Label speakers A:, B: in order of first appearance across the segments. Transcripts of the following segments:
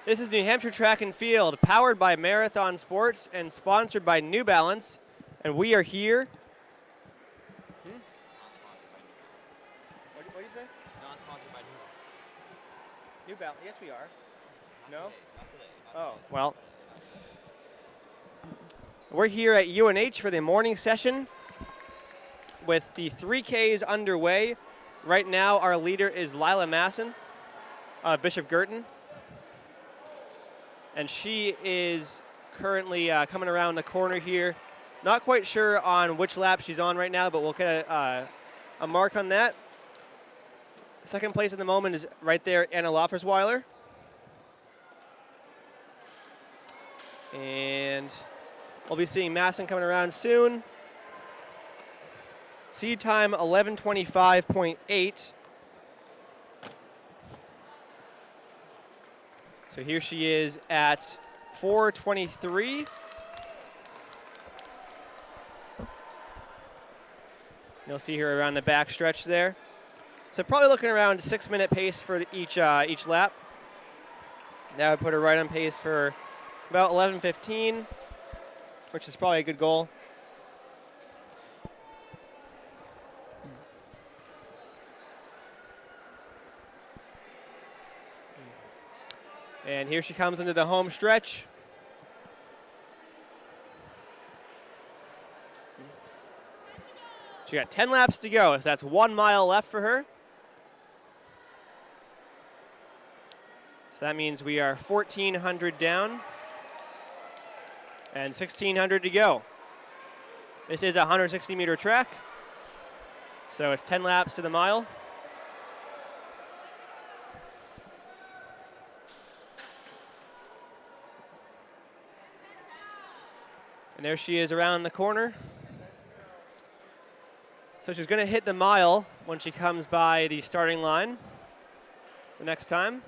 A: This is New Hampshire Track and Field, powered by Marathon Sports and sponsored by New Balance. And we are here. What did you say?
B: Not sponsored by New Balance.
A: New Balance. Yes, we are. No?
B: Not today.
A: Oh, well. We're here at UNH for the morning session with the 3Ks underway. Right now, our leader is Lila Masson, Bishop Girton. And she is currently coming around the corner here. Not quite sure on which lap she's on right now, but we'll get a mark on that. Second place at the moment is right there, Anna Loffersweiler. And we'll be seeing Masson coming around soon. Seed time 11:25.8. So here she is at 4:23. You'll see her around the back stretch there. So probably looking around 6-minute pace for each lap. That would put her right on pace for about 11:15, which is probably a good goal. And here she comes into the home stretch. She got 10 laps to go, so that's 1 mile left for her. So that means we are 1,400 down and 1,600 to go. This is a 160-meter track, so it's 10 laps to the mile. And there she is around the corner. So she's going to hit the mile when she comes by the starting line the next time.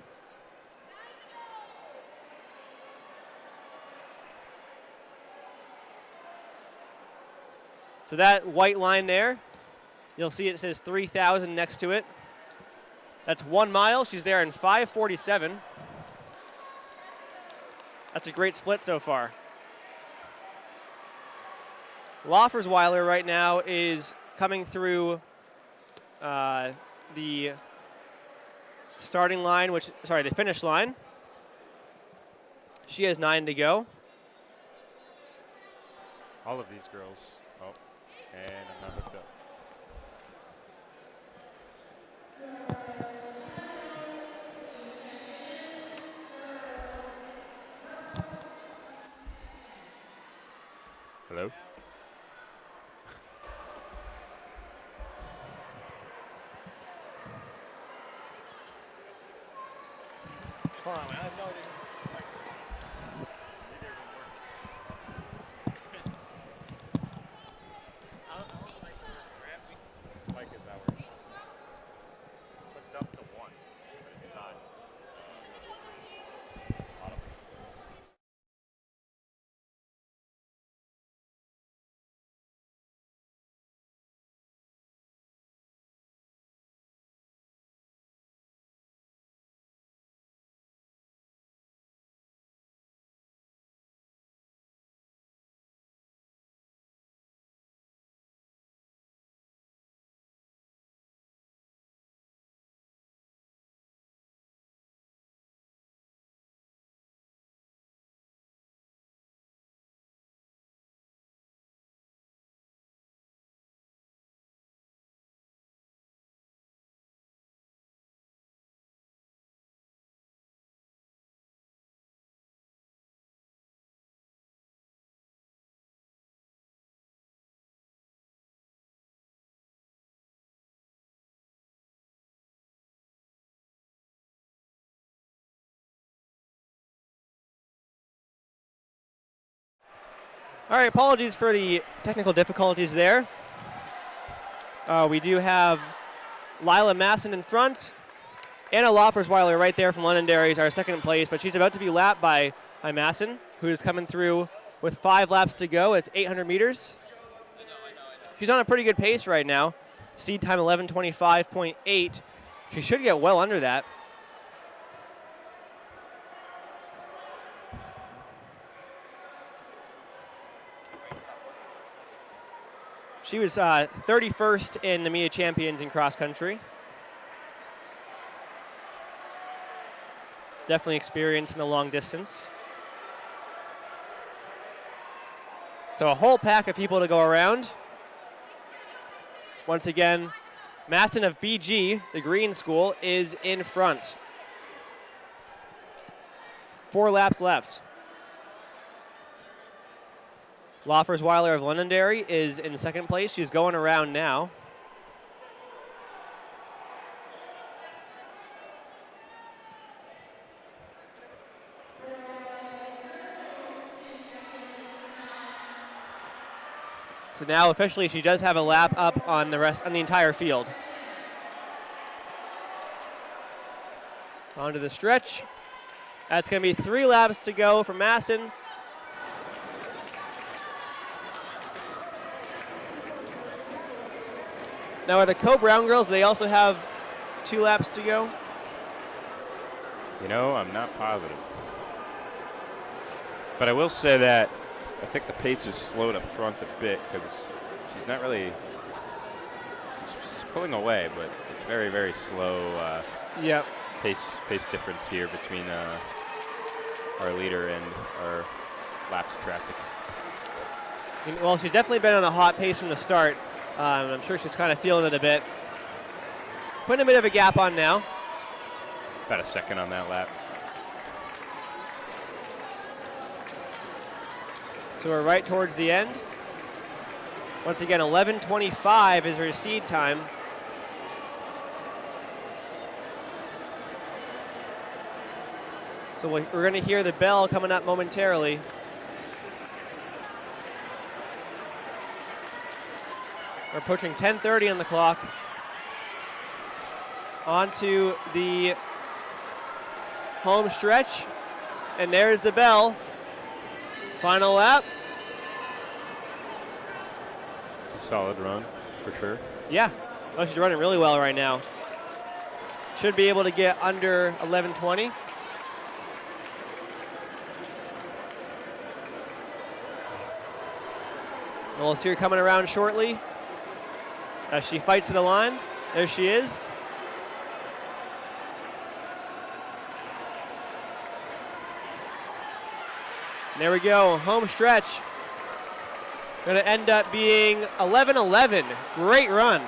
A: So that white line there, you'll see it says 3,000 next to it. That's 1 mile. She's there in 5:47. That's a great split so far. Loffersweiler right now is coming through the starting line, the finish line. She has 9 to go.
C: All of these girls. Oh, and I'm not hooked up. Hello?
A: Hold on, I have no idea.
C: Mike is ours. It's hooked up to 1, but it's not.
A: All right, apologies for the technical difficulties there. We do have Lila Masson in front. Anna Loffersweiler right there from Londonderry is our second place, but she's about to be lapped by Masson, who is coming through with 5 laps to go. It's 800 meters. She's on a pretty good pace right now. Seed time 11:25.8. She should get well under that. She was 31st in the MEA Champions in cross country. It's definitely experience in the long distance. So a whole pack of people to go around. Once again, Maston of BG, the green school, is in front. 4 laps left. Loffers-Weiler of Londonderry is in second place. She's going around now. So now officially she does have a lap up on the entire field. Onto the stretch. That's going to be 3 laps to go for Masson. Now are the Co-Brown girls, they also have 2 laps to go?
D: You know, I'm not positive. But I will say that I think the pace is slowed up front a bit because she's not really, she's pulling away, but it's very, very slow pace difference here between our leader and our laps traffic.
A: Well, she's definitely been on a hot pace from the start. I'm sure she's kind of feeling it a bit. Putting a bit of a gap on now.
D: About a second on that lap.
A: So we're right towards the end. Once again, 11:25 is her seed time. So we're going to hear the bell coming up momentarily. We're approaching 10:30 on the clock. Onto the home stretch. And there's the bell. Final lap.
D: It's a solid run, for sure.
A: Yeah. Oh, she's running really well right now. Should be able to get under 11:20. And we'll see her coming around shortly as she fights to the line. There she is. And there we go, home stretch. Going to end up being 11:11. Great run.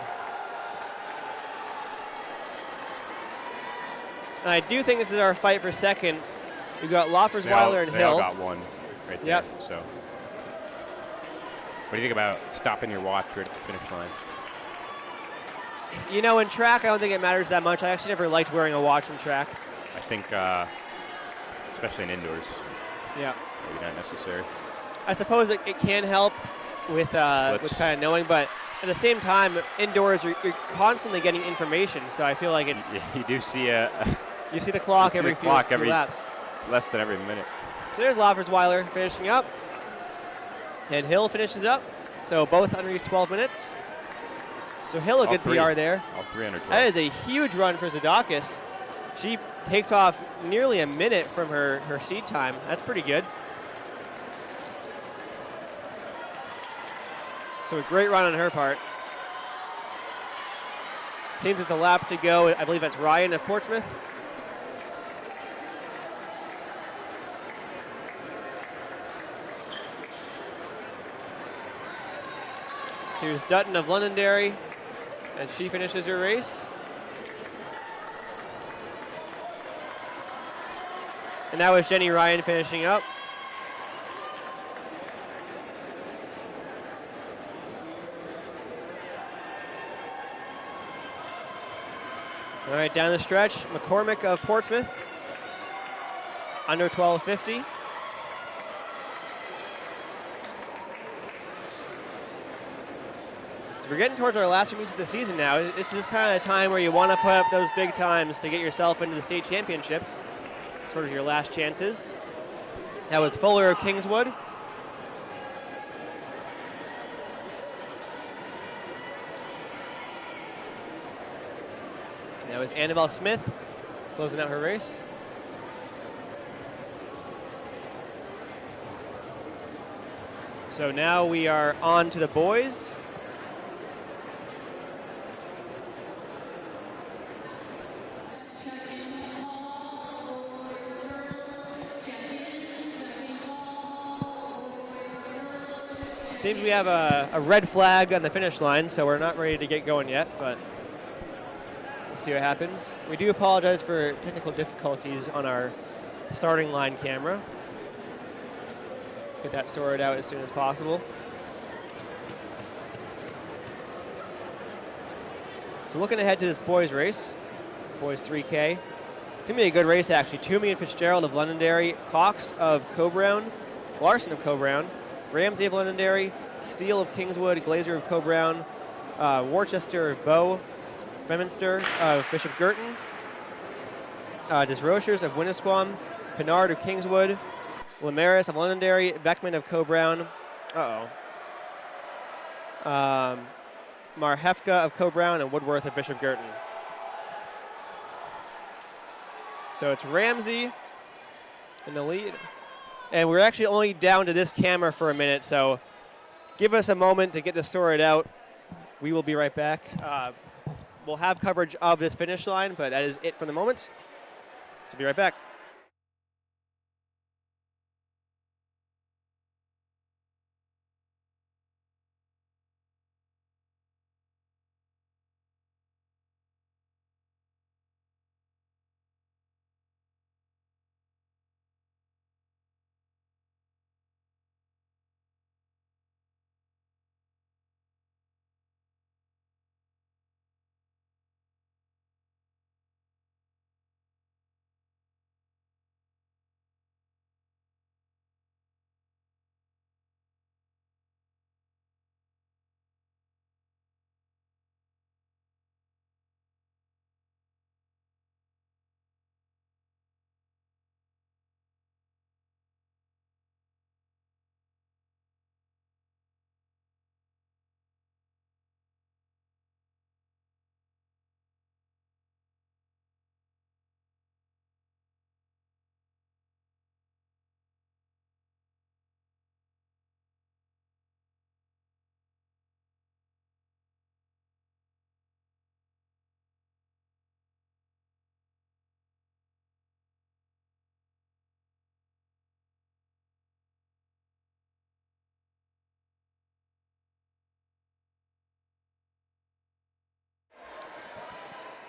A: And I do think this is our fight for second. We've got Loffers-Weiler and
D: They
A: Hill.
D: all got one right there.
A: Yep.
D: So, what do you think about stopping your watch right at the finish line?
A: You know, in track, I don't think it matters that much. I actually never liked wearing a watch in track.
D: I think, especially in indoors,
A: Yeah.
D: maybe not necessary.
A: I suppose it can help with kind of knowing, but at the same time, indoors, you're constantly getting information. So I feel like it's...
D: You do see
A: You see the clock every few laps.
D: Less than every minute.
A: So there's Loffers-Weiler finishing up. And Hill finishes up. So both under 12 minutes. So Hill, a good PR there.
D: All 3 under 12.
A: That is a huge run for Zadakis. She takes off nearly a minute from her seed time. That's pretty good. So a great run on her part. Seems it's a lap to go. I believe that's Ryan of Portsmouth. Here's Dutton of Londonderry, and she finishes her race. And that was Jenny Ryan finishing up. All right, down the stretch, McCormick of Portsmouth, under 12:50. So we're getting towards our last few meets of the season now. This is kind of a time where you want to put up those big times to get yourself into the state championships. Sort of your last chances. That was Fuller of Kingswood. That was Annabelle Smith closing out her race. So now we are on to the boys. Seems we have a red flag on the finish line, so we're not ready to get going yet, but we'll see what happens. We do apologize for technical difficulties on our starting line camera. Get that sorted out as soon as possible. So looking ahead to this boys race, boys 3K. It's going to be a good race, actually. Toomey and Fitzgerald of Londonderry, Cox of Coe-Brown, Larson of Coe-Brown, Ramsey of Londonderry, Steele of Kingswood, Glazer of Coe-Brown, Worcester of Bow, Feminster of Bishop Girton, Desrochers of Winnisquam, Pinard of Kingswood, Lamaris of Londonderry, Beckman of Coe-Brown, Marhefka of Coe-Brown, and Woodworth of Bishop Girton. So it's Ramsey in the lead. And we're actually only down to this camera for a minute, so give us a moment to get this sorted out. We will be right back. We'll have coverage of this finish line, but that is it for the moment. So be right back.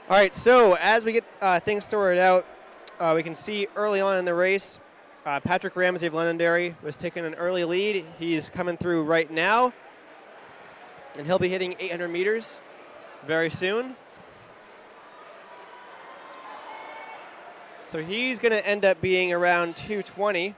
A: All right, so as we get things sorted out, we can see early on in the race, Patrick Ramsey of Londonderry was taking an early lead. He's coming through right now, and he'll be hitting 800 meters very soon. So he's going to end up being around 220.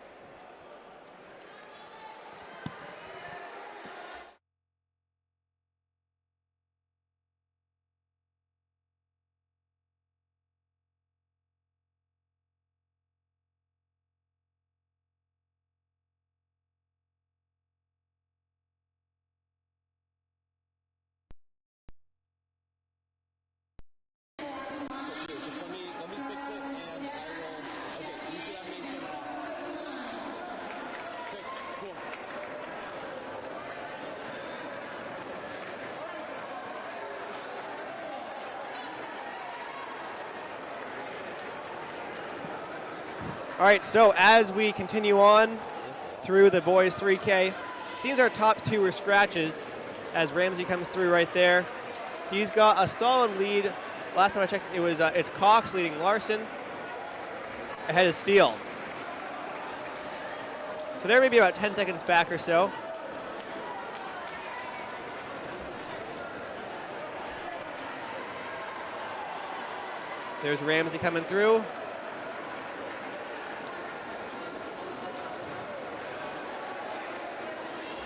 A: All right, so as we continue on through the boys 3K, it seems our top two are scratches as Ramsey comes through right there. He's got a solid lead. Last time I checked, it's Cox leading Larson ahead of Steele. So they're maybe about 10 seconds back or so. There's Ramsey coming through.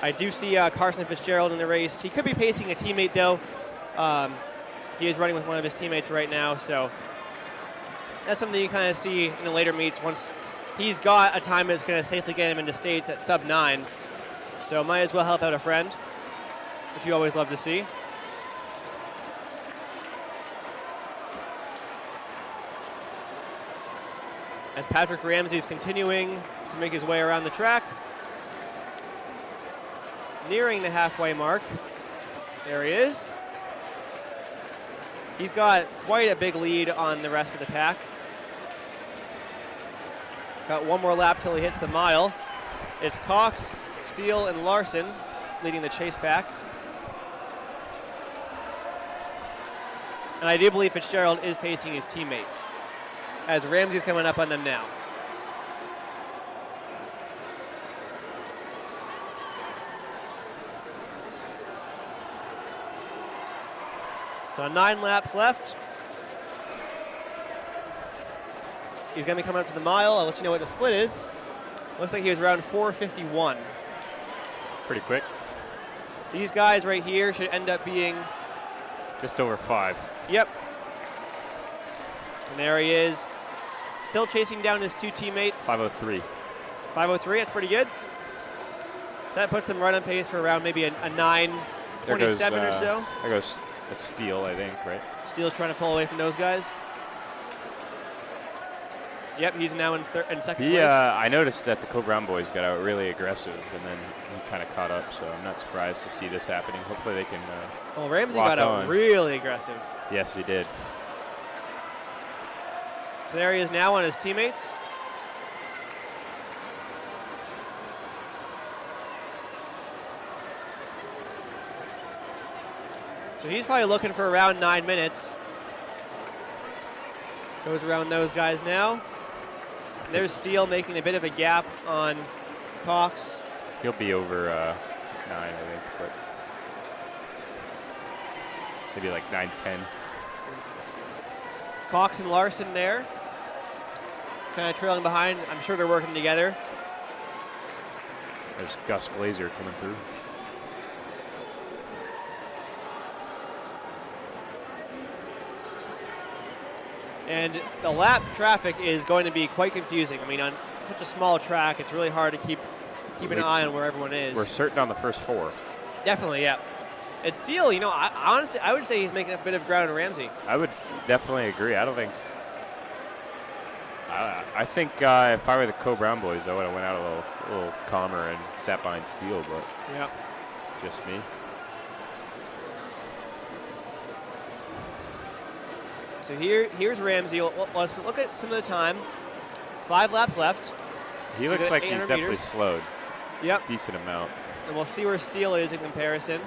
A: I do see Carson Fitzgerald in the race. He could be pacing a teammate, though. He is running with one of his teammates right now, so that's something you kind of see in the later meets once he's got a time that's going to safely get him into states at sub-9. So might as well help out a friend, which you always love to see. As Patrick Ramsey is continuing to make his way around the track. Nearing the halfway mark. There he is. He's got quite a big lead on the rest of the pack. Got one more lap till he hits the mile. It's Cox, Steele, and Larson leading the chase back. And I do believe Fitzgerald is pacing his teammate, as Ramsey's coming up on them now. So 9 laps left. He's going to be coming up to the mile. I'll let you know what the split is. Looks like he was around 4:51.
D: Pretty quick.
A: These guys right here should end up being...
D: Just over 5.
A: Yep. And there he is. Still chasing down his 2 teammates.
D: 5:03.
A: 5:03, that's pretty good. That puts them right on pace for around maybe a 9:27 or so.
D: There goes a Steele, I think, right?
A: Steele's trying to pull away from those guys. Yep, he's now in second place.
D: I noticed that the Co-Brown boys got out really aggressive, and then he kind of caught up, so I'm not surprised to see this happening. Hopefully they can
A: well, Ramsey
D: lock
A: got out
D: on.
A: really aggressive.
D: Yes, he did.
A: So there he is now on his teammates. So he's probably looking for around 9 minutes. Goes around those guys now. There's Steele making a bit of a gap on Cox.
D: He'll be over 9, I think, but maybe like 9:10.
A: Cox and Larson there. Kind of trailing behind. I'm sure they're working together.
D: There's Gus Glazer coming through.
A: And the lap traffic is going to be quite confusing. I mean, on such a small track, it's really hard to keep an eye on where everyone is.
D: We're certain on the first 4.
A: Definitely, yeah. It's Steele, you know, honestly, I would say he's making a bit of ground on Ramsey.
D: I would definitely agree. I don't think. I think if I were the Co-Brown boys, I would have went out a little calmer and sat behind Steele, but
A: yeah,
D: just me.
A: So here's Ramsey. Let's look at some of the time. 5 laps left.
D: He
A: So
D: looks
A: good,
D: like he's
A: 800
D: definitely
A: meters.
D: slowed.
A: Yep.
D: Decent amount.
A: And we'll see where Steele is in comparison.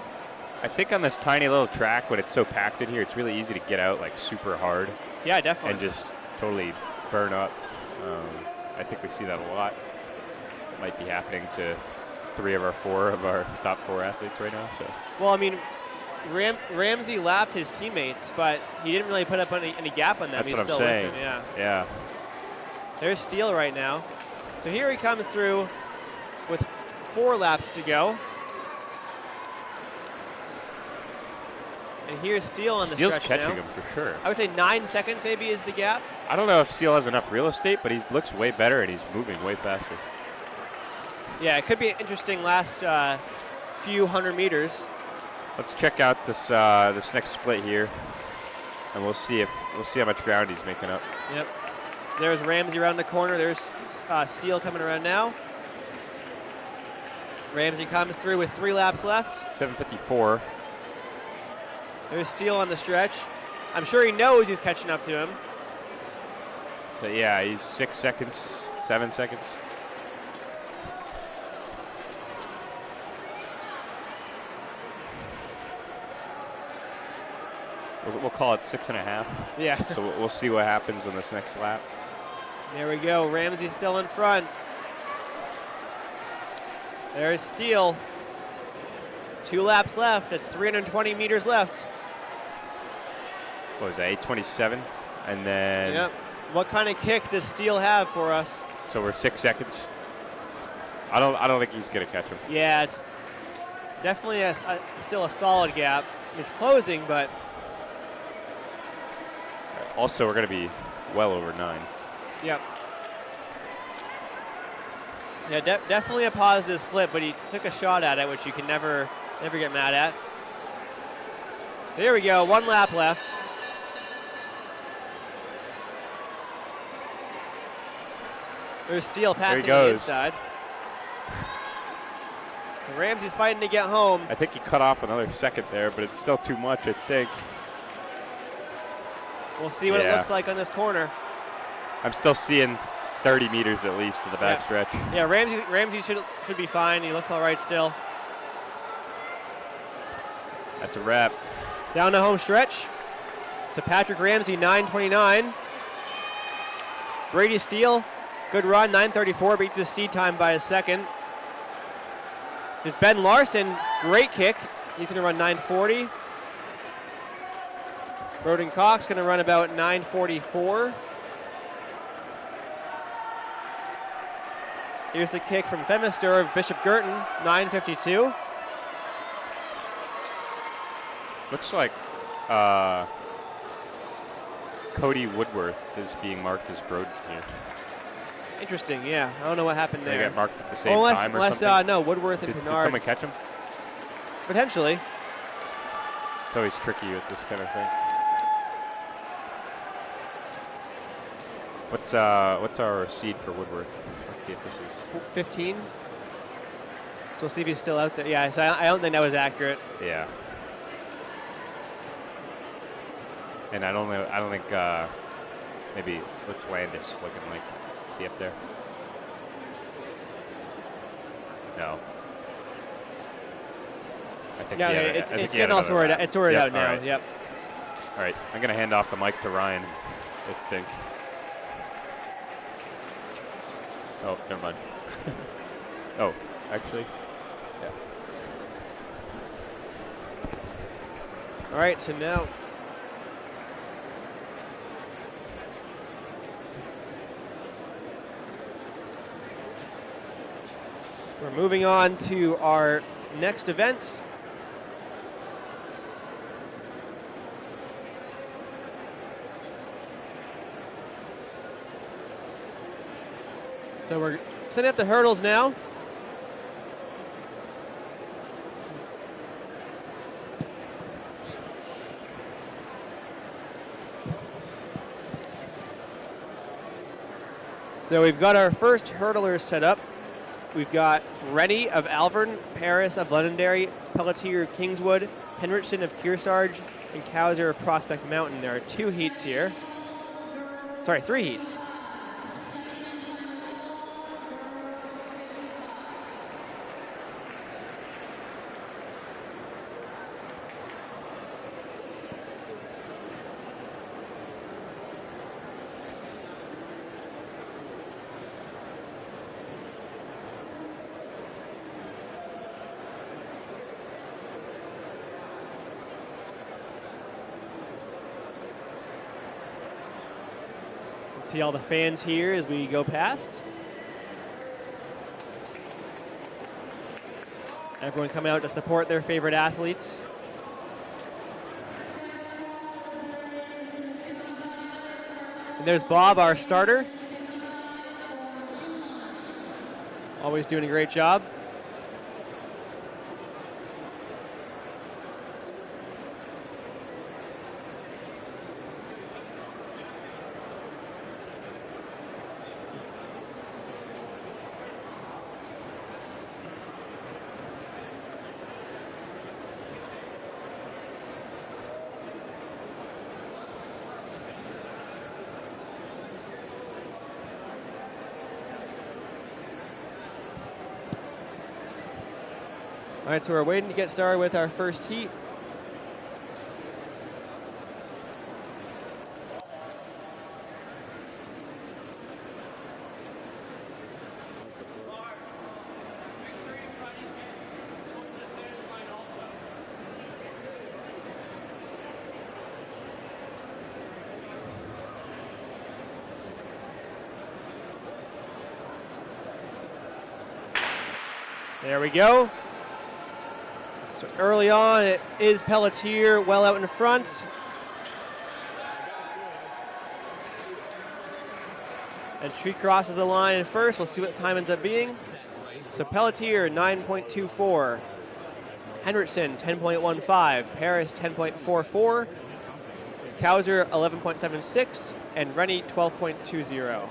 D: I think on this tiny little track, when it's so packed in here, it's really easy to get out like super hard
A: Yeah, definitely.
D: and just totally burn up. I think we see that a lot. It might be happening to 3 of our top 4 athletes right now. So.
A: Well, I mean, Ramsey lapped his teammates, but he didn't really put up any gap on them.
D: That's
A: He's
D: what I'm
A: still
D: saying.
A: with them, yeah.
D: Yeah.
A: There's Steele right now. So here he comes through with 4 laps to go. And here's Steele on the
D: Steele's
A: stretch
D: catching
A: now.
D: him for sure.
A: I would say 9 seconds maybe is the gap.
D: I don't know if Steele has enough real estate, but he looks way better and he's moving way faster.
A: Yeah, it could be an interesting last few 100 meters.
D: Let's check out this next split here, and we'll see how much ground he's making up.
A: Yep. So there's Ramsey around the corner. There's Steele coming around now. Ramsey comes through with 3 laps left.
D: 7:54.
A: There's Steele on the stretch. I'm sure he knows he's catching up to him.
D: So yeah, he's 6 seconds, 7 seconds. We'll call it 6.5.
A: Yeah.
D: So we'll see what happens on this next lap.
A: There we go. Ramsey still in front. There's Steele. 2 laps left. That's 320 meters left.
D: What was that, 8:27? And then.
A: Yep. What kind of kick does Steele have for us?
D: So we're 6 seconds. I don't think he's gonna catch him.
A: Yeah, it's definitely still a solid gap. It's closing, but
D: Also, we're gonna be well over 9.
A: yep. Yeah, definitely a positive split, but he took a shot at it, which you can never get mad at. There we go. 1 lap left. There's Steele passing the
D: goes.
A: inside. So Ramsey's fighting to get home.
D: I think he cut off another second there, but it's still too much, I think.
A: We'll see what it
D: Yeah.
A: looks like on this corner.
D: I'm still seeing 30 meters at least to the back stretch.
A: Yeah, Ramsey should be fine. He looks all right still.
D: That's a wrap.
A: Down the home stretch to Patrick Ramsey, 9:29. Brady Steele, good run, 9:34, beats his seed time by a second. There's Ben Larson, great kick. He's going to run 9:40. Broden Cox going to run about 9:44. Here's the kick from Femister of Bishop Girton, 9:52.
D: Looks like Cody Woodworth is being marked as Broden here.
A: Interesting, yeah. I don't know what happened there.
D: They got marked at the same time or something?
A: No, Woodworth and
D: Did
A: Pinard.
D: someone catch him?
A: Potentially.
D: It's always tricky with this kind of thing. What's our seed for Woodworth? Let's see if this is
A: 15. So we'll see if he's still out there. Yeah, so I don't think that was accurate.
D: yeah. And I don't think maybe what's Landis looking like? Is he up there? No. I think
A: Yeah,
D: he had a- I
A: it's
D: think he had
A: getting all
D: another
A: sorted
D: wrap.
A: out. It's sorted
D: Yep,
A: out now.
D: all right.
A: Yep.
D: All right, I'm gonna hand off the mic to Ryan, I think. Oh, never mind. Oh, actually, yeah.
A: All right, so now we're moving on to our next events. So we're setting up the hurdles now. So we've got our first hurdlers set up. We've got Rennie of Alvern, Paris of Londonderry, Pelletier of Kingswood, Henrichson of Kearsarge, and Cowser of Prospect Mountain. There are 2 heats here. Sorry, 3 heats. See all the fans here as we go past. Everyone coming out to support their favorite athletes. And there's Bob, our starter. Always doing a great job. All right, so we're waiting to get started with our first heat. There we go. So early on, it is Pelletier well out in front. And Treat crosses the line first. We'll see what the time ends up being. So Pelletier, 9.24. Henrichson, 10.15. Paris, 10.44. Cowser, 11.76. And Rennie, 12.20.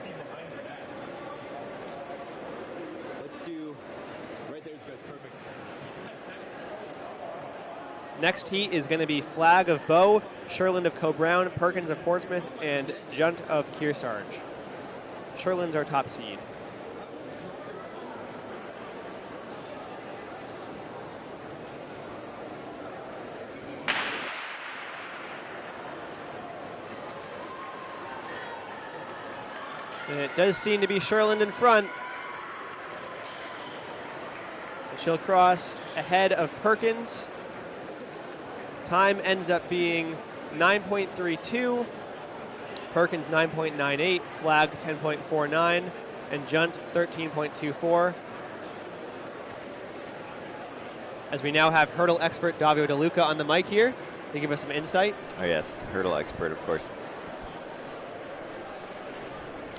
A: Next heat is going to be Flag of Bow, Sherland of Coe-Brown, Perkins of Portsmouth, and Junt of Kearsarge. Sherland's our top seed. And it does seem to be Sherland in front. She'll cross ahead of Perkins. Time ends up being 9.32. Perkins 9.98, flag 10.49, and Junt 13.24. As we now have hurdle expert Davio DeLuca on the mic here to give us some insight.
E: Oh yes, hurdle expert, of course.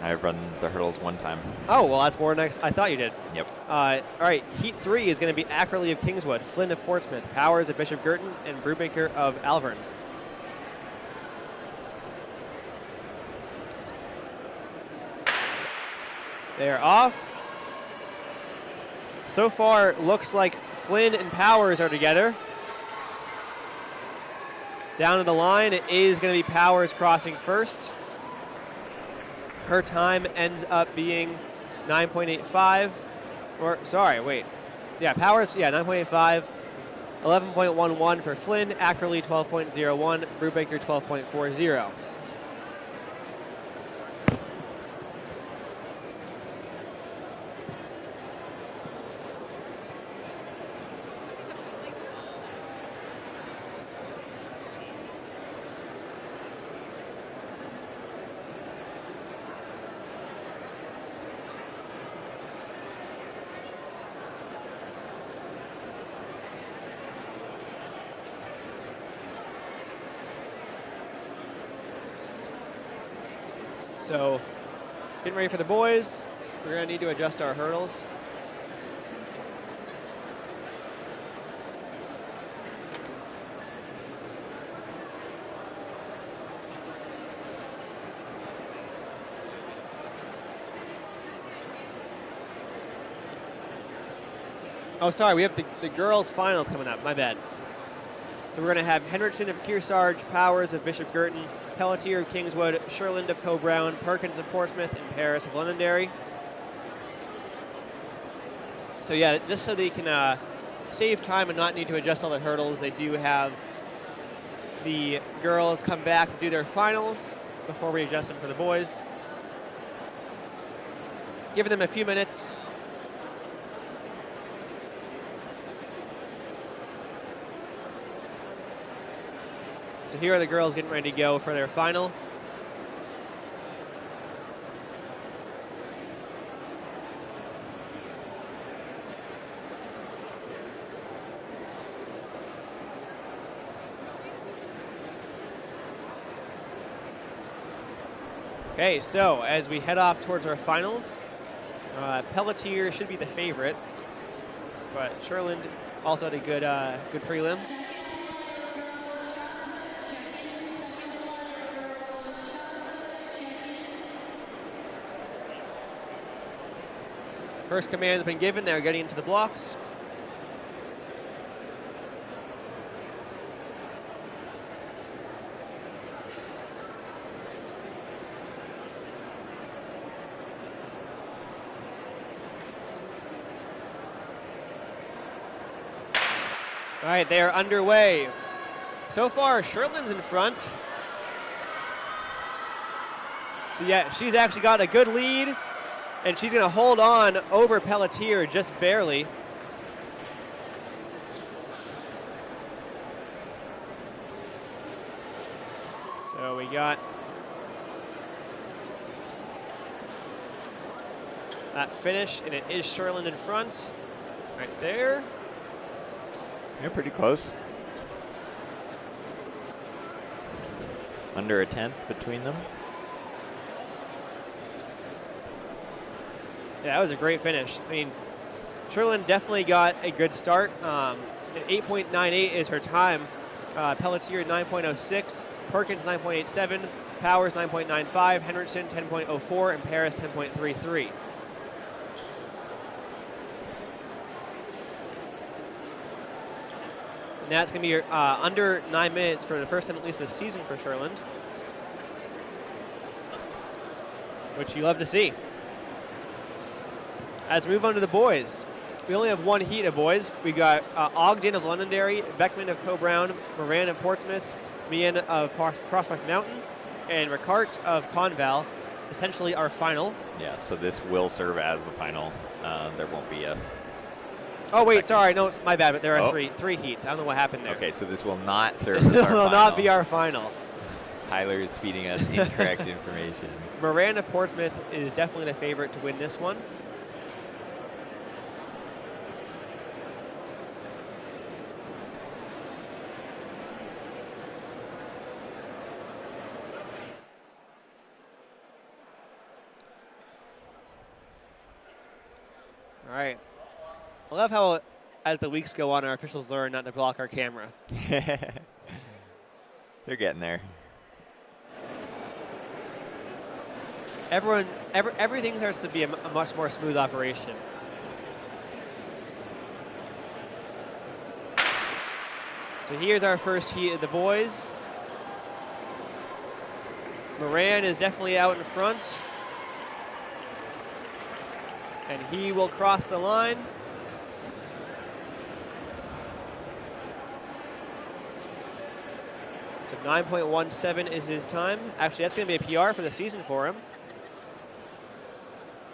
E: I've run the hurdles one time.
A: Oh, well, that's more than I thought you did.
E: Yep.
A: All right, Heat 3 is going to be Ackerley of Kingswood, Flynn of Portsmouth, Powers of Bishop Girton, and Brubaker of Alvern. They're off. So far, looks like Flynn and Powers are together. Down to the line, it is going to be Powers crossing first. Her time ends up being 9.85. Or, sorry, wait. Yeah, Powers, 9.85. 11.11 for Flynn. Ackerley, 12.01. Brubaker, 12.40. So, getting ready for the boys. We're going to need to adjust our hurdles. Oh, sorry, we have the girls' finals coming up. My bad. So we're going to have Henriksen of Kearsarge, Powers of Bishop Girton, Pelletier of Kingswood, Sherland of Co-Brown, Perkins of Portsmouth, and Paris of Londonderry. So yeah, just so they can save time and not need to adjust all the hurdles, they do have the girls come back to do their finals before we adjust them for the boys. Giving them a few minutes. So here are the girls getting ready to go for their final. Okay, so as we head off towards our finals, Pelletier should be the favorite, but Sherland also had a good prelim. First command has been given. They're getting into the blocks. All right, they are underway. So far, Sherland's in front. So yeah, she's actually got a good lead. And she's going to hold on over Pelletier just barely. So we got that finish, and it is Sherland in front right there.
E: You're pretty close. Under a tenth between them.
A: Yeah, that was a great finish. I mean, Sherland definitely got a good start. An 8.98 is her time. Pelletier 9.06, Perkins 9.87, Powers 9.95, Henderson 10.04, and Paris 10.33. And that's going to be under 9 minutes for the first time at least this season for Sherland, which you love to see. As we move on to the boys, we only have one heat of boys. We got Ogden of Londonderry, Beckman of Co-Brown, Moran of Portsmouth, Meehan of Prospect Mountain, and Ricart of Conval. essentially our final.
E: Yeah, so this will serve as the final. There won't be a.
A: Oh wait,
E: second.
A: sorry, no, it's my bad. But there are
E: Oh.
A: three heats. I don't know what happened there.
E: Okay, so this will not serve
A: It
E: as our
A: will
E: final.
A: not be our final.
E: Tyler is feeding us incorrect information.
A: Moran of Portsmouth is definitely the favorite to win this one. All right. I love how, as the weeks go on, our officials learn not to block our camera.
E: They're getting there.
A: Everything starts to be a much more smooth operation. So here's our first heat of the boys. Moran is definitely out in front. And he will cross the line. So 9.17 is his time. Actually, that's going to be a PR for the season for him.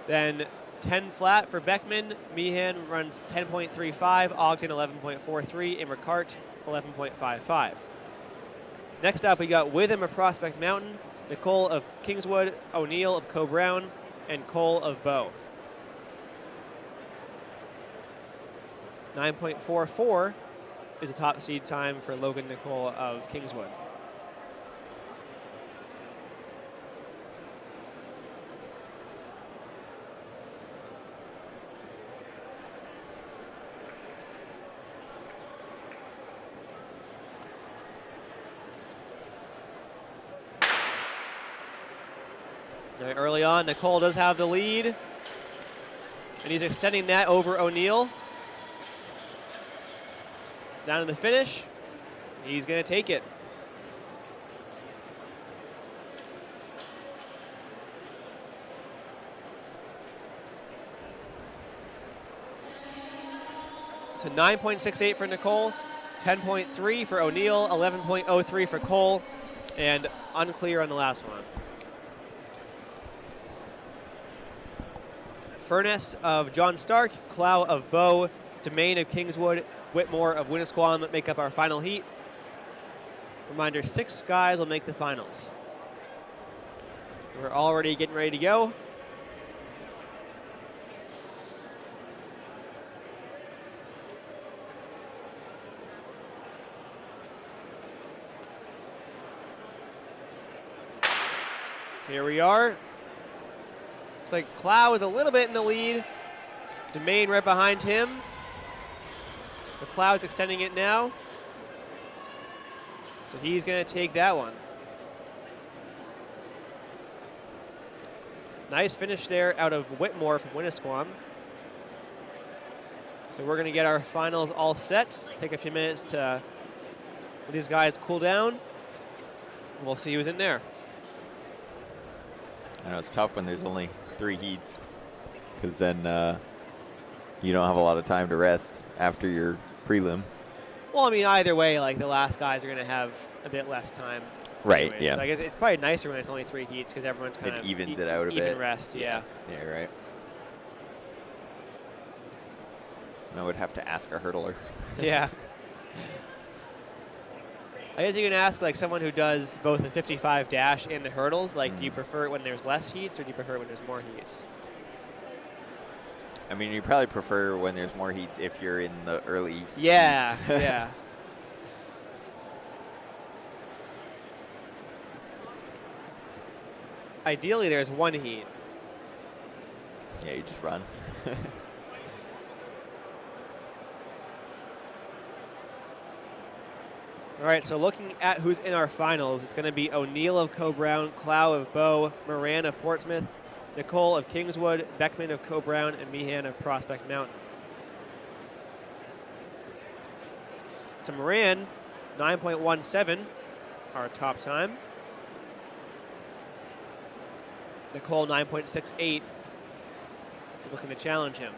A: Then 10 flat for Beckman. Meehan runs 10.35. Ogden 11.43. And Ricart 11.55. Next up, we got Witham of Prospect Mountain, Nicole of Kingswood, O'Neill of Co-Brown, and Cole of Bow. 9.44 is a top seed time for Logan Nicole of Kingswood. Very early on, Nicole does have the lead, and he's extending that over O'Neill. Down to the finish, he's going to take it. So 9.68 for Nicole, 10.3 for O'Neill, 11.03 for Cole, and unclear on the last one. Furness of John Stark, Clow of Bow, Domain of Kingswood, Whitmore of Winnisquam make up our final heat. Reminder, 6 guys will make the finals. We're already getting ready to go. Here we are. Looks like Clow is a little bit in the lead. Domain right behind him. McLeod's extending it now. So he's going to take that one. Nice finish there out of Whitmore from Winnisquam. So we're going to get our finals all set. Take a few minutes to let these guys cool down. We'll see who's in there.
E: I know it's tough when there's only 3 heats, because then you don't have a lot of time to rest after your prelim.
A: Well, I mean, either way, like the last guys are going to have a bit less time.
E: Right,
A: anyways.
E: yeah.
A: So I guess it's probably nicer when it's only 3 heats because everyone's kind of
E: evens it out a bit.
A: Even rest, yeah.
E: Yeah, right. I would have to ask a hurdler.
A: Yeah. I guess you can ask like someone who does both the 55 dash and the hurdles, like do you prefer it when there's less heats or do you prefer it when there's more heats?
E: I mean, you probably prefer when there's more heats if you're in the early
A: Yeah,
E: heats.
A: yeah. Ideally, there's 1 heat.
E: Yeah, you just run.
A: All right, so looking at who's in our finals, it's going to be O'Neill of Co-Brown, Clow of Bow, Moran of Portsmouth, Nicole of Kingswood, Beckman of Co-Brown, and Meehan of Prospect Mountain. So Moran, 9.17, our top time. Nicole, 9.68, is looking to challenge him.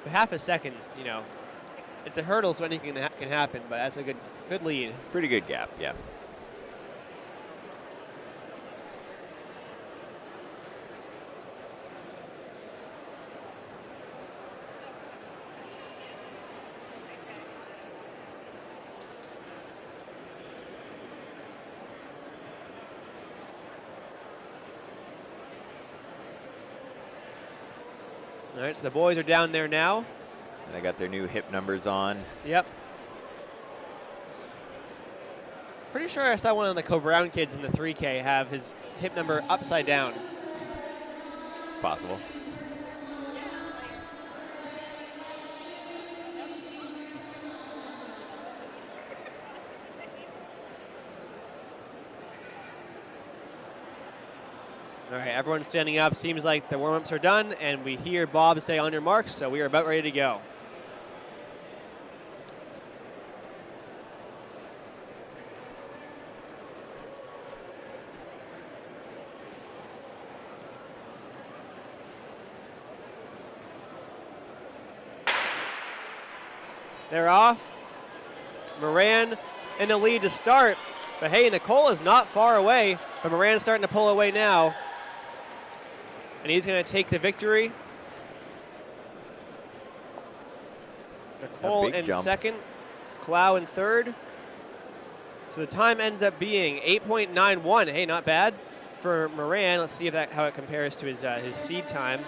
A: But half a second, you know, it's a hurdle, so anything can happen, but that's a good lead.
E: Pretty good gap, yeah.
A: All right, so the boys are down there now.
E: And they got their new hip numbers on.
A: Yep. Pretty sure I saw one of the Co-Brown kids in the 3K have his hip number upside down.
E: It's possible.
A: All right, everyone's standing up. Seems like the warm-ups are done, and we hear Bob say on your marks, so we are about ready to go. They're off. Moran in the lead to start. But hey, Nicole is not far away, but Moran's starting to pull away now. And he's going to take the victory. Nicole in
E: jump.
A: second, Clow in third. So the time ends up being 8.91. Hey, not bad for Moran. Let's see if how it compares to his seed time.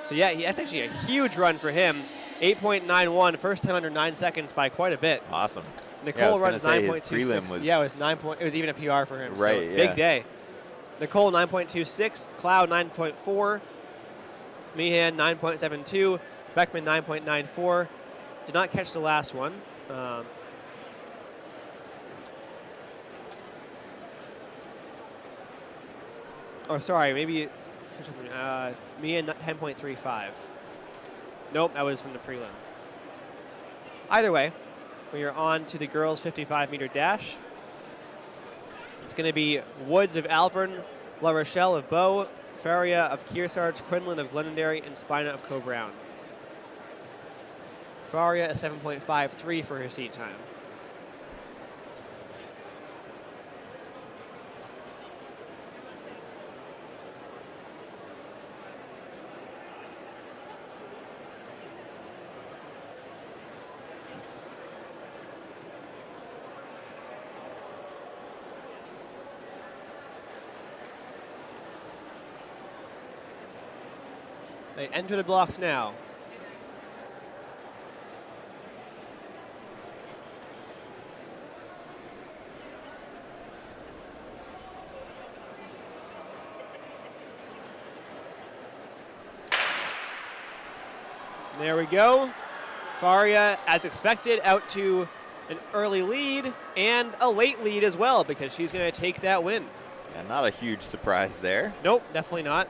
A: So yeah, that's actually a huge run for him. 8.91, first time under 9 seconds by quite a bit.
E: Awesome.
A: Nicole runs
E: 9.26.
A: Yeah, it was even a PR for him.
E: Right,
A: so
E: yeah.
A: Big day. Nicole 9.26, Cloud 9.4, Meehan 9.72, Beckman 9.94. Did not catch the last one. Oh, sorry, maybe Meehan 10.35. Nope, that was from the prelim. Either way, we are on to the girls' 55-meter dash. It's going to be Woods of Alvern, La Rochelle of Bow, Faria of Kearsarge, Quinlan of Glendenderry, and Spina of Co-Brown. Faria a 7.53 for her seat time. They enter the blocks now. There we go. Faria, as expected, out to an early lead and a late lead as well because she's going to take that win.
E: Yeah, not a huge surprise there.
A: Nope, definitely not.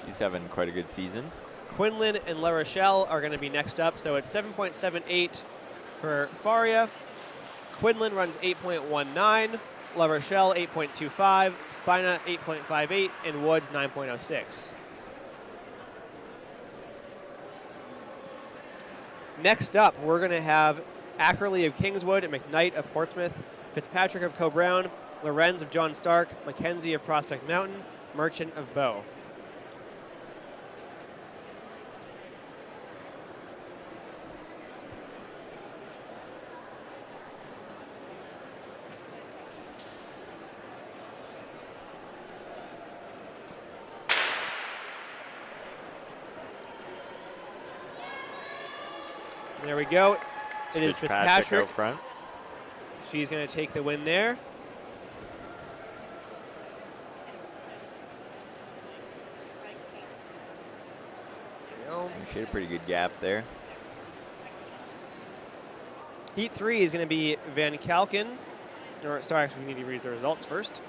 E: She's having quite a good season.
A: Quinlan and La Rochelle are going to be next up. So it's 7.78 for Faria. Quinlan runs 8.19. La Rochelle 8.25. Spina 8.58. And Woods 9.06. Next up, we're going to have Ackerley of Kingswood and McKnight of Portsmouth. Fitzpatrick of Co-Brown. Lorenz of John Stark. Mackenzie of Prospect Mountain. Merchant of Bow. There we go. It is Fitzpatrick
E: out front.
A: She's going to take the win there.
E: She had a pretty good gap there.
A: Heat 3 is going to be Van Kalken. Sorry, actually, we need to read the results first.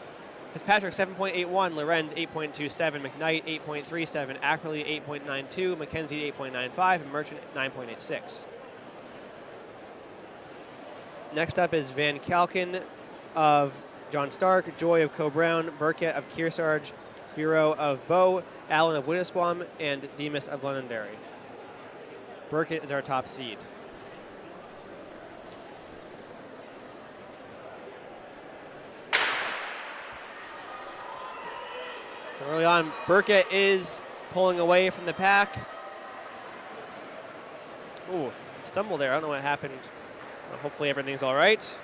A: Fitzpatrick 7.81, Lorenz 8.27, McKnight 8.37, Ackerley 8.92, Mackenzie 8.95, and Merchant 9.86. Next up is Van Kalken of John Stark, Joy of Co-Brown, Burkett of Kearsarge, Bureau of Bow, Allen of Winnisquam, and Demas of Londonderry. Burkett is our top seed. So early on, Burkett is pulling away from the pack. Ooh, stumble there. I don't know what happened. Well, hopefully everything's all right.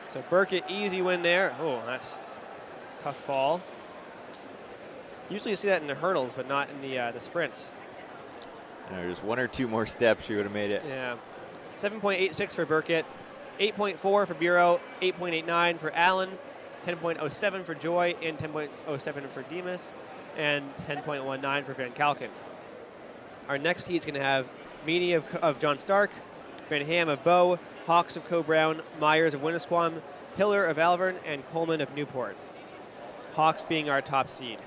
A: So Burkett, easy win there. Oh, that's tough fall. Usually you see that in the hurdles, but not in the sprints.
E: Just 1 or 2 more steps, she would have made it.
A: Yeah. 7.86 for Burkett, 8.4 for Bureau, 8.89 for Allen, 10.07 for Joy, and 10.07 for Demas, and 10.19 for Van Kalken. Our next heat is going to have Meany of John Stark, Van Ham of Bow, Hawks of Co-Brown, Myers of Winnisquam, Hiller of Alvern, and Coleman of Newport. Hawks being our top seed.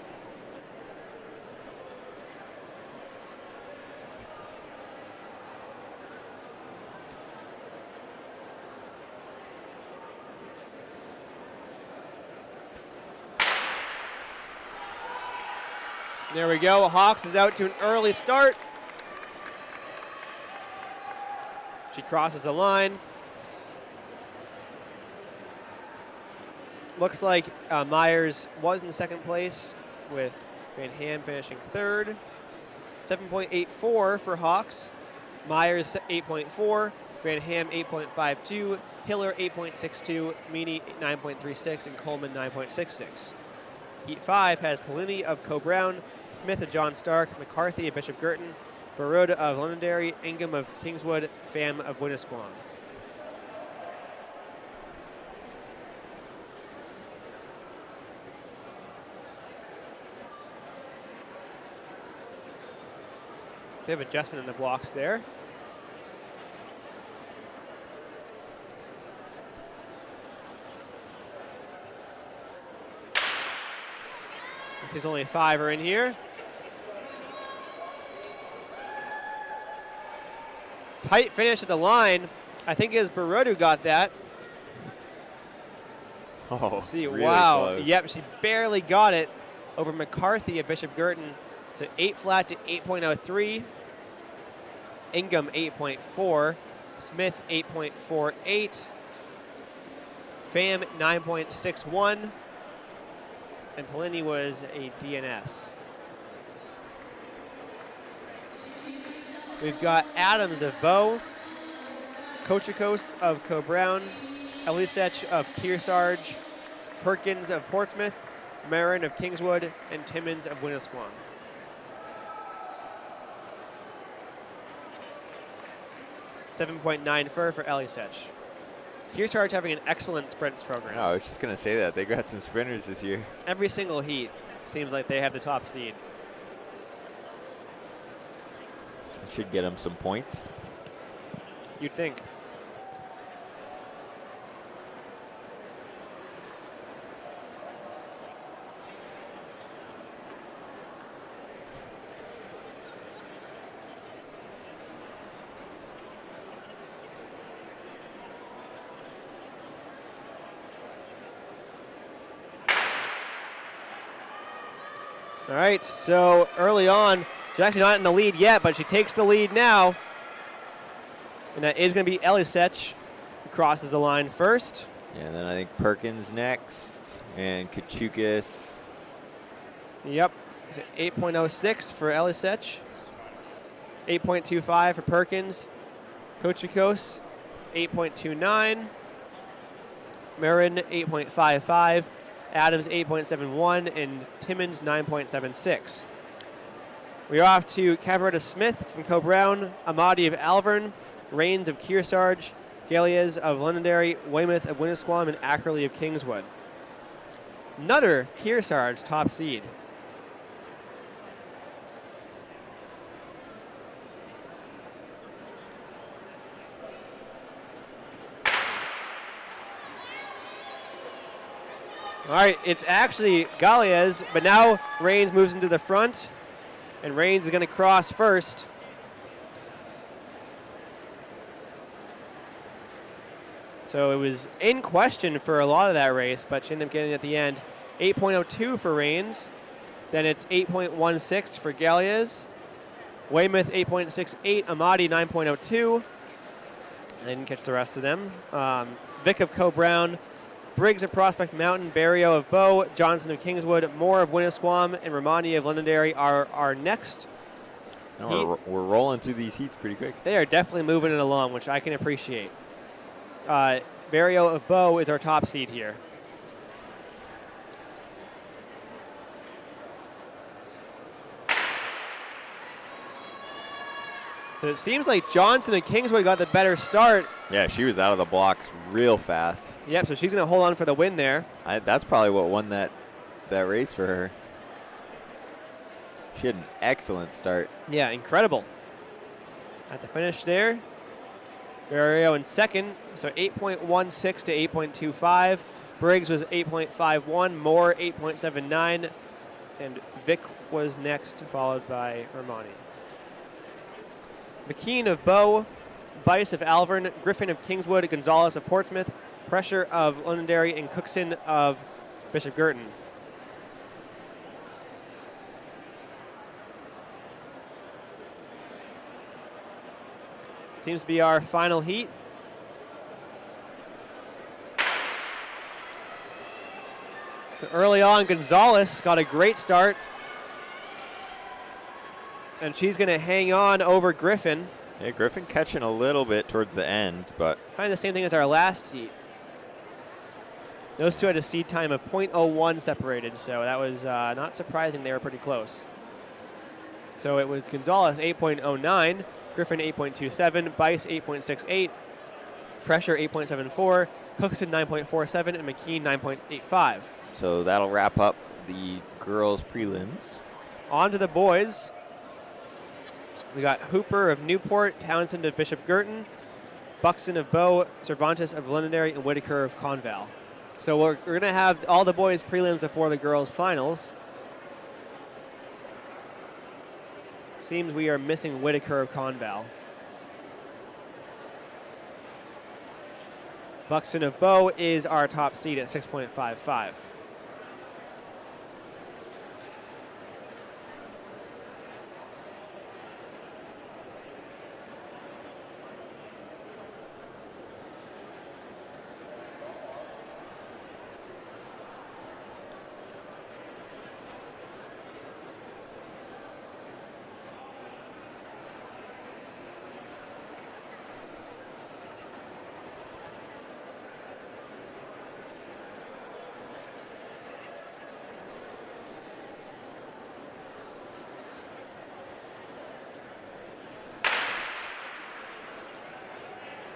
A: There we go. Hawks is out to an early start. She crosses the line. Looks like Myers was in second place with Van Ham finishing third. 7.84 for Hawks. Myers 8.4. Van Ham 8.52. Hiller 8.62. Meany 9.36. And Coleman 9.66. Heat 5 has Polini of Co-Brown, Smith of John Stark, McCarthy of Bishop Girton, Baroda of Londonderry, Ingham of Kingswood, Pham of Winnisquam. Bit of adjustment in the blocks there. There's only 5 are in here. Tight finish at the line. I think it was Baroda who got that.
E: Oh,
A: Let's see.
E: really
A: Wow.
E: close.
A: Yep, she barely got it over McCarthy at Bishop Girton. So 8 flat to 8.03. Ingham 8.4. Smith 8.48. Pham 9.61. And Polini was a DNS. We've got Adams of Bow, Kochikos of Co-Brown, Elisech of Kearsarge, Perkins of Portsmouth, Marin of Kingswood, and Timmins of Winnisquam. $7.94 for Elisech. Kearsarge having an excellent sprints program.
E: I was just going to say that. They got some sprinters this year.
A: Every single heat seems like they have the top seed.
E: Should get them some points.
A: You'd think. All right, so early on, she's actually not in the lead yet, but she takes the lead now. And that is going to be Elisech, who crosses the line first.
E: Yeah, and then I think Perkins next, and Kachukis.
A: Yep, so 8.06 for Elisech, 8.25 for Perkins, Kochikos, 8.29, Marin, 8.55, Adams, 8.71, and Timmins, 9.76. We're off to Cavaretta Smith from Co-Brown, Amadi of Alvern, Rains of Kearsarge, Galias of Londonderry, Weymouth of Winnisquam, and Ackerley of Kingswood. Another Kearsarge top seed. All right, it's actually Galias, but now Rains moves into the front, and Rains is going to cross first. So it was in question for a lot of that race, but she ended up getting it at the end. 8.02 for Rains. Then it's 8.16 for Galias. Weymouth 8.68. Amadi 9.02. I didn't catch the rest of them. Vic of Co-Brown. Briggs of Prospect Mountain. Barrio of Bow. Johnson of Kingswood. Moore of Winnisquam. And Romani of Londonderry are our next.
E: No, we're rolling through these heats pretty quick.
A: They are definitely moving it along, which I can appreciate. Barrio of Bow is our top seed here. So it seems like Johnson and Kingswood got the better start.
E: Yeah, she was out of the blocks real fast.
A: Yep, so she's going to hold on for the win there.
E: That's probably what won that race for her. She had an excellent start.
A: Yeah, incredible. At the finish there, Barrio in second, so 8.16 to 8.25. Briggs was 8.51, Moore 8.79, and Vic was next, followed by Armani. McKean of Bow, Bice of Alvern, Griffin of Kingswood, Gonzalez of Portsmouth, Pressure of Londonderry, and Cookson of Bishop Girton. Seems to be our final heat. So early on, Gonzalez got a great start. And she's going to hang on over Griffin.
E: Yeah, Griffin catching a little bit towards the end, but
A: Kind of the same thing as our last heat. Those two had a seed time of .01 separated, so that was not surprising. They were pretty close. So it was Gonzalez 8.09, Griffin 8.27, Bice 8.68, Pressure 8.74, Cookson 9.47, and McKean 9.85.
E: so that'll wrap up the girls' prelims.
A: On to the boys. We got Hooper of Newport, Townsend of Bishop Girton, Buxton of Bow, Cervantes of Londonderry, and Whitaker of Conval. So we're going to have all the boys' prelims before the girls' finals. Seems we are missing Whitaker of Conval. Buxton of Bow is our top seed at 6.55.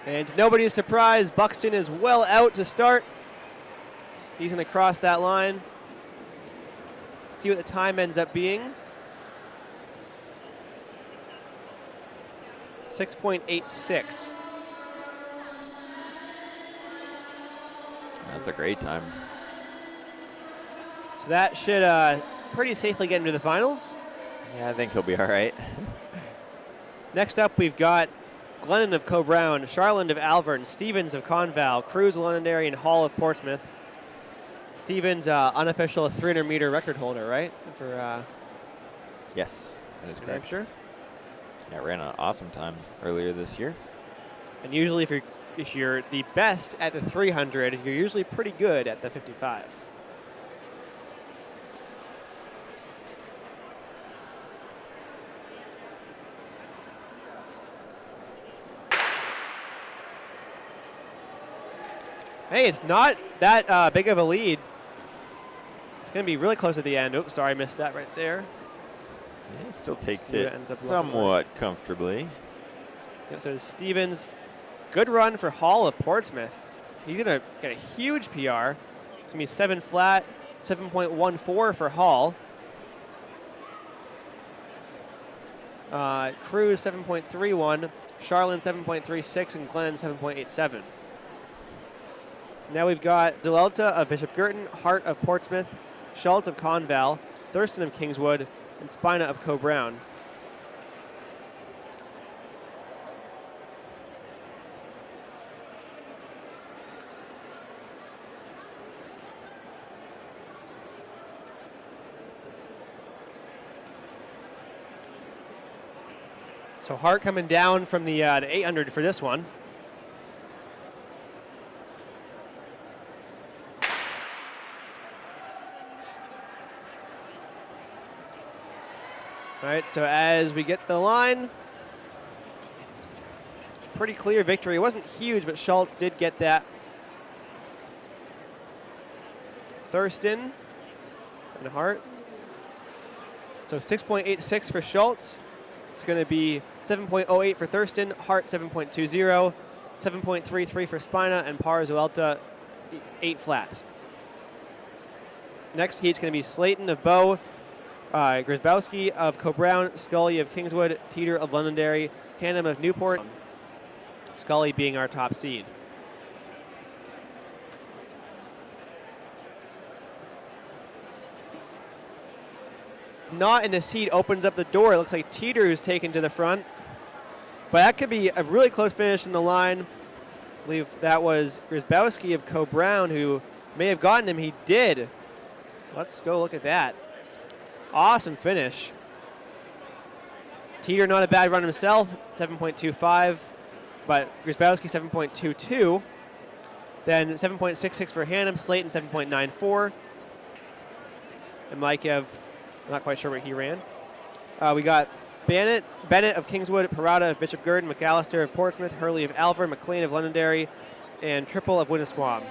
A: And to nobody's surprise, Buxton is well out to start. He's going to cross that line. See what the time ends up being. 6.86.
E: That's a great time.
A: So that should pretty safely get into the finals.
E: Yeah, I think he'll be all right.
A: Next up, we've got Glennon of Coe-Brown, Charland of Alvern, Stevens of Conval, Cruz of Londonderry, and Hall of Portsmouth. Stevens, unofficial 300-meter record holder, right? For
E: Yes, that is
A: New
E: correct.
A: Hampshire.
E: Yeah, ran an awesome time earlier this year.
A: And usually, if you're the best at the 300, you're usually pretty good at the 55. Hey, it's not that big of a lead. It's going to be really close at the end. Oops, sorry, I missed that right there.
E: Yeah, he still takes
A: See what
E: it
A: ends up looking
E: somewhat comfortably.
A: Yep, so Stevens, good run for Hall of Portsmouth. He's going to get a huge PR. It's going to be 7 flat, 7.14 for Hall. Cruz 7.31, Charlin 7.36, and Glennon 7.87. Now we've got Delelta of Bishop Girton, Hart of Portsmouth, Schultz of Conval, Thurston of Kingswood, and Spina of Coe-Brown. So Hart coming down from the 800 for this one. All right, so as we get the line, pretty clear victory. It wasn't huge, but Schultz did get that Thurston and Hart. So 6.86 for Schultz. It's going to be 7.08 for Thurston, Hart 7.20, 7.33 for Spina, and Zuelta 8 flat. Next heat's going to be Slayton of Bow, Grzybowski of Cobrown, Scully of Kingswood, Teeter of Londonderry, Hannum of Newport, Scully being our top seed. Not in this heat opens up the door. It looks like Teeter is taken to the front. But that could be a really close finish in the line. I believe that was Grzybowski of Cobrown who may have gotten him. He did. So let's go look at that. Awesome finish. Teeter not a bad run himself, 7.25. But Grzybowski 7.22. Then 7.66 for Hannum, Slayton 7.94. And Mikev, I'm not quite sure what he ran. We got Bennett of Kingswood, Parada of Bishop Gurdon, McAllister of Portsmouth, Hurley of Alver, McLean of Londonderry, and Triple of Winnisquam.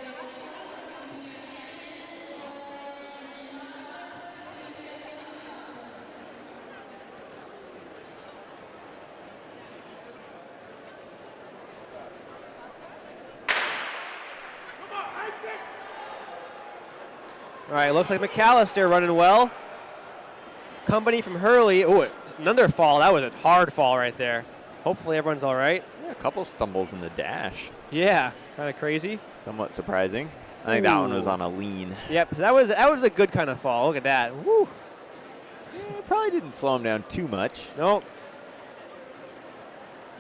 A: All right, looks like McAllister running well. Company from Hurley. Oh, another fall. That was a hard fall right there. Hopefully everyone's all right.
E: Yeah, a couple stumbles in the dash.
A: Yeah, kind of crazy.
E: Somewhat surprising. I think that one was on a lean.
A: Yep, so that was a good kind of fall. Look at that. Woo.
E: Yeah, probably didn't slow him down too much.
A: Nope.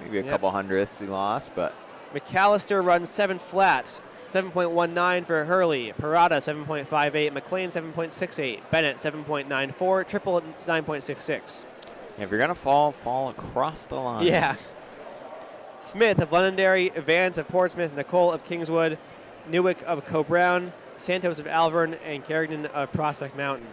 E: Maybe a couple hundredths he lost, but.
A: McAllister runs 7 flats. 7.19 for Hurley. Parada 7.58. McLean 7.68. Bennett 7.94. Triple 9.66.
E: If you're going to fall across the line.
A: Yeah. Smith of Londonderry, Vance of Portsmouth, Nicole of Kingswood, Newick of Cobrown, Santos of Alvern, and Carignan of Prospect Mountain.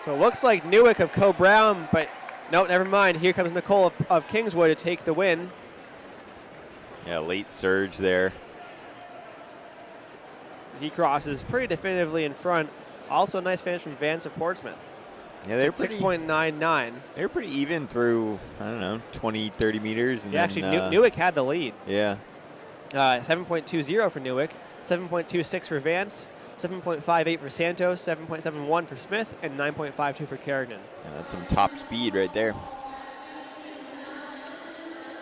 A: So it looks like Newick of Cobrown, but no, never mind. Here comes Nicole of Kingswood to take the win.
E: Yeah, late surge there.
A: He crosses pretty definitively in front. Also a nice finish from Vance of Portsmouth.
E: Yeah, they're pretty
A: 6.99.
E: They were pretty even through, I don't know, 20, 30 meters. And
A: yeah,
E: then,
A: actually, Newick had the lead.
E: Yeah.
A: 7.20 for Newick, 7.26 for Vance, 7.58 for Santos, 7.71 for Smith, and 9.52 for Carignan.
E: Yeah, that's some top speed right there.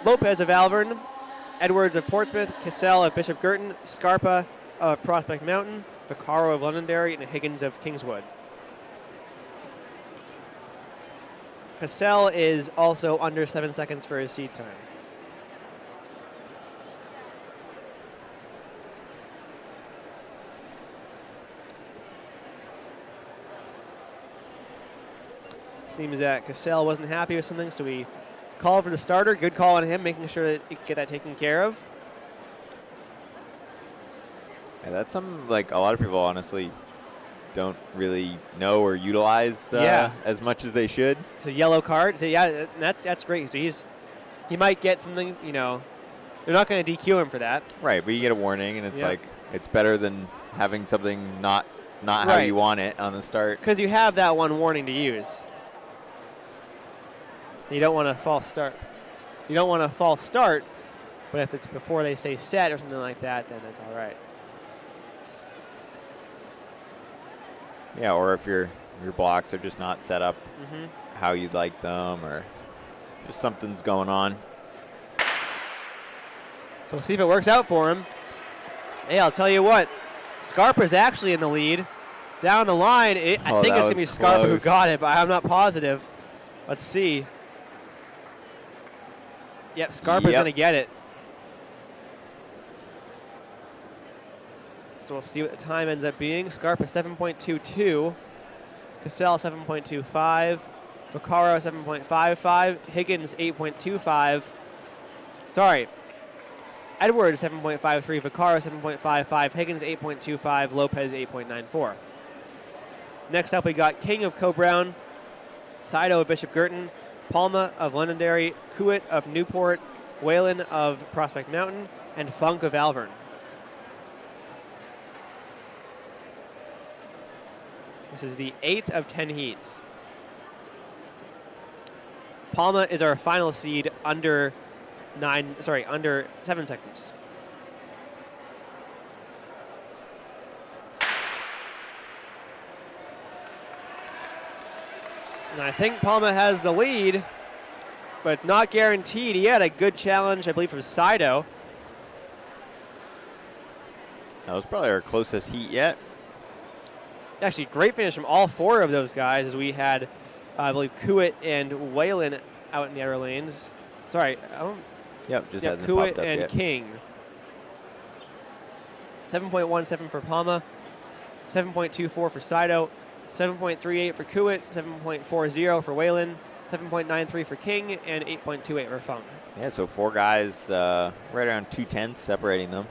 A: Lopez of Alvern, Edwards of Portsmouth, Cassell of Bishop Gurton, Scarpa of Prospect Mountain, Vaccaro of Londonderry, and Higgins of Kingswood. Cassell is also under 7 seconds for his seed time. Seems that Cassell wasn't happy with something, so we called for the starter. Good call on him, making sure that he could get that taken care of.
E: Yeah, that's something like a lot of people honestly don't really know or utilize as much as they should.
A: So yellow card. So yeah, that's great. So he might get something. You know, they're not going to DQ him for that.
E: Right, but you get a warning, and it's like it's better than having something not how you want it on the start.
A: Because you have that one warning to use. You don't want a false start. You don't want a false start, but if it's before they say set or something like that, then it's all right.
E: Yeah, or if your blocks are just not set up how you'd like them, or just something's going on.
A: So we'll see if it works out for him. Hey, I'll tell you what, Scarpa's actually in the lead. Down the line, I think it's going to be Scarpa who got it, but I'm not positive. Let's see. Yep, Scarpa's going to get it. So we'll see what the time ends up being. Scarpa 7.22, Cassell 7.25, Vaccaro 7.55, Higgins 8.25. Sorry, Edwards 7.53, Vaccaro 7.55, Higgins 8.25, Lopez 8.94. Next up, we got King of Co-Brown, Saito of Bishop Girton, Palma of Londonderry, Kuit of Newport, Whalen of Prospect Mountain, and Funk of Alvern. This is the 8th of 10 heats. Palma is our final seed under 7 seconds. And I think Palma has the lead, but it's not guaranteed. He had a good challenge, I believe, from Saito.
E: That was probably our closest heat yet.
A: Actually, great finish from all 4 of those guys, as we had, I believe, Kuit and Whalen out in the outer lanes. Sorry,
E: Yep, just hasn't
A: Kuit
E: popped up
A: and
E: yet.
A: King. 7.17 for Palma, 7.24 for Saito, 7.38 for Kuit, 7.40 for Whalen, 7.93 for King, and 8.28 for Funk.
E: Yeah, so 4 guys right around 2/10 separating them.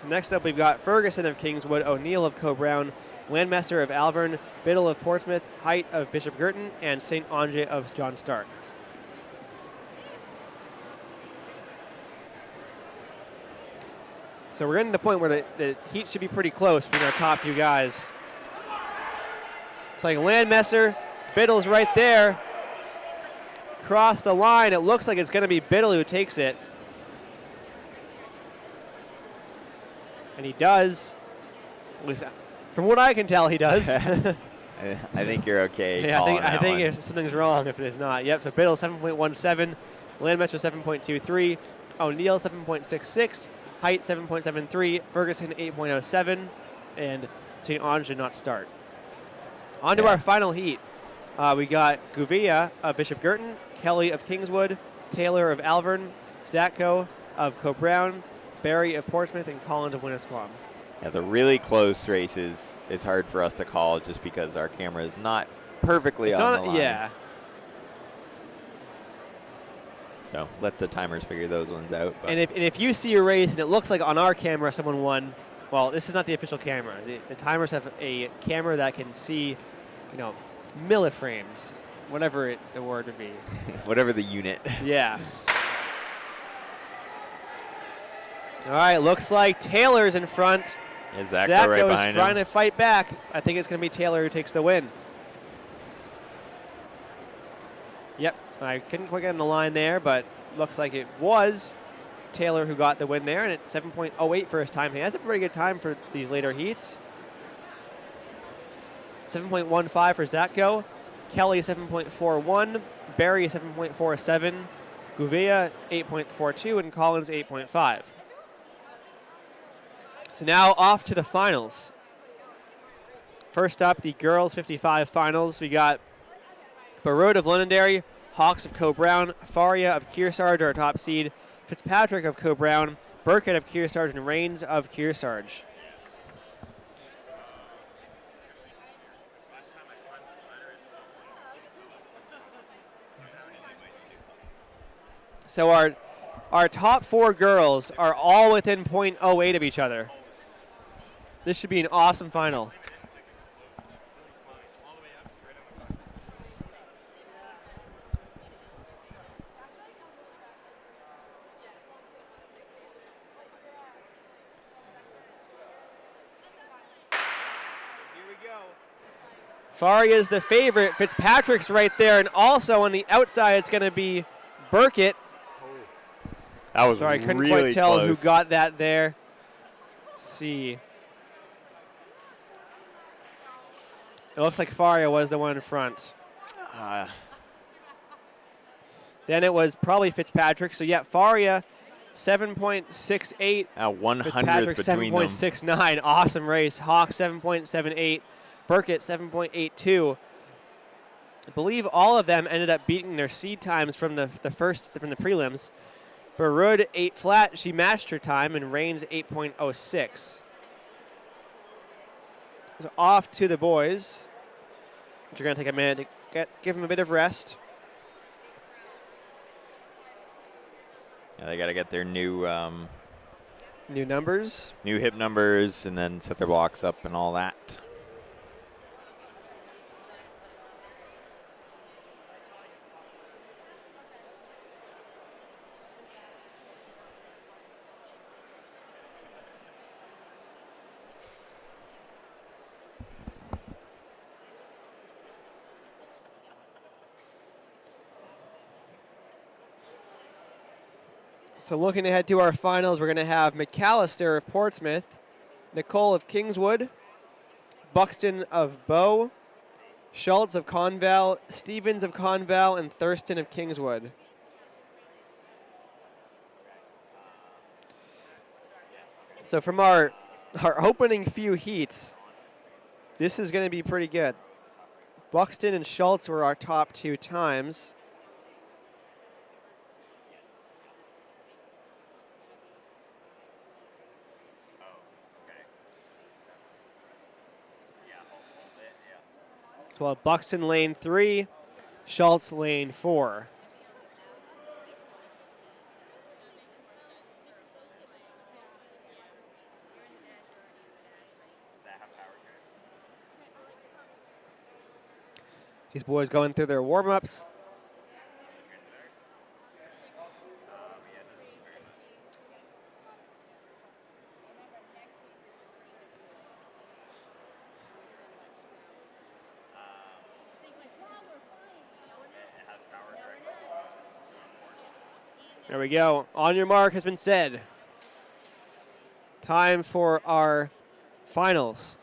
A: So next up, we've got Ferguson of Kingswood, O'Neill of Co-Brown, Landmesser of Alvern, Biddle of Portsmouth, Height of Bishop Girton, and St. Ange of John Stark. So we're getting to the point where the heat should be pretty close between our top few guys. It's like Landmesser, Biddle's right there. Cross the line, it looks like it's going to be Biddle who takes it. And he does. At least from what I can tell, he does.
E: I think you're okay.
A: Yeah, I think
E: one.
A: if something's wrong if it is not. Yep, so Biddle 7.17, Landmesser 7.23, O'Neill 7.66, Height 7.73, Ferguson 8.07, and St. Ange did not start. On to our final heat. We got Gouveia of Bishop Girton, Kelly of Kingswood, Taylor of Alvern, Zatko of Co-Brown, Barry of Portsmouth, and Collins of Winnisquam.
E: Yeah, the really close races, it's hard for us to call just because our camera is not perfectly on the line.
A: Yeah.
E: So let the timers figure those ones out. But
A: And if you see a race and it looks like on our camera someone won, well, this is not the official camera. The timers have a camera that can see, milliframes, whatever the word would be.
E: whatever the unit.
A: Yeah. All right, looks like Taylor's in front.
E: Is Zatko right
A: Zatko
E: behind
A: is trying
E: him?
A: to fight back. I think it's going to be Taylor who takes the win. Yep, I couldn't quite get on the line there, but looks like it was Taylor who got the win there, and at 7.08 for his time. He has a pretty good time for these later heats. 7.15 for Zatko, Kelly 7.41, Barry 7.47, Gouveia 8.42, and Collins 8.5. So now off to the finals. First up, the girls 55 finals. We got Barode of Londonderry, Hawks of Co-Brown, Faria of Kearsarge, our top seed, Fitzpatrick of Co-Brown, Burkett of Kearsarge, and Rains of Kearsarge. So our top 4 girls are all within .08 of each other. This should be an awesome final. Faria's the favorite. Fitzpatrick's right there, and also on the outside it's going to be Burkett.
E: That was
A: Sorry, I couldn't
E: really
A: quite tell
E: close.
A: who got that there. Let's see. It looks like Faria was the one in front. Then it was probably Fitzpatrick. So, yeah, Faria, 7.68.
E: 100th
A: Fitzpatrick,
E: between them.
A: 7.69. Awesome race. Hawk, 7.78. Burkett, 7.82. I believe all of them ended up beating their seed times from the prelims. Barud 8 flat. She matched her time, and Rains 8.06. So off to the boys. Which are going to take a minute to give them a bit of rest.
E: Yeah, they got to get their new
A: New numbers.
E: new hip numbers and then set their blocks up and all that.
A: So looking ahead to our finals, we're going to have McAllister of Portsmouth, Nicole of Kingswood, Buxton of Bow, Schultz of Conval, Stevens of Conval, and Thurston of Kingswood. So from our opening few heats, this is going to be pretty good. Buxton and Schultz were our top 2 times. So Buxton lane 3, Schultz lane 4. These boys going through their warm-ups. There we go. On your mark has been said. Time for our finals.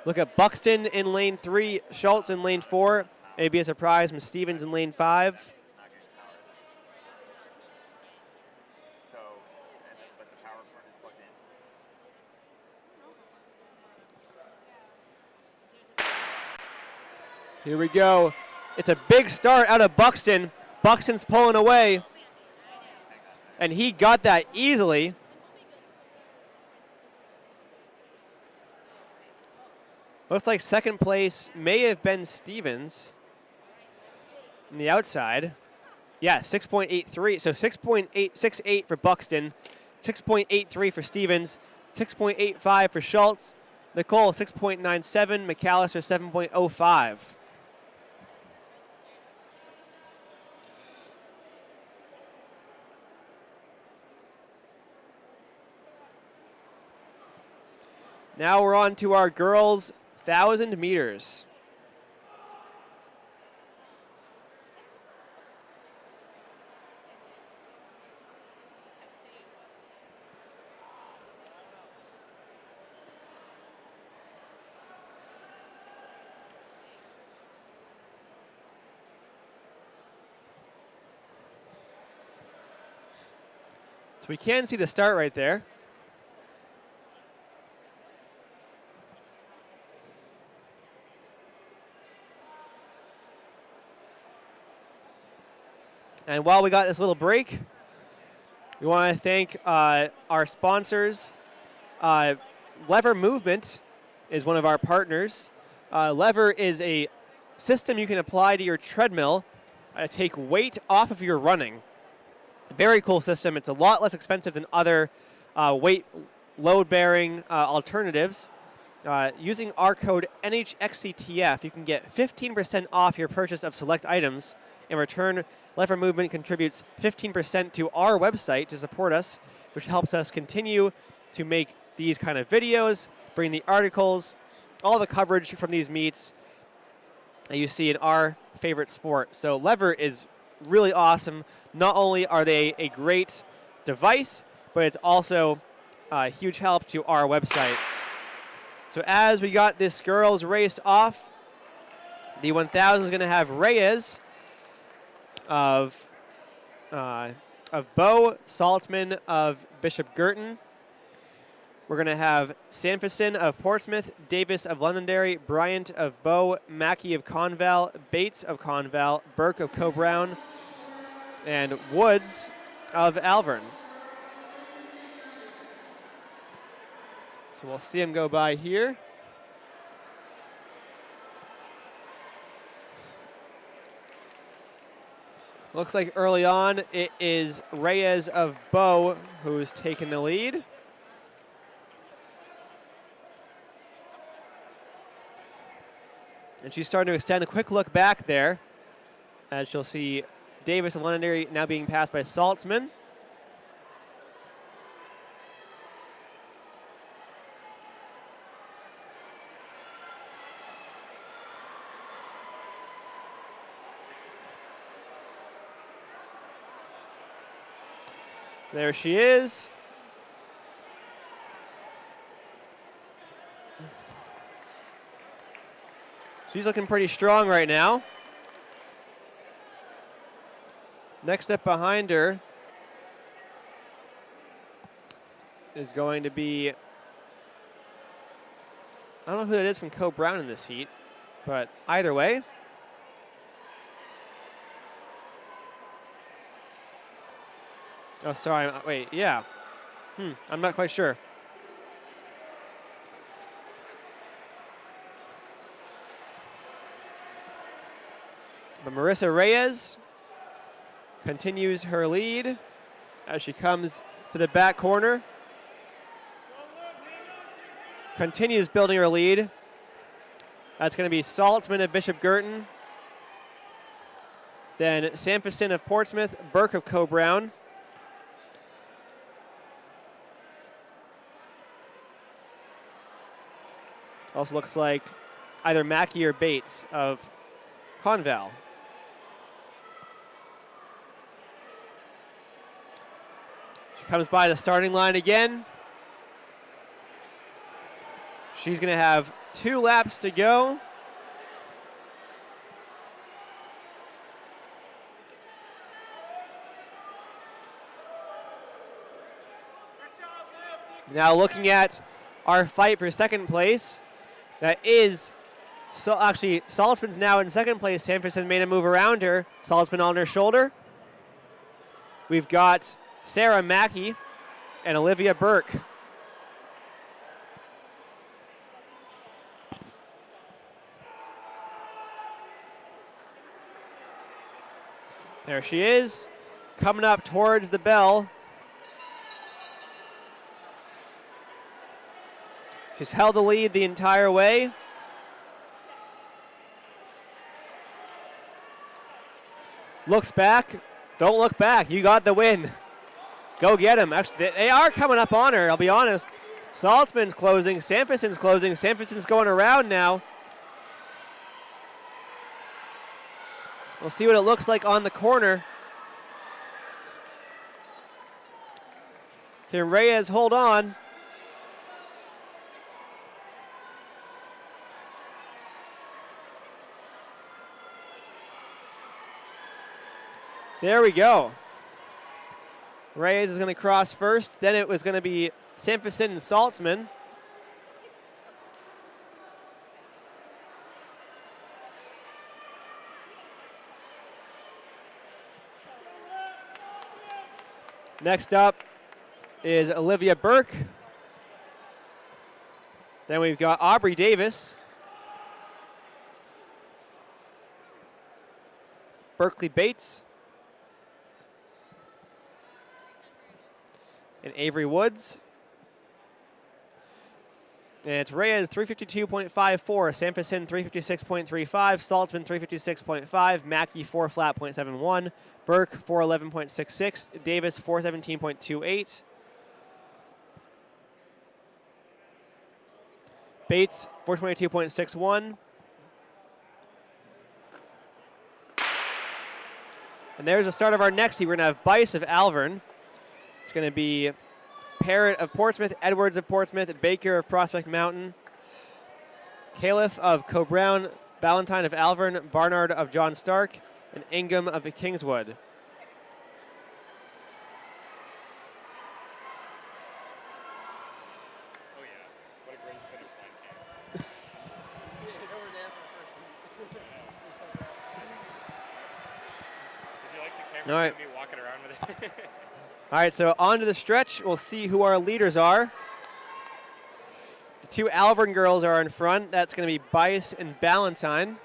A: Look at Buxton in lane 3, Schultz in lane 4. Maybe a surprise from Stevens in lane 5. Here we go. It's a big start out of Buxton. Buxton's pulling away. And he got that easily. Looks like second place may have been Stevens on the outside. Yeah, 6.83. So 6.868 for Buxton, 6.83 for Stevens, 6.85 for Schultz, Nicole 6.97, McAllister 7.05. Now we're on to our girls' 1,000 meters. So we can see the start right there. And while we got this little break, we want to thank our sponsors. Lever Movement is one of our partners. Lever is a system you can apply to your treadmill to take weight off of your running. Very cool system. It's a lot less expensive than other weight load-bearing alternatives. Using our code NHXCTF, you can get 15% off your purchase of select items. In return, Lever Movement contributes 15% to our website to support us, which helps us continue to make these kind of videos, bring the articles, all the coverage from these meets that you see in our favorite sport. So Lever is really awesome. Not only are they a great device, but it's also a huge help to our website. So as we got this girls race off, the 1,000 is going to have Reyes of Bow, Saltzman of Bishop Girton. We're going to have Sanderson of Portsmouth, Davis of Londonderry, Bryant of Bow, Mackey of Conval, Bates of Conval, Burke of Cobrown, and Woods of Alvern. So we'll see him go by here. Looks like early on it is Reyes of Bow who's taken the lead. And she's starting to extend. A quick look back there, as you'll see Davis of Londonderry now being passed by Saltzman. There she is. She's looking pretty strong right now. Next up behind her is going to be, I don't know who that is from Co Brown in this heat, but either way. Oh, sorry, wait, yeah. I'm not quite sure. But Marissa Reyes continues her lead as she comes to the back corner. Continues building her lead. That's going to be Saltzman of Bishop Girton. Then Sampson of Portsmouth, Burke of Co Brown. Also looks like either Mackey or Bates of Conval. She comes by the starting line again. She's going to have 2 laps to go. Now looking at our fight for second place. That is, so actually, Saltzman's now in second place. Sanford made a move around her. Saltzman on her shoulder. We've got Sarah Mackey and Olivia Burke. There she is, coming up towards the bell. She's held the lead the entire way. Looks back. Don't look back. You got the win. Go get him. Actually, they are coming up on her, I'll be honest. Saltzman's closing. Sanford's closing. Sanford's going around now. We'll see what it looks like on the corner. Can Reyes hold on? There we go. Reyes is going to cross first. Then it was going to be Sampson and Saltzman. Next up is Olivia Burke. Then we've got Aubrey Davis. Berkeley Bates. And Avery Woods. And it's Reyes 352.54, Sampson 356.35, Saltzman 356.5, Mackey 4 flat .71, Burke 411.66, Davis 417.28. Bates 422.61. And there's the start of our next heat. We're going to have Bice of Alvern. It's going to be Parrott of Portsmouth, Edwards of Portsmouth, Baker of Prospect Mountain, Califf of Co-Brown, Ballantyne of Alvern, Barnard of John Stark, and Ingham of Kingswood.
C: Oh yeah, what a great finish line game. Did you like the camera?
A: All right.
C: Me walking around with it?
A: All right, so on to the stretch. We'll see who our leaders are. The 2 Alvern girls are in front. That's going to be Bice and Ballantyne.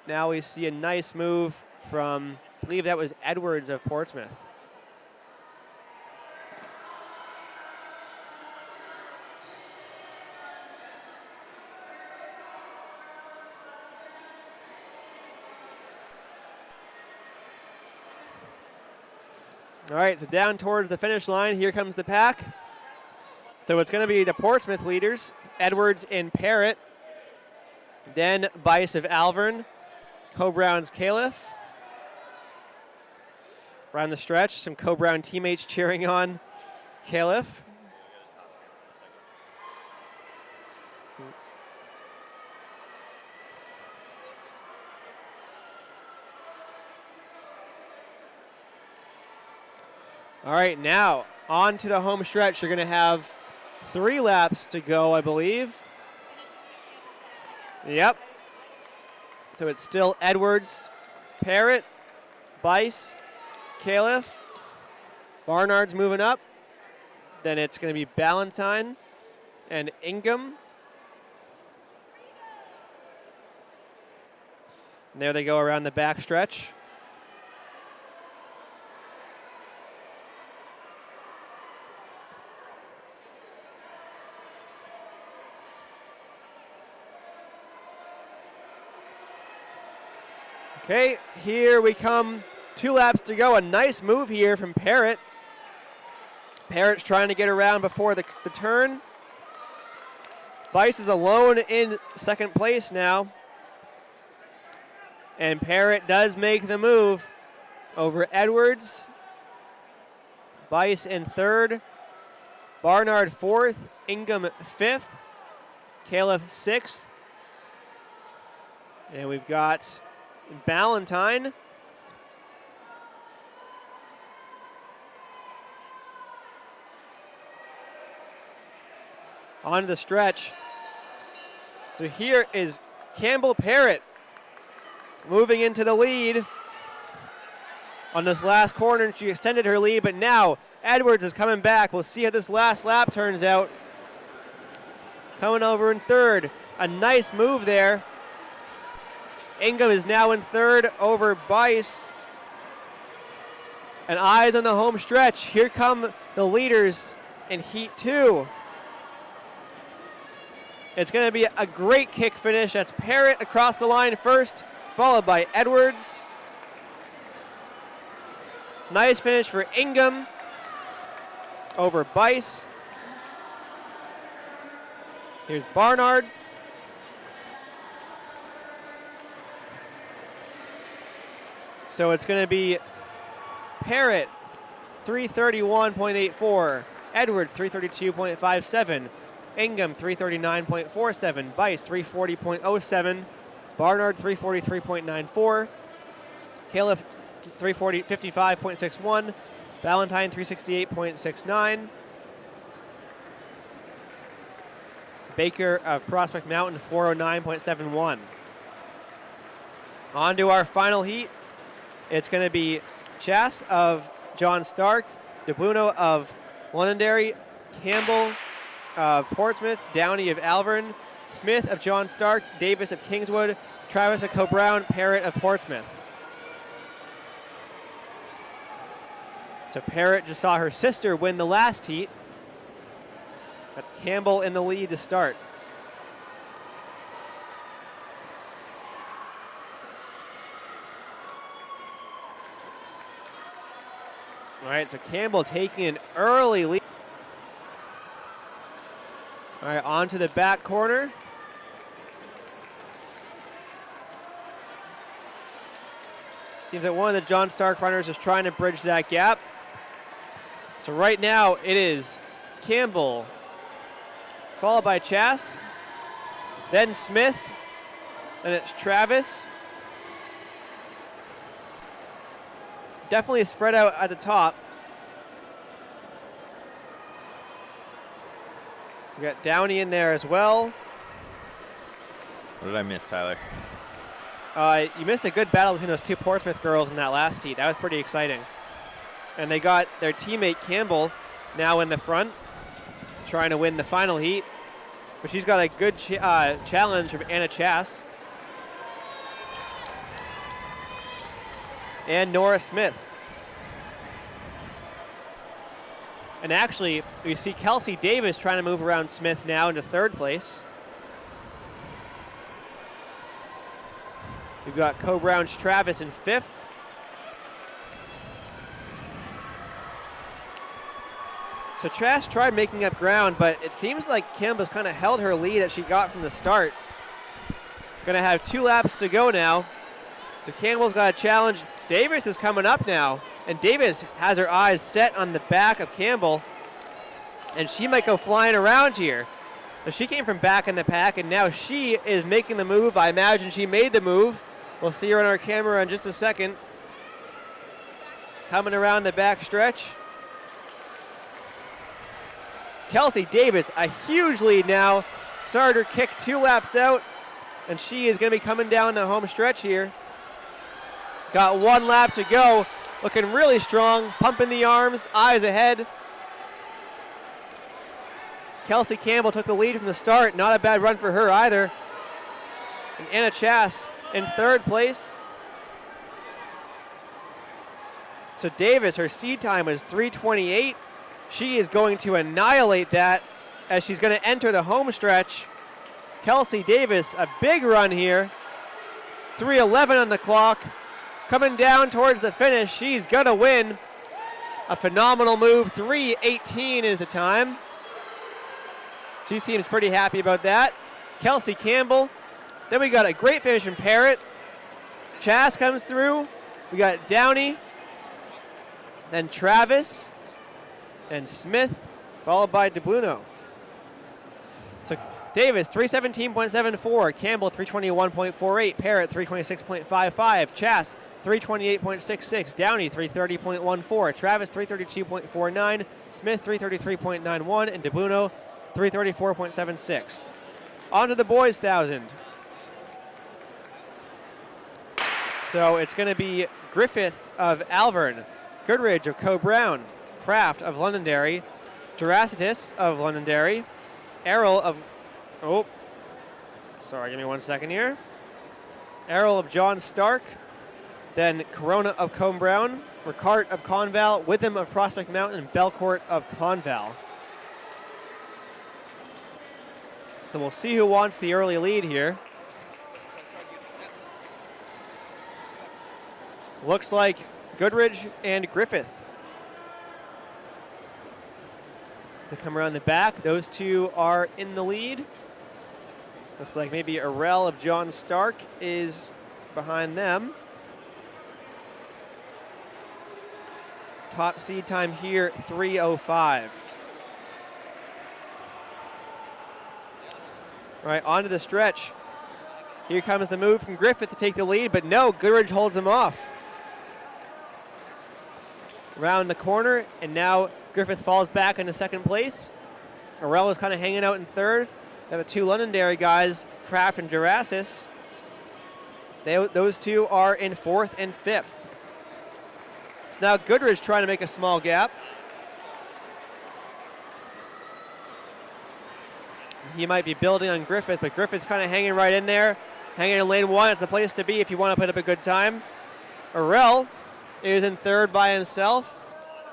A: now we see a nice move from, I believe that was Edwards of Portsmouth. All right, so down towards the finish line, here comes the pack. So it's going to be the Portsmouth leaders, Edwards and Parrott, then Bice of Alvern, Co-Brown's Califf. Around the stretch, some Co-Brown teammates cheering on Califf. All right, now on to the home stretch. You're going to have 3 laps to go, I believe. Yep. So it's still Edwards, Parrott, Bice, Califf. Barnard's moving up. Then it's going to be Ballantyne and Ingham. And there they go around the back stretch. Okay, here we come. 2 laps to go. A nice move here from Parrott. Parrott's trying to get around before the turn. Bice is alone in second place now. And Parrott does make the move over Edwards. Bice in third. Barnard fourth. Ingham fifth. Califf sixth. And we've got Ballantyne. On the stretch. So here is Campbell Parrott moving into the lead. On this last corner, she extended her lead, but now Edwards is coming back. We'll see how this last lap turns out. Coming over in third. A nice move there. Ingham is now in third over Bice. And eyes on the home stretch. Here come the leaders in Heat 2. It's going to be a great kick finish. That's Parrott across the line first, followed by Edwards. Nice finish for Ingham over Bice. Here's Barnard. So it's going to be Parrott 331.84, Edwards 332.57, Ingham 339.47, Bice 340.07, Barnard 343.94, Califf 55.61, Ballantyne 368.69, Baker of Prospect Mountain 409.71. On to our final heat. It's going to be Chas of John Stark, DeBuno of Londonderry, Campbell of Portsmouth, Downey of Alvern, Smith of John Stark, Davis of Kingswood, Travis of Co-Brown, Parrott of Portsmouth. So Parrott just saw her sister win the last heat. That's Campbell in the lead to start. All right, so Campbell taking an early lead. All right, on to the back corner. Seems like one of the John Stark runners is trying to bridge that gap. So right now it is Campbell, followed by Chas, then Smith, then it's Travis. Definitely spread out at the top. We got Downey in there as well.
E: What did I miss, Tyler?
A: You missed a good battle between those 2 Portsmouth girls in that last heat. That was pretty exciting. And they got their teammate Campbell now in the front, trying to win the final heat. But she's got a good challenge from Anna Chas. and Nora Smith. And actually, we see Kelsey Davis trying to move around Smith now into third place. We've got Co-Brown's Travis in fifth. So Trash tried making up ground, but it seems like Campbell's kind of held her lead that she got from the start. Going to have 2 laps to go now. So Campbell's got a challenge. Davis is coming up now, and Davis has her eyes set on the back of Campbell, and she might go flying around here. So she came from back in the pack, and now she is making the move. I imagine she made the move. We'll see her on our camera in just a second. Coming around the back stretch. Kelsey Davis, a huge lead now. Started her kick 2 laps out, and she is going to be coming down the home stretch here. Got 1 lap to go. Looking really strong, pumping the arms, eyes ahead. Kelsey Campbell took the lead from the start. Not a bad run for her either. And Anna Chass in third place. So Davis, her seed time was 3:28. She is going to annihilate that as she's going to enter the home stretch. Kelsey Davis, a big run here. 3:11 on the clock. Coming down towards the finish, she's going to win. A phenomenal move. 3:18 is the time. She seems pretty happy about that. Kelsey Campbell. Then we got a great finish from Parrott. Chass comes through. We got Downey. Then Travis. And Smith, followed by DeBluno. So Davis, 317.74. Campbell, 321.48. Parrott, 326.55. Chass, 328.66. Downey, 330.14. Travis, 332.49. Smith, 333.91. And DeBluno, 334.76. On to the boys' 1,000. So it's going to be Griffith of Alvern, Goodridge of Co-Brown, Kraft of Londonderry, Jurassitis of Londonderry, Errol of, give me 1 second here. Errol of John Stark, then Corona of Co-Brown, Ricart of Conval, Witham of Prospect Mountain, and Belcourt of Conval. So we'll see who wants the early lead here. Looks like Goodridge and Griffith. To come around the back, those two are in the lead. Looks like maybe Errol of John Stark is behind them. Top seed time here, 3:05. Right, onto the stretch. Here comes the move from Griffith to take the lead, but no, Goodridge holds him off. Around the corner, and now Griffith falls back into second place. Errol is kind of hanging out in third. Got the 2 Londonderry guys, Kraft and Jurasis. Those 2 are in 4th and 5th. So now Goodridge trying to make a small gap. He might be building on Griffith, but Griffith's kind of hanging right in there. Hanging in lane 1, it's the place to be if you want to put up a good time. Errol is in third by himself.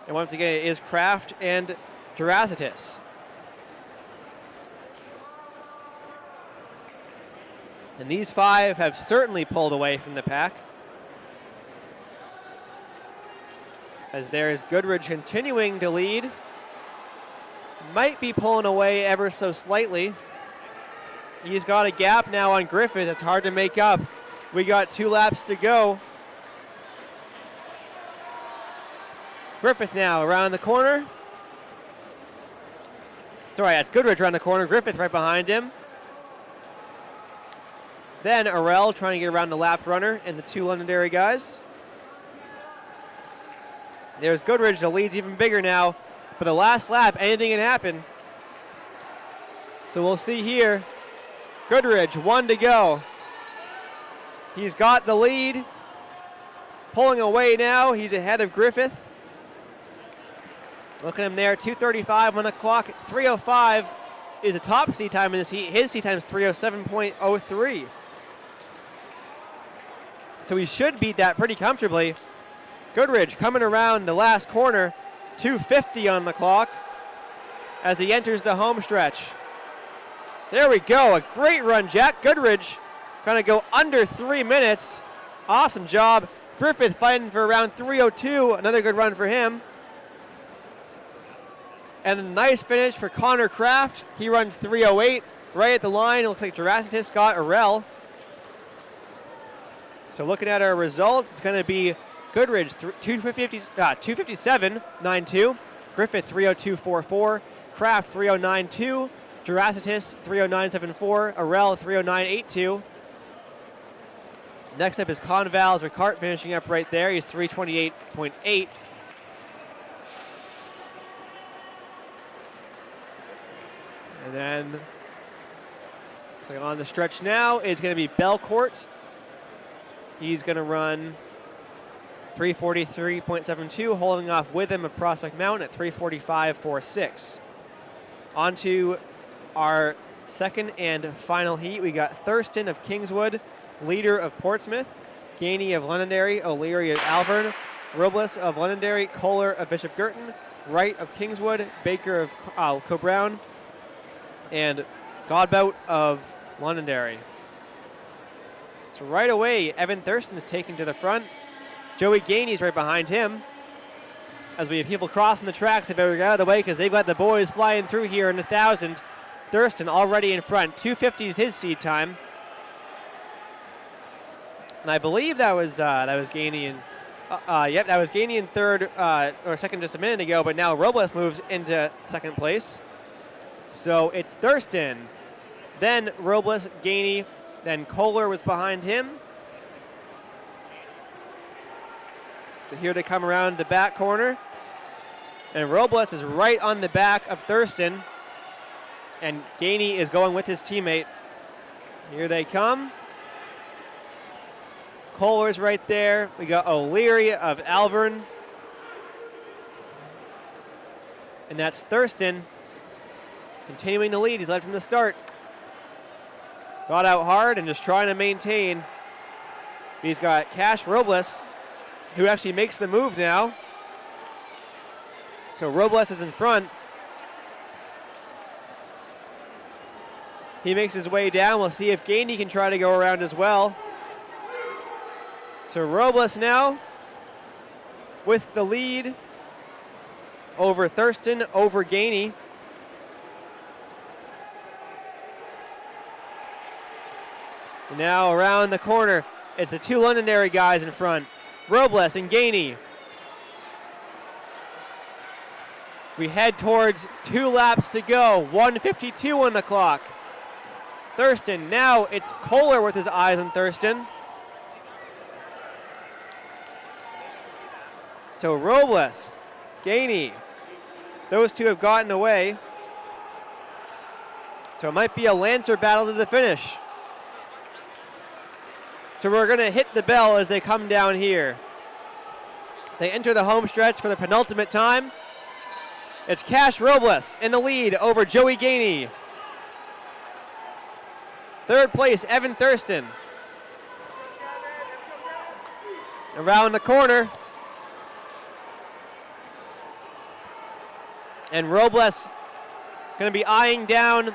A: And once again, it is Kraft and Jurassitis. And these 5 have certainly pulled away from the pack. As there is Goodridge continuing to lead. Might be pulling away ever so slightly. He's got a gap now on Griffith. It's hard to make up. We got 2 laps to go. Griffith now around the corner. Sorry, that's Goodridge around the corner. Griffith right behind him. Then Errol trying to get around the lap runner and the 2 Londonderry guys. There's Goodridge. The lead's even bigger now. But the last lap, anything can happen. So we'll see here. Goodridge, 1 to go. He's got the lead. Pulling away now. He's ahead of Griffith. Look at him there, 2:35 on the clock. 3:05 is a top seed time in this heat. His seed time is 3:07.03. So he should beat that pretty comfortably. Goodridge coming around the last corner, 2:50 on the clock as he enters the home stretch. There we go, a great run, Jack Goodridge. Gonna go under 3 minutes. Awesome job. Griffith fighting for around 3:02, another good run for him. And a nice finish for Connor Kraft. He runs 3:08, right at the line. It looks like Jurassic Scott Arell. So looking at our results, it's gonna be Goodridge 257.92, Griffith 3:02.44, Kraft 3:09.2, Jurassitis 3:09.74, Arell 3:09.82. Next up is Conval's Ricart finishing up right there. He's 3:28.8. And then looks like on the stretch now is going to be Belcourt. He's going to run 3:43.72, holding off Witham of Prospect Mountain at 3:45.46. On to our second and final heat. We got Thurston of Kingswood, Leader of Portsmouth, Gainey of Londonderry, O'Leary of Alvern, Robles of Londonderry, Kohler of Bishop Girton, Wright of Kingswood, Baker of Cobrown, and Godbout of Londonderry. So right away, Evan Thurston is taken to the front. Joey Gainey's right behind him. As we have people crossing the tracks, they better get out of the way because they've got the boys flying through here in 1,000. Thurston already in front. 2:50 is his seed time. And I believe that was Gainey in. Yep, that was Gainey in third or second just a minute ago. But now Robles moves into second place. So it's Thurston, then Robles, Gainey, then Kohler was behind him. So here they come around the back corner. And Robles is right on the back of Thurston. And Gainey is going with his teammate. Here they come. Kohler's right there. We got O'Leary of Alvern. And that's Thurston continuing to lead. He's led from the start. Got out hard and just trying to maintain. He's got Cash Robles, who actually makes the move now. So Robles is in front. He makes his way down. We'll see if Gainey can try to go around as well. So Robles now with the lead over Thurston, over Gainey. Now around the corner, it's the two Londonderry guys in front, Robles and Gainey. We head towards 2 laps to go, 1:52 on the clock. Thurston, now it's Kohler with his eyes on Thurston. So Robles, Gainey, those two have gotten away. So it might be a Lancer battle to the finish. So we're going to hit the bell as they come down here. They enter the home stretch for the penultimate time. It's Cash Robles in the lead over Joey Gainey. Third place, Evan Thurston. Around the corner. And Robles going to be eyeing down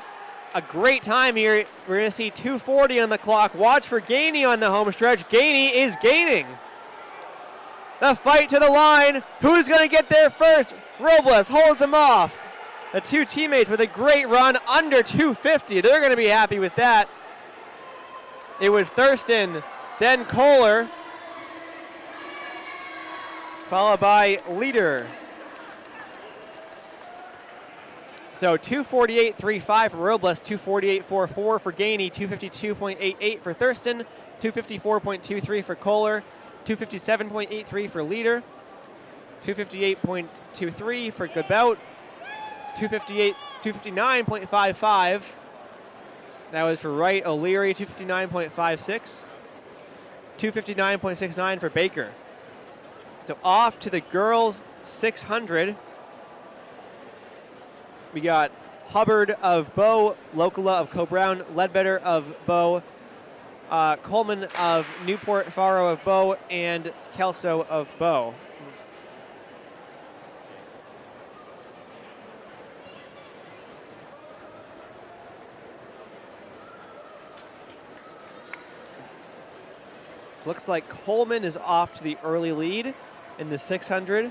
A: a great time here. We're going to see 2:40 on the clock. Watch for Gainey on the home stretch. Gainey is gaining. The fight to the line. Who's going to get there first? Robles holds him off. The two teammates with a great run under 2:50. They're going to be happy with that. It was Thurston, then Kohler, followed by Leader. So 2:48.35 for Robles, 2:48.44 for Gainey, 2:52.88 for Thurston, 2:54.23 for Kohler, 2:57.83 for Leader, 2:58.23 for Goodbout, 2:59.55. That was for Wright, O'Leary, 2:59.56, 2:59.69 for Baker. So off to the girls' 600. We got Hubbard of Bow, Lokala of Cobrown, Ledbetter of Bow, Coleman of Newport, Faro of Bow, and Kelso of Bow. Looks like Coleman is off to the early lead in the 600.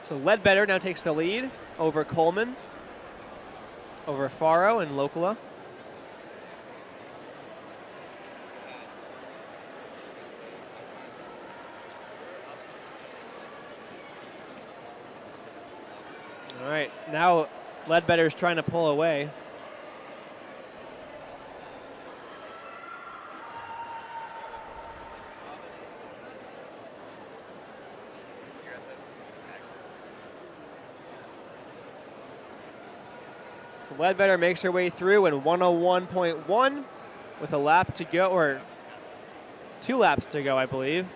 A: So Ledbetter now takes the lead over Coleman, over Faro and Lokala. All right, now Ledbetter's trying to pull away. So Ledbetter makes her way through in 101.1 with a lap to go, or 2 laps to go, I believe.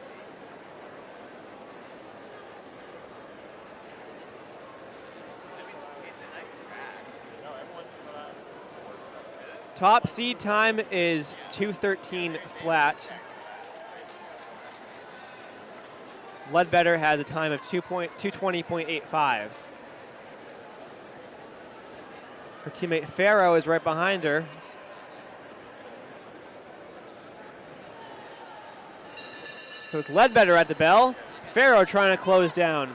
A: Top seed time is 2:13 flat. Ledbetter has a time of 2:20.85. Her teammate Faro is right behind her. So it's Ledbetter at the bell. Faro trying to close down.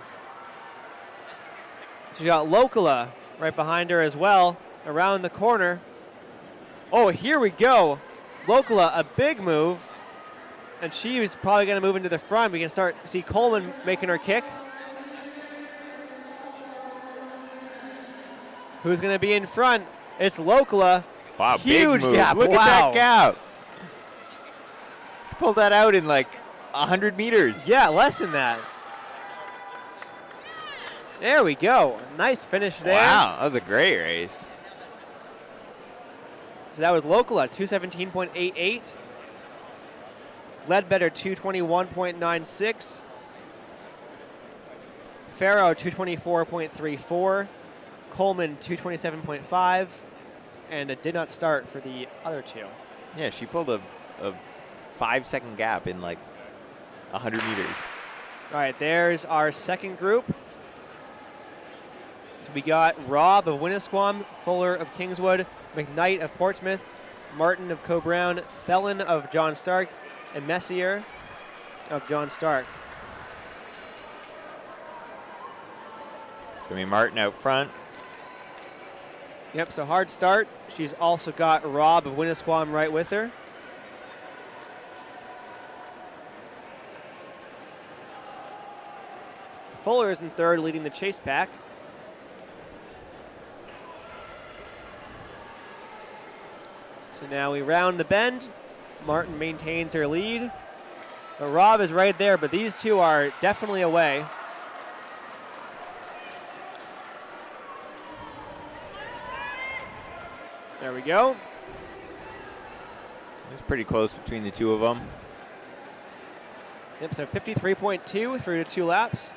A: She got Lokala right behind her as well, around the corner. Oh, here we go. Lokala, a big move. And she was probably going to move into the front. We can start to see Coleman making her kick. Who's going to be in front? It's Lokala.
E: Wow,
A: huge
E: big move.
A: gap.
E: Look
A: wow.
E: at that gap. She pulled that out in like 100 meters.
A: Yeah, less than that. There we go. Nice finish there.
E: Wow, that was a great race.
A: So that was Lokala, 217.88. Ledbetter, 221.96. Faro, 224.34. Coleman, 227.5. And it did not start for the other two.
E: Yeah, she pulled a 5-second gap in like 100 meters.
A: All right, there's our second group. So we got Robb of Winnisquam, Fuller of Kingswood, McKnight of Portsmouth, Martin of Coe-Brown, Thelen of John Stark, and Messier of John Stark.
E: It's going to be Martin out front.
A: Yep, so hard start. She's also got Robb of Winnisquam right with her. Fuller is in third, leading the chase pack. So now we round the bend. Martin maintains her lead. But Robb is right there, but these two are definitely away. There we go.
E: It's pretty close between the two of them.
A: Yep, so 53.2 through to 2 laps.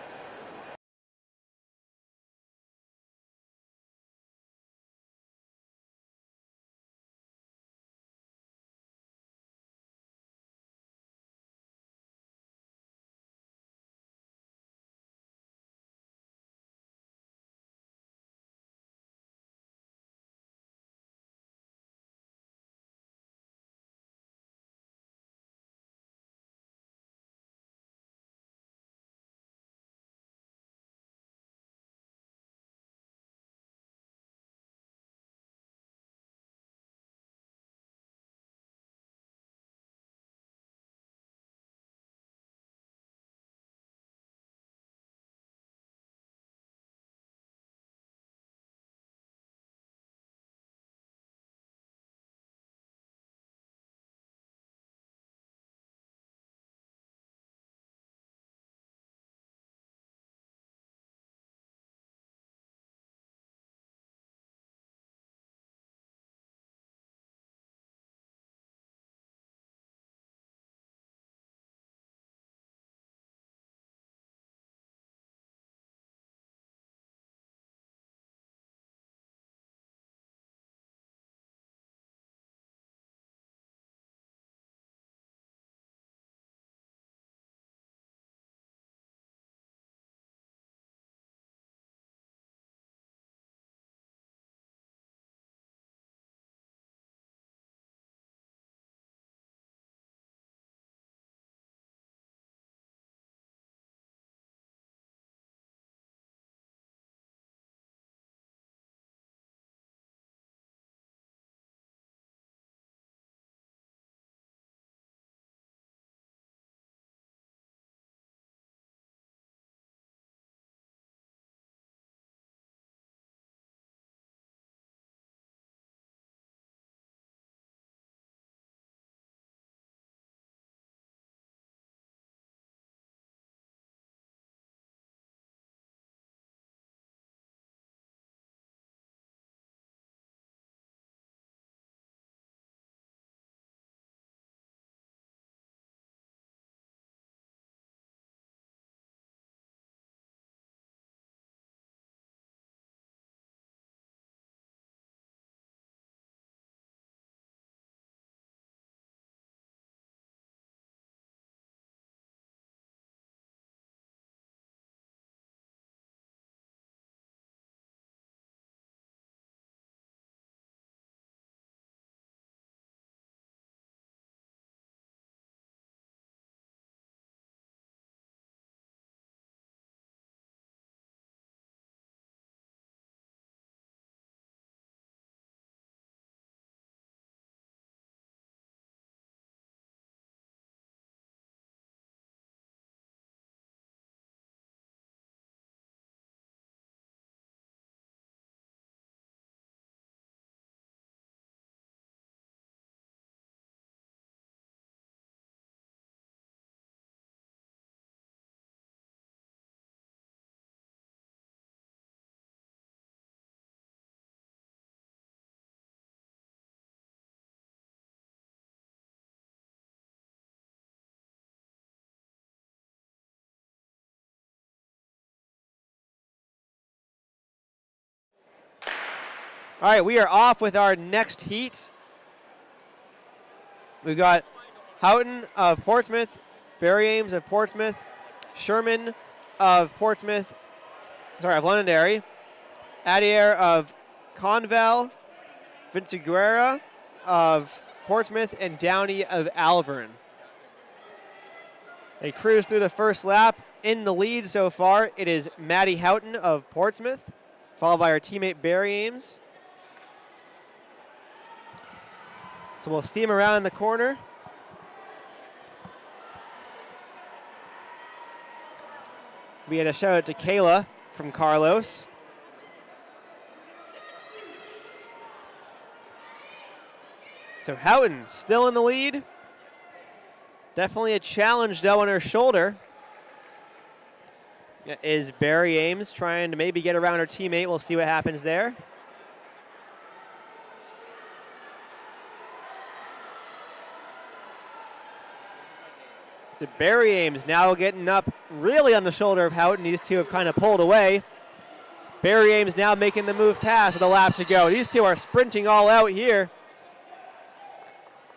A: All right, we are off with our next heat. We've got Houghton of Portsmouth, Barry Ames of Portsmouth, Sherman of Portsmouth, of Londonderry, Adair of Conval, Vinciguerra of Portsmouth, and Downey of Alvern. They cruise through the first lap. In the lead so far, it is Maddie Houghton of Portsmouth, followed by our teammate Barry Ames. So we'll steam around the corner. We had a shout out to Kayla from Carlos. So Houghton still in the lead. Definitely a challenge though on her shoulder. Is Barry Ames trying to maybe get around her teammate? We'll see what happens there. So Barry Ames now getting up really on the shoulder of Houghton. These two have kind of pulled away. Barry Ames now making the move past with a lap to go. These two are sprinting all out here.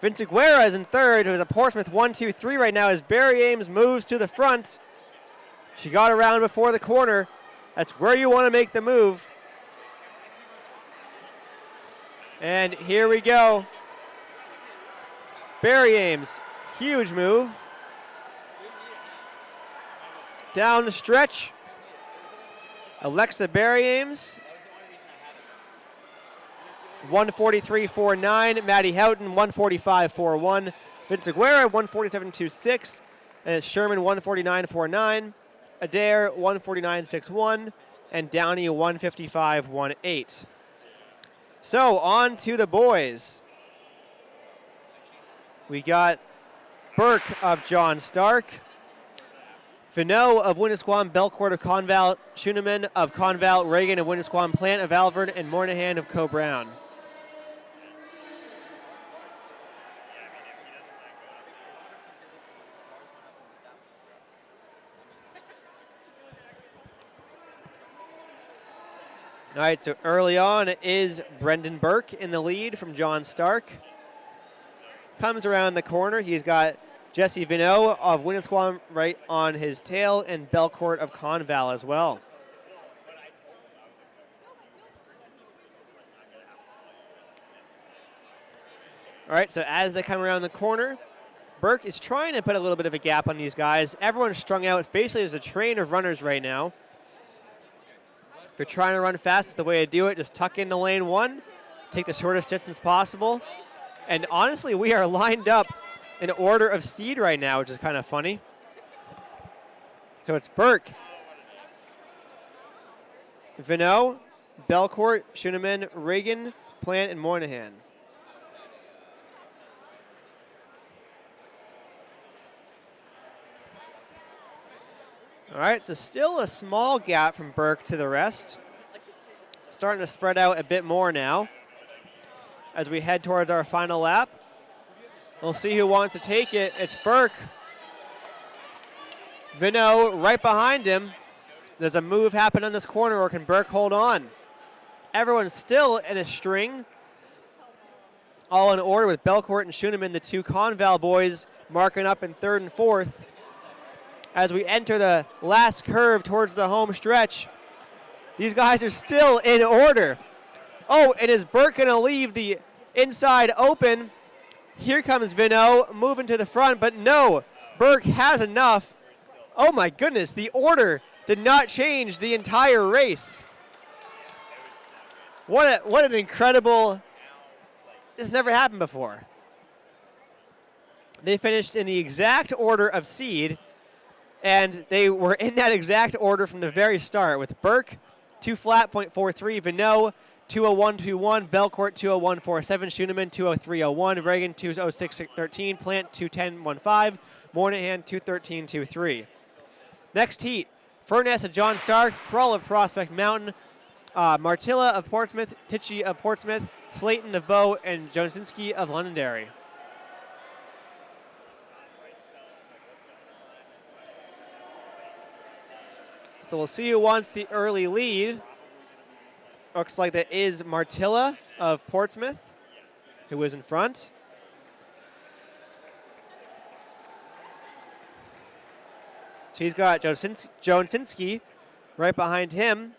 A: Vinciguerra is in third. It was a Portsmouth 1-2-3 right now as Barry Ames moves to the front. She got around before the corner. That's where you want to make the move. And here we go. Barry Ames, huge move. Down the stretch. Alexa Barry Ames. 143.49. Maddie Houghton, 145.41. Vinciguerra, 147.26. And it's Sherman, 149.49. Adair, 149.61. And Downey, 155.18. So on to the boys. We got Burke of John Stark. Finot of Winnisquam, Belcourt of Conval, Schuneman of Conval, Reagan of Winnisquam, Plant of Alvern, and Moynihan of Co-Brown. All right, so early on is Brendan Burke in the lead from John Stark. Comes around the corner. He's got Jesse Vinot of Winnisquam right on his tail, and Belcourt of Conval as well. All right, so as they come around the corner, Burke is trying to put a little bit of a gap on these guys. Everyone's strung out. It's basically there's a train of runners right now. If you're trying to run fast, it's the way to do it. Just tuck into lane one, take the shortest distance possible. And honestly, we are lined up in order of seed right now, which is kind of funny. So it's Burke, Vinot, Belcourt, Schuneman, Reagan, Plant, and Moynihan. All right, so still a small gap from Burke to the rest. Starting to spread out a bit more now as we head towards our final lap. We'll see who wants to take it. It's Burke. Vinot right behind him. Does a move happen on this corner, or can Burke hold on? Everyone's still in a string. All in order with Belcourt and Schuneman, the two Conval boys, marking up in third and fourth. As we enter the last curve towards the home stretch, these guys are still in order. Oh, and is Burke going to leave the inside open? Here comes Vinot moving to the front, but no, Burke has enough. Oh my goodness, the order did not change the entire race. What an incredible, this never happened before. They finished in the exact order of seed, and they were in that exact order from the very start with Burke, 2 flat, 0.43, Vinot, 201.21, Belcourt, 201.47, Schuneman, 203.01, Reagan, 206.13, Plant, 210.15, Moynihan, 213.23. Next heat, Furness of John Stark, Krull of Prospect Mountain, Martilla of Portsmouth, Tichy of Portsmouth, Slayton of Bow, and Josinski of Londonderry. So we'll see who wants the early lead. Looks like that is Martilla of Portsmouth, who is in front. So he's got Jonesinski right behind him.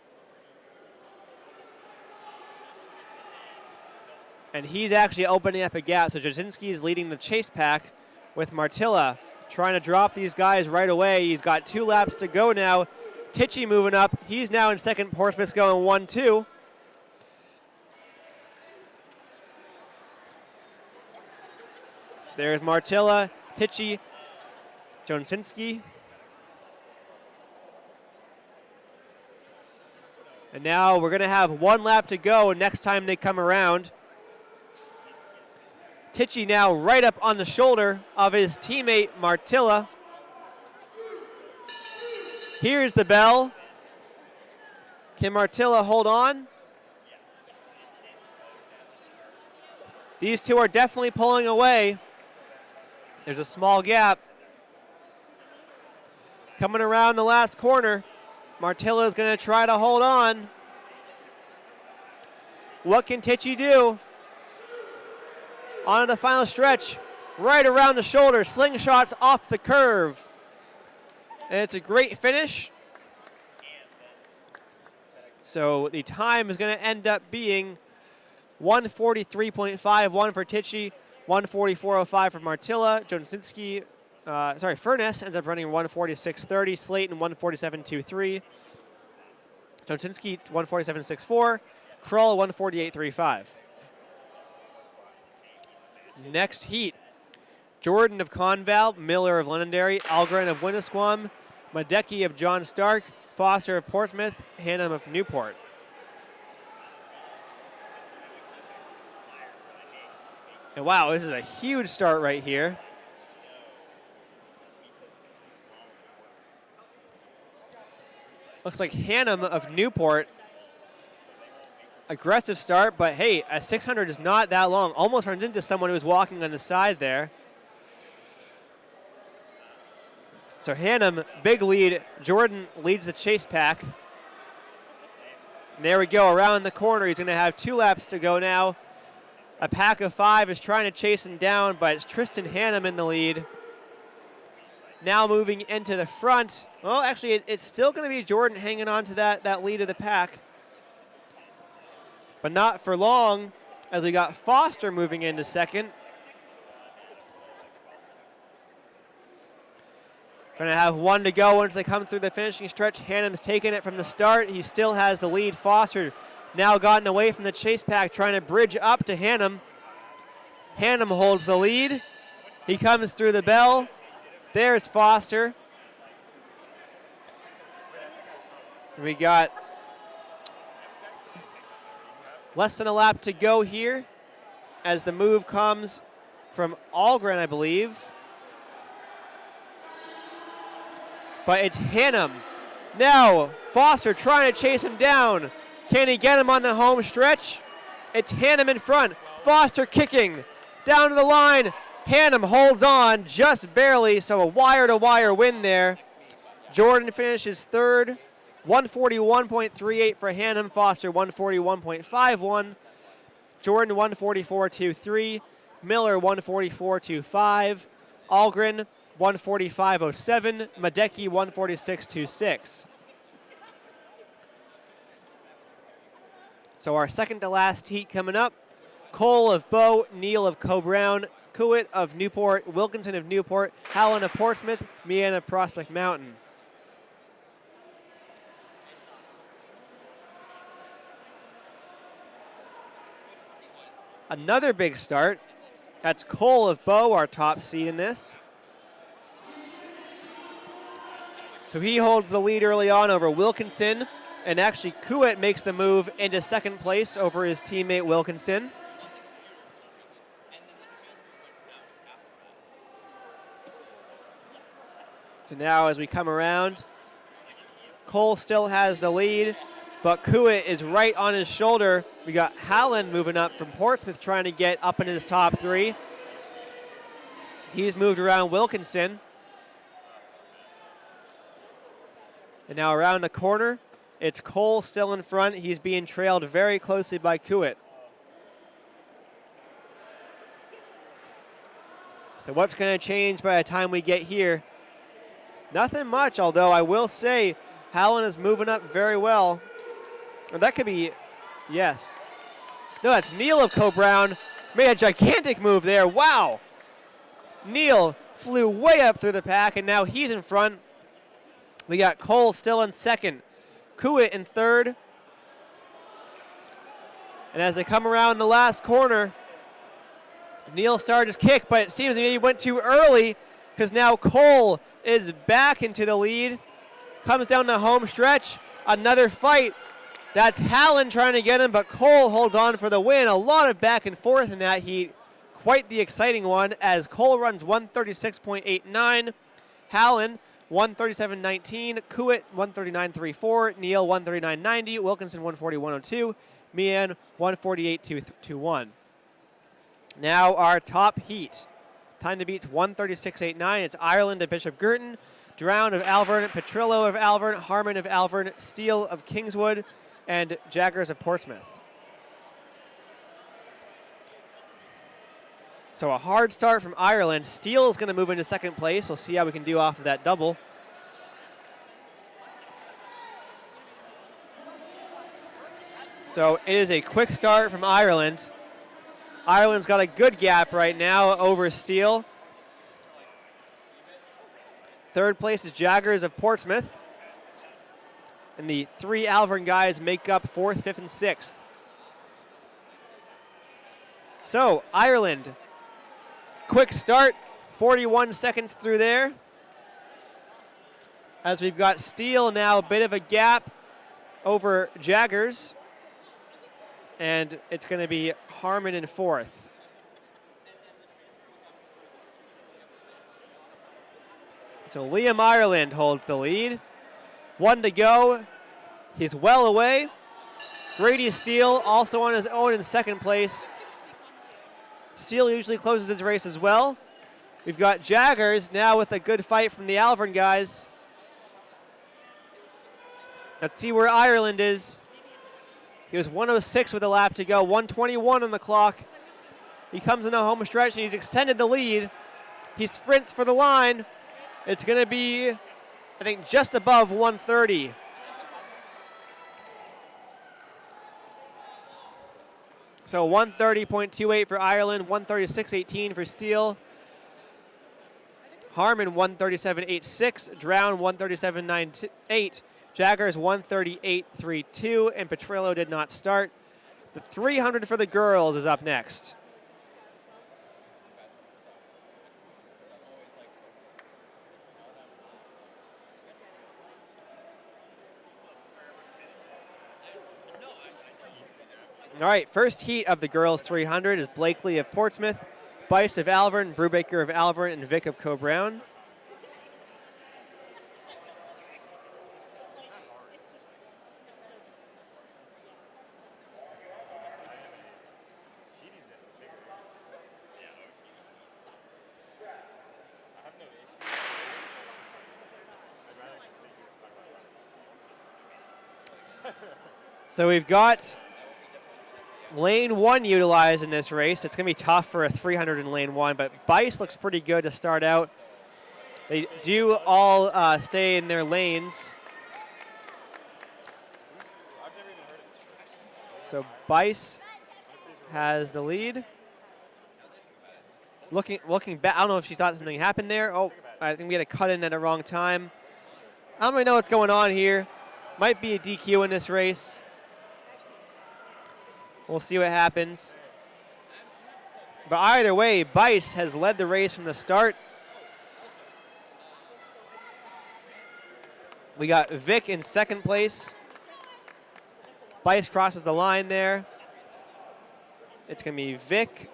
A: And he's actually opening up a gap. So Jonesinski is leading the chase pack with Martilla trying to drop these guys right away. He's got 2 laps to go now. Tichy moving up. He's now in second. Portsmouth's going 1-2. So there's Martilla, Tichy, Jonesinski. And now we're going to have 1 lap to go next time they come around. Tichy now right up on the shoulder of his teammate Martilla. Here's the bell. Can Martilla hold on? These two are definitely pulling away. There's a small gap. Coming around the last corner, Martilla is going to try to hold on. What can Tichy do? On to the final stretch, right around the shoulder, slingshots off the curve. And it's a great finish. So the time is going to end up being 143.51 for Tichy, 144.05 for Martilla. Furness ends up running 146.30. Slayton 147.23. Jonesinski 147.64. Krull 148.35. Next heat, Jordan of Conval, Miller of Londonderry, Algren of Winnisquam, Madecki of John Stark, Foster of Portsmouth, Hannum of Newport. And wow, this is a huge start right here. Looks like Hannum of Newport. Aggressive start, but hey, a 600 is not that long. Almost runs into someone who was walking on the side there. So Hannum, big lead. Jordan leads the chase pack. And there we go, around the corner. He's going to have 2 laps to go now. A pack of 5 is trying to chase him down, but it's Tristan Hannum in the lead. Now moving into the front. Well, actually, it's still going to be Jordan hanging on to that lead of the pack. But not for long, as we got Foster moving into second. Going to have 1 to go once they come through the finishing stretch. Hannum's taking it from the start. He still has the lead. Foster now gotten away from the chase pack, trying to bridge up to Hannum. Hannum holds the lead. He comes through the bell. There's Foster. We got less than a lap to go here as the move comes from Algren, I believe. But it's Hannum. Now, Foster trying to chase him down. Can he get him on the home stretch? It's Hannum in front. Foster kicking down to the line. Hannum holds on just barely, so a wire-to-wire win there. Jordan finishes third. 141.38 for Hannum. Foster 141.51. Jordan 144.23. Miller 144.25. Algren 145.07. Madecki 146.26. So our second to last heat coming up. Cole of Bow, Neal of Co-Brown, Kuwait of Newport, Wilkinson of Newport, Howland of Portsmouth, Meehan of Prospect Mountain. Another big start. That's Cole of Bow, our top seed in this. So he holds the lead early on over Wilkinson, and actually Kuwait makes the move into second place over his teammate Wilkinson. So now as we come around, Cole still has the lead, but Kuwait is right on his shoulder. We got Howland moving up from Portsmouth trying to get up into his top 3. He's moved around Wilkinson. And now around the corner, It's Cole still in front. He's being trailed very closely by Kuwait. So what's going to change by the time we get here? Nothing much, although I will say Hallen is moving up very well. Or that could be, yes. No, that's Neal of Co-Brown. Made a gigantic move there. Wow. Neal flew way up through the pack, and now he's in front. We got Cole still in second. Kuwait in third. And as they come around the last corner, Neal started his kick, but it seems that he went too early because now Cole is back into the lead. Comes down the home stretch. Another fight. That's Hallen trying to get him, but Cole holds on for the win. A lot of back and forth in that heat. Quite the exciting one as Cole runs 136.89. Hallen 137.19. Kuwait 139.34. Neal 139.90. Wilkinson 140.102. Meehan 148.221. Now our top heat. Time to beat's 136.89. It's Ireland of Bishop Girton, Drown of Alvern, Petrillo of Alvern, Harmon of Alvern, Steele of Kingswood, and Jaggers of Portsmouth. So a hard start from Ireland. Steele is going to move into second place. We'll see how we can do off of that double. So it is a quick start from Ireland. Ireland's got a good gap right now over Steele. Third place is Jaggers of Portsmouth. And the three Alvern guys make up fourth, fifth, and sixth. So Ireland, quick start, 41 seconds through there. As we've got Steele now, a bit of a gap over Jaggers. And it's going to be Harmon in fourth. So Liam Ireland holds the lead. 1 to go. He's well away. Grady Steele also on his own in second place. Steele usually closes his race as well. We've got Jaggers now with a good fight from the Alvern guys. Let's see where Ireland is. He was 106 with a lap to go, 121 on the clock. He comes in the home stretch and he's extended the lead. He sprints for the line. It's going to be, I think, just above 130. So 130.28 for Ireland, 136.18 for Steele. Harmon 137.86, Drown 137.98. Jaggers 138.32, and Petrillo did not start. The 300 for the girls is up next. All right, first heat of the girls 300 is Blakely of Portsmouth, Bice of Alvern, Brubaker of Alvern, and Vic of Co-Brown. So we've got lane 1 utilized in this race. It's going to be tough for a 300 in lane 1, but Bice looks pretty good to start out. They do all stay in their lanes. So Bice has the lead. Looking back, I don't know if she thought something happened there. Oh, I think we had a cut in at the wrong time. I don't really know what's going on here. Might be a DQ in this race. We'll see what happens. But either way, Bice has led the race from the start. We got Vic in second place. Bice crosses the line there. It's going to be Vic.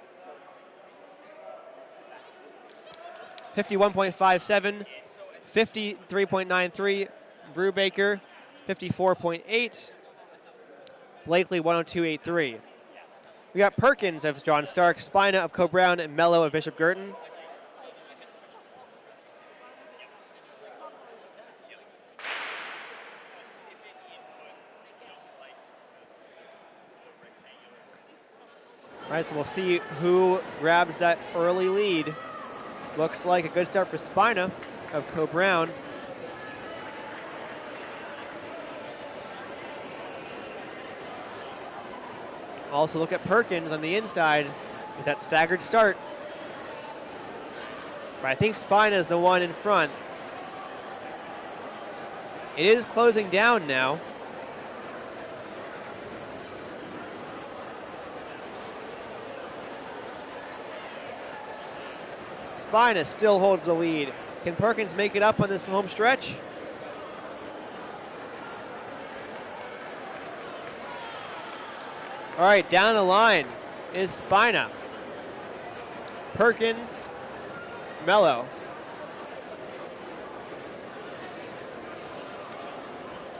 A: 51.57, 53.93. Brubaker, 54.8. Blakely 102.83. We got Perkins of John Stark, Spina of Co-Brown, and Mello of Bishop Girton. All right, so we'll see who grabs that early lead. Looks like a good start for Spina of Co-Brown. Also look at Perkins on the inside with that staggered start. But I think Spina is the one in front. It is closing down now. Spina still holds the lead. Can Perkins make it up on this home stretch? All right, down the line is Spina. Perkins, Mello.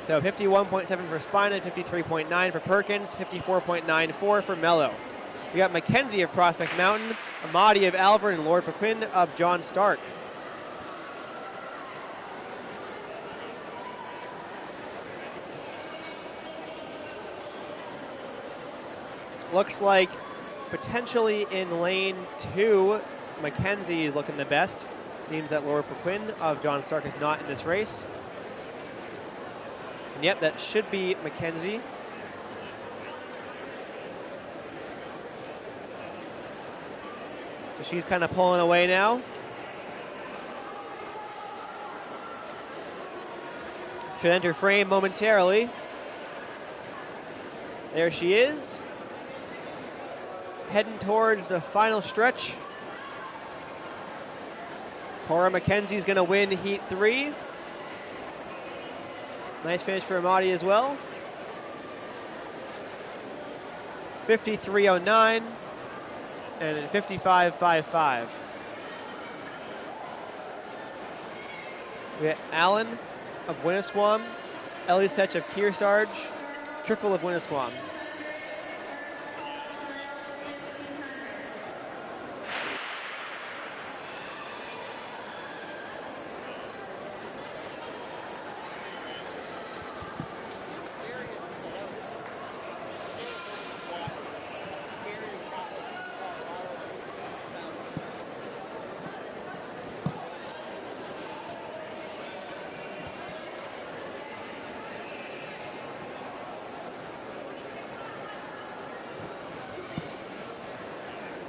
A: So 51.7 for Spina, 53.9 for Perkins, 54.94 for Mello. We got Mackenzie of Prospect Mountain, Amadi of Alvord, and Lord Paquin of John Stark. Looks like potentially in lane 2, Mackenzie is looking the best. Seems that Lord Paquin of John Stark is not in this race. And yep, that should be Mackenzie. So she's kind of pulling away now. Should enter frame momentarily. There she is. Heading towards the final stretch. Cora McKenzie's going to win Heat 3. Nice finish for Amadi as well. 53.09 and 55.55. We got Allen of Winnisquam, Elisech of Kearsarge, triple of Winnisquam.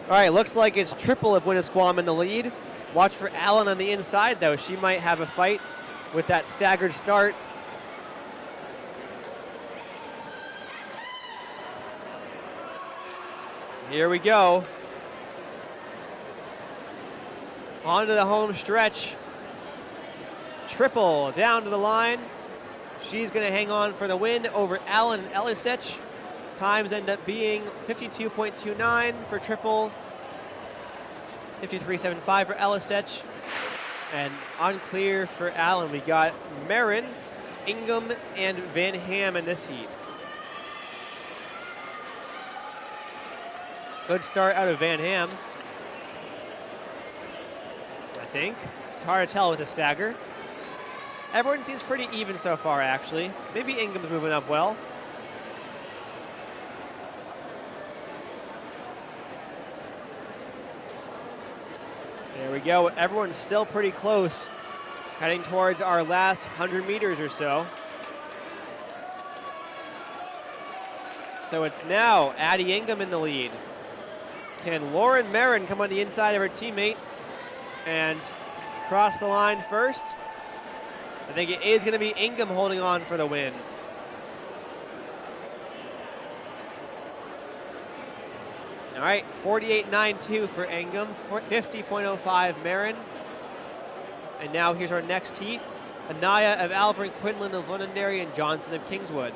A: All right, looks like it's triple of Winnisquam in the lead. Watch for Allen on the inside, though. She might have a fight with that staggered start. Here we go. On to the home stretch. Triple down to the line. She's going to hang on for the win over Allen and Elisech. Times end up being 52.29 for triple, 53.75 for Elisech, and unclear for Allen. We got Marin, Ingham, and Van Ham in this heat. Good start out of Van Ham, I think. It's hard to tell with the stagger. Everyone seems pretty even so far, actually. Maybe Ingham's moving up well. There we go. Everyone's still pretty close, heading towards our last 100 meters or so. So it's now Addie Ingham in the lead. Can Lauren Marin come on the inside of her teammate and cross the line first? I think it is going to be Ingham holding on for the win. All right, 48.92 for Ingham, 50.05 Marin. And now here's our next heat. Anaya of Alvord, Quinlan of Londonderry, and Johnson of Kingswood.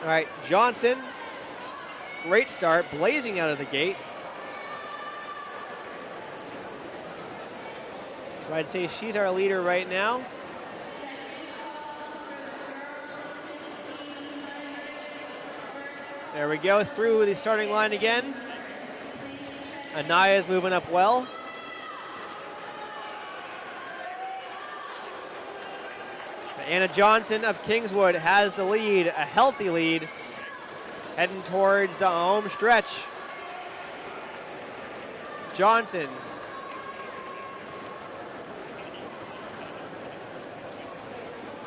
A: All right, Johnson, great start, blazing out of the gate. So I'd say she's our leader right now. There we go, through the starting line again. Anaya's moving up well. Anna Johnson of Kingswood has the lead, a healthy lead, heading towards the home stretch. Johnson.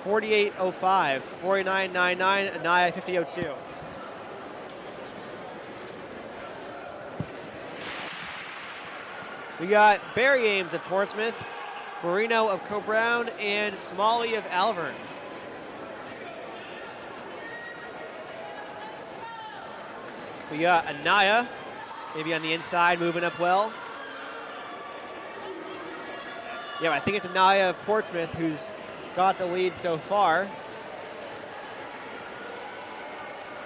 A: .48.05, 49.99, Anaya 50.02. We got Barry Ames of Portsmouth, Marino of Co-Brown, and Smalley of Alvern. We got Anaya, maybe on the inside, moving up well. Yeah, I think it's Anaya of Portsmouth who's got the lead so far.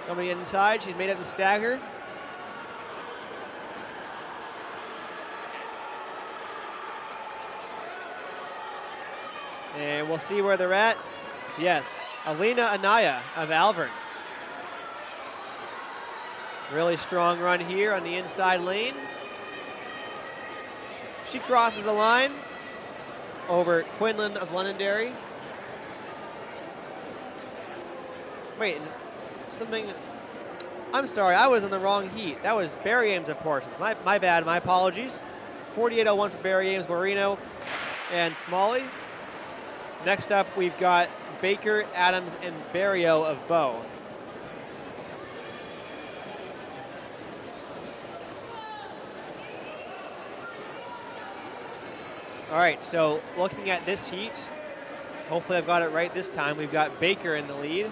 A: Coming inside, she's made up the stagger. And we'll see where they're at. Yes, Alina Anaya of Alvern. Really strong run here on the inside lane. She crosses the line over Quinlan of Londonderry. Wait, something. I'm sorry, I was in the wrong heat. That was Barry Ames of Portsmouth. My bad, my apologies. 48.01 for Barry Ames, Marino, and Smalley. Next up, we've got Baker, Adams, and Barrio of Bow. All right, so looking at this heat, hopefully I've got it right this time. We've got Baker in the lead.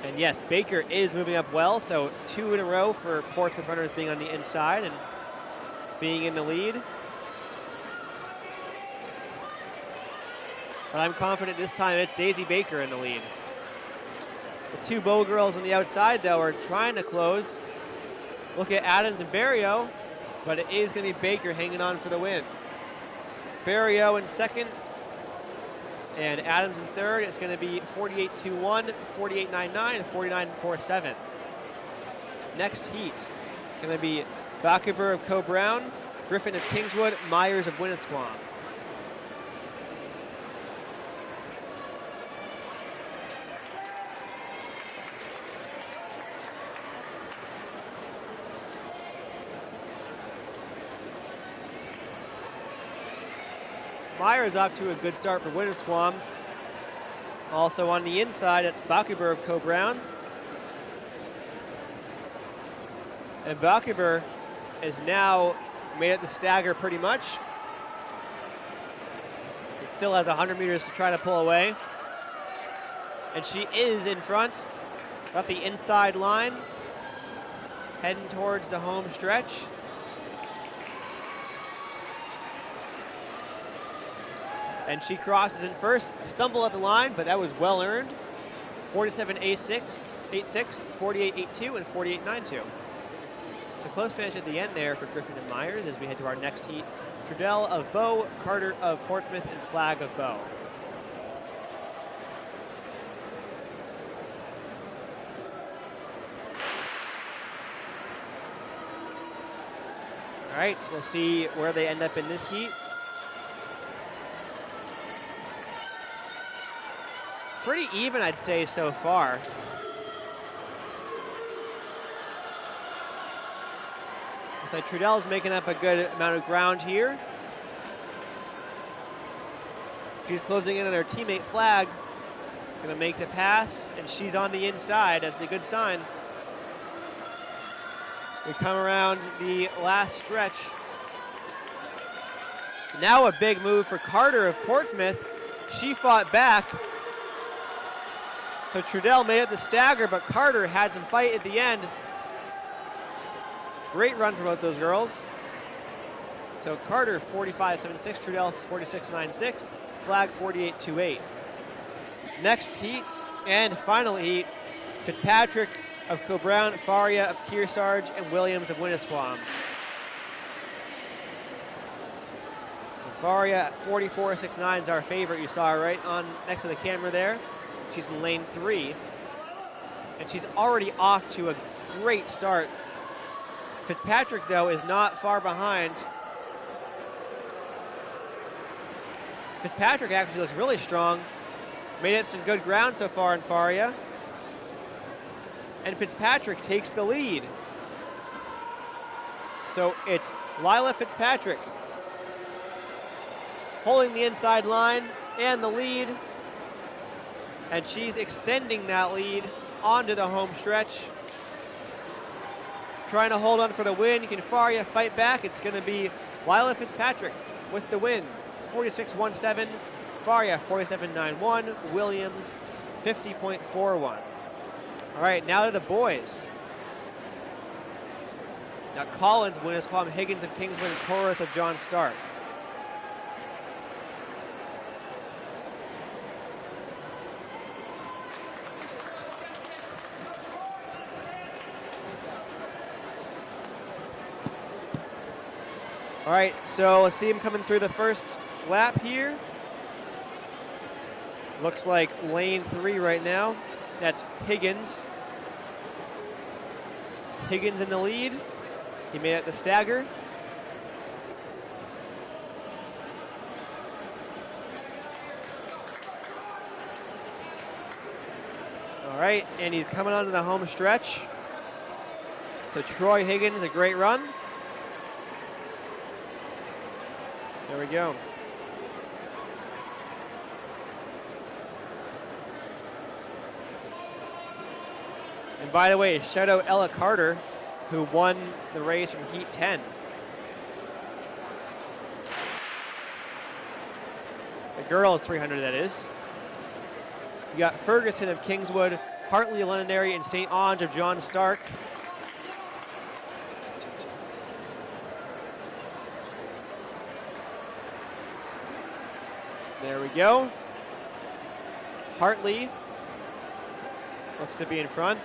A: And yes, Baker is moving up well, so 2 in a row for Portsmouth runners being on the inside and being in the lead. But I'm confident this time it's Daisy Baker in the lead. The 2 Bow girls on the outside, though, are trying to close. Look at Adams and Barrio, but it is going to be Baker hanging on for the win. Barrio in second, and Adams in third. It's going to be 48.21, 48.99, and 49.47. Next heat, going to be Backeber of Co-Brown, Griffin of Kingswood, Myers of Winnisquam. Myers off to a good start for Winnisquam. Also on the inside, it's Backeber of Co-Brown. And Backeber is now made it the stagger pretty much. It still has 100 meters to try to pull away. And she is in front. Got the inside line. Heading towards the home stretch. And she crosses in first, stumble at the line, but that was well earned. 47.86, 48.82, and 48.92. It's a close finish at the end there for Griffin and Myers as we head to our next heat. Trudell of Bow, Carter of Portsmouth, and Flagg of Bow. All right, so we'll see where they end up in this heat. Pretty even, I'd say, so far. Looks like Trudell's making up a good amount of ground here. She's closing in on her teammate Flagg. Gonna make the pass, and she's on the inside. That's the good sign. We come around the last stretch. Now a big move for Carter of Portsmouth. She fought back. So Trudell made it the stagger, but Carter had some fight at the end. Great run for both those girls. So Carter 45.76, Trudell 46.96, Flagg 48.28. Next heats and final heat, Fitzpatrick of Co-Brown, Faria of Kearsarge, and Williams of Winnisquam. So Faria 44.69 is our favorite. You saw her right on next to the camera there. She's in lane 3, and she's already off to a great start. Fitzpatrick, though, is not far behind. Fitzpatrick actually looks really strong. Made up some good ground so far in Faria. And Fitzpatrick takes the lead. So it's Lila Fitzpatrick holding the inside line and the lead. And she's extending that lead onto the home stretch. Trying to hold on for the win. Can Faria fight back? It's going to be Lila Fitzpatrick with the win. 46.17. Faria 47.91. Williams 50.41. All right, now to the boys. Now Collins winners column Higgins of Kingswood and Corath of John Stark. All right, so let's see him coming through the first lap here. Looks like lane 3 right now. That's Higgins. Higgins in the lead. He made it the stagger. All right, and he's coming onto the home stretch. So Troy Higgins, a great run. There we go. And by the way, shout out Ella Carter, who won the race from Heat 10. The girls 300, that is. You got Ferguson of Kingswood, Hartley of Londonderry, and St. Ange of John Stark. There we go. Hartley looks to be in front.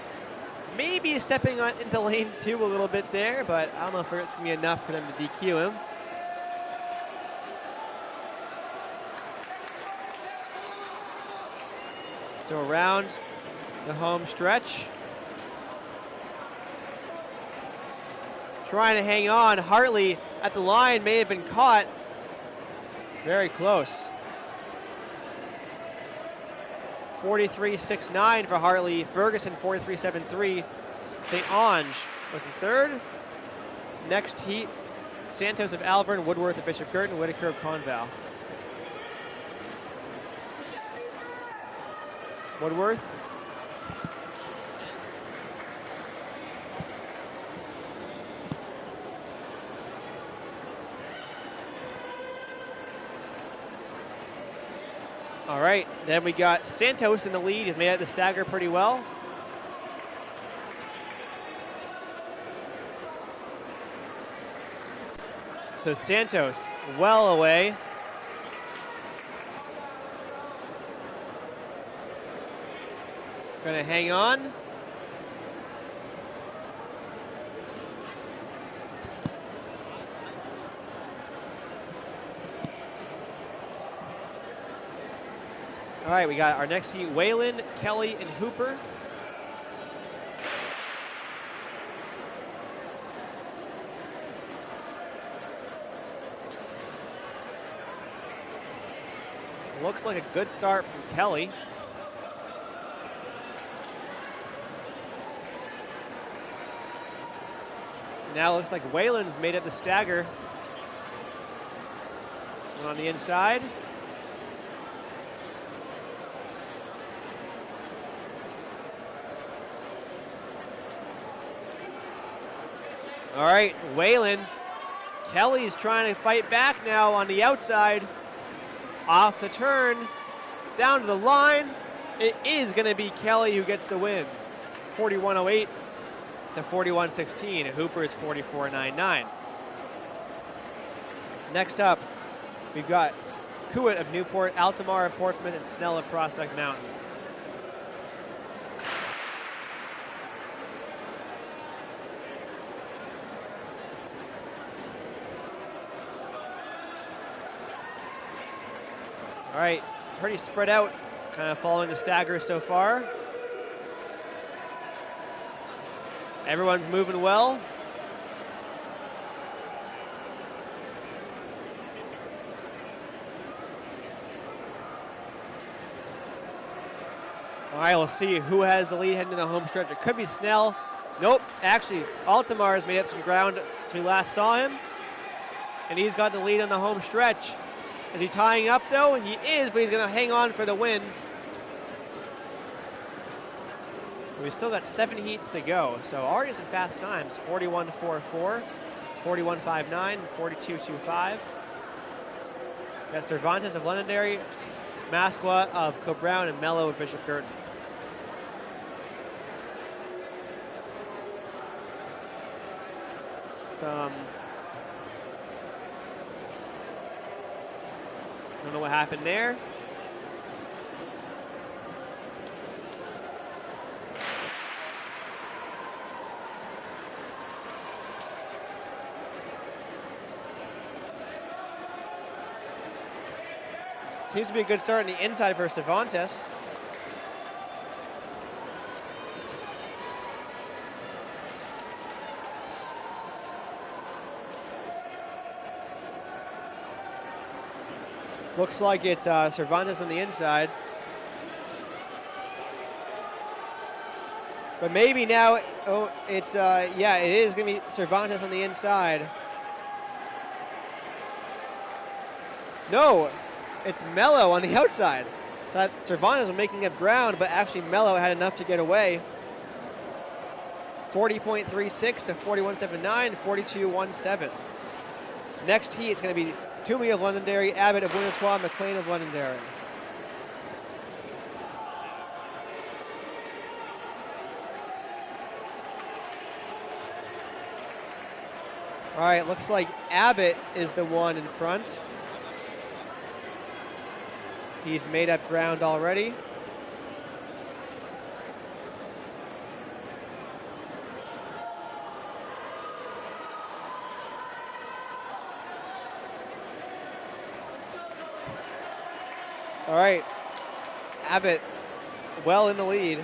A: Maybe stepping on into lane 2 a little bit there, but I don't know if it's going to be enough for them to DQ him. So around the home stretch. Trying to hang on. Hartley at the line may have been caught. Very close. 43.69 for Hartley. Ferguson 43.73. St. Ange was in third. Next heat, Santos of Alvern, Woodworth of Bishop Girton, Whitaker of Conval. Woodworth. All right, then we got Santos in the lead. He's made it the stagger pretty well. So Santos well away. Gonna hang on. All right, we got our next heat, Whalen, Kelly, and Hooper. So looks like a good start from Kelly. Now looks like Whalen's made it the stagger. And on the inside. All right, Whalen. Kelly's trying to fight back now on the outside. Off the turn, down to the line. It is going to be Kelly who gets the win. 41.08 to 41.16. Hooper is 44.99. Next up, we've got Kuwait of Newport, Altamar of Portsmouth, and Snell of Prospect Mountain. All right, pretty spread out, kind of following the stagger so far. Everyone's moving well. All right, we'll see who has the lead heading to the home stretch. It could be Snell. Nope, actually, Altamar has made up some ground since we last saw him. And he's got the lead on the home stretch. Is he tying up, though? He is, but he's going to hang on for the win. We've still got 7 heats to go, so already some fast times. 41.44, 41.59, 42.25. Got Cervantes of Londonderry, Masqua of Co-Brown, and Mello of Bishop Girton. Don't know what happened there. Seems to be a good start on the inside for Cervantes. Looks like it's Cervantes on the inside. But maybe now, it's, yeah, it is going to be Cervantes on the inside. No, it's Mello on the outside. So Cervantes was making up ground, but actually Mello had enough to get away. 40.36 to 41.79, 42.17. Next heat, it's going to be Toomey of Londonderry, Abbott of Winnisquam, McLean of Londonderry. All right, looks like Abbott is the one in front. He's made up ground already. All right, Abbott well in the lead.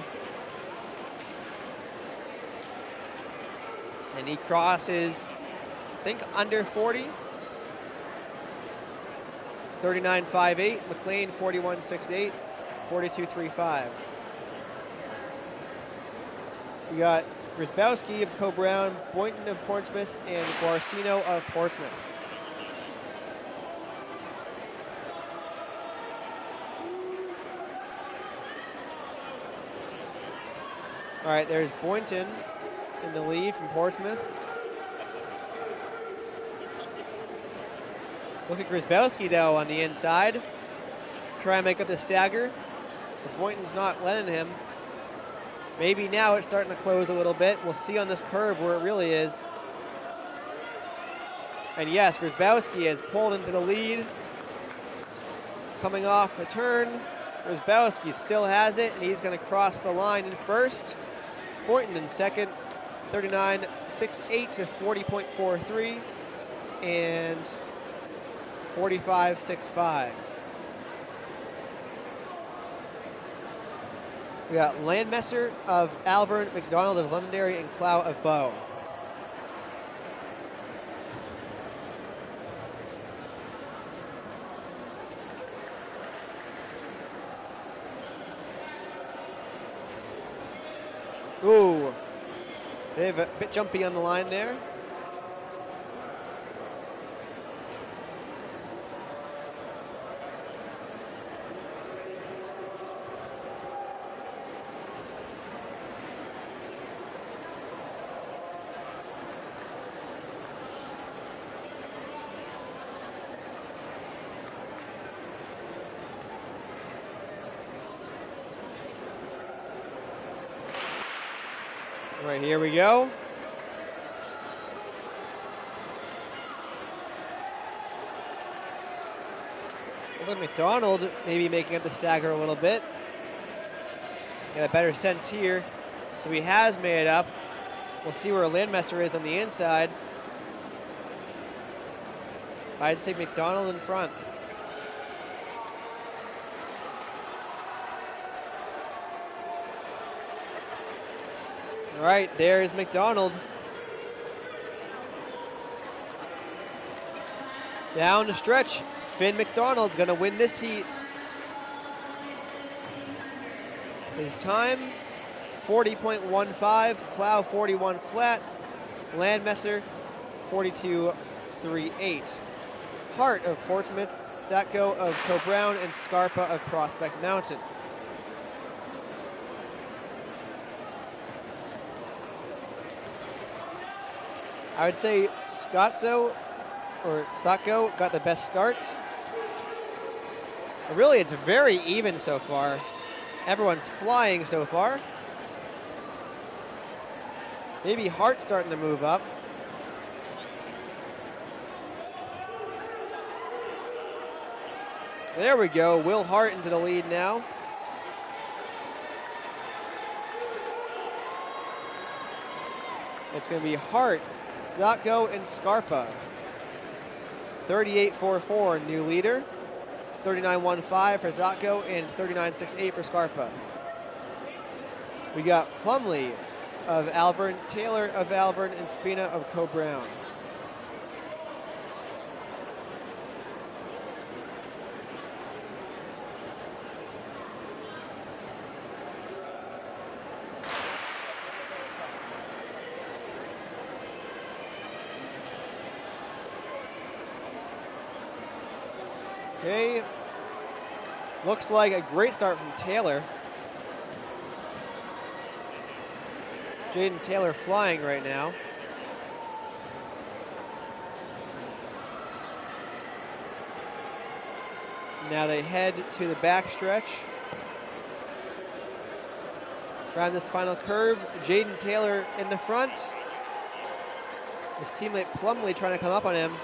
A: And he crosses, I think, under 40. 39.58, McLean 41.68, 42.35. We got Grzybowski of Co-Brown, Boynton of Portsmouth, and Guarcino of Portsmouth. All right, there's Boynton in the lead from Portsmouth. Look at Grzybowski, though, on the inside. Try and make up the stagger. But Boynton's not letting him. Maybe now it's starting to close a little bit. We'll see on this curve where it really is. And yes, Grzybowski has pulled into the lead. Coming off a turn, Grzybowski still has it, and he's going to cross the line in first. Boynton in second, 39.68 to 40.43, and 45.65. We got Landmesser of Alvern, McDonald of Londonderry, and Clow of Bow. Ooh, they've a bit jumpy on the line there. Right, here we go. Looks like McDonald maybe making up the stagger a little bit. Get a better sense here. So he has made it up. We'll see where Landmesser is on the inside. I'd say McDonald in front. All right, there's McDonald. Down the stretch, Finn McDonald's gonna win this heat. His time, 40.15, Clow 41 flat, Landmesser 42.38. Hart of Portsmouth, Statko of Co-Brown, and Scarpa of Prospect Mountain. I would say Satko got the best start. Really, it's very even so far. Everyone's flying so far. Maybe Hart starting to move up. There we go. Will Hart into the lead now. It's going to be Hart, Zatko, and Scarpa. 38.44, new leader. 39.15 for Zatko and 39.68 for Scarpa. We got Plumley of Alvern, Taylor of Alvern, and Spina of Co-Brown. Okay, looks like a great start from Taylor. Jaden Taylor flying right now. Now they head to the backstretch. Around this final curve, Jaden Taylor in the front. His teammate Plumley trying to come up on him.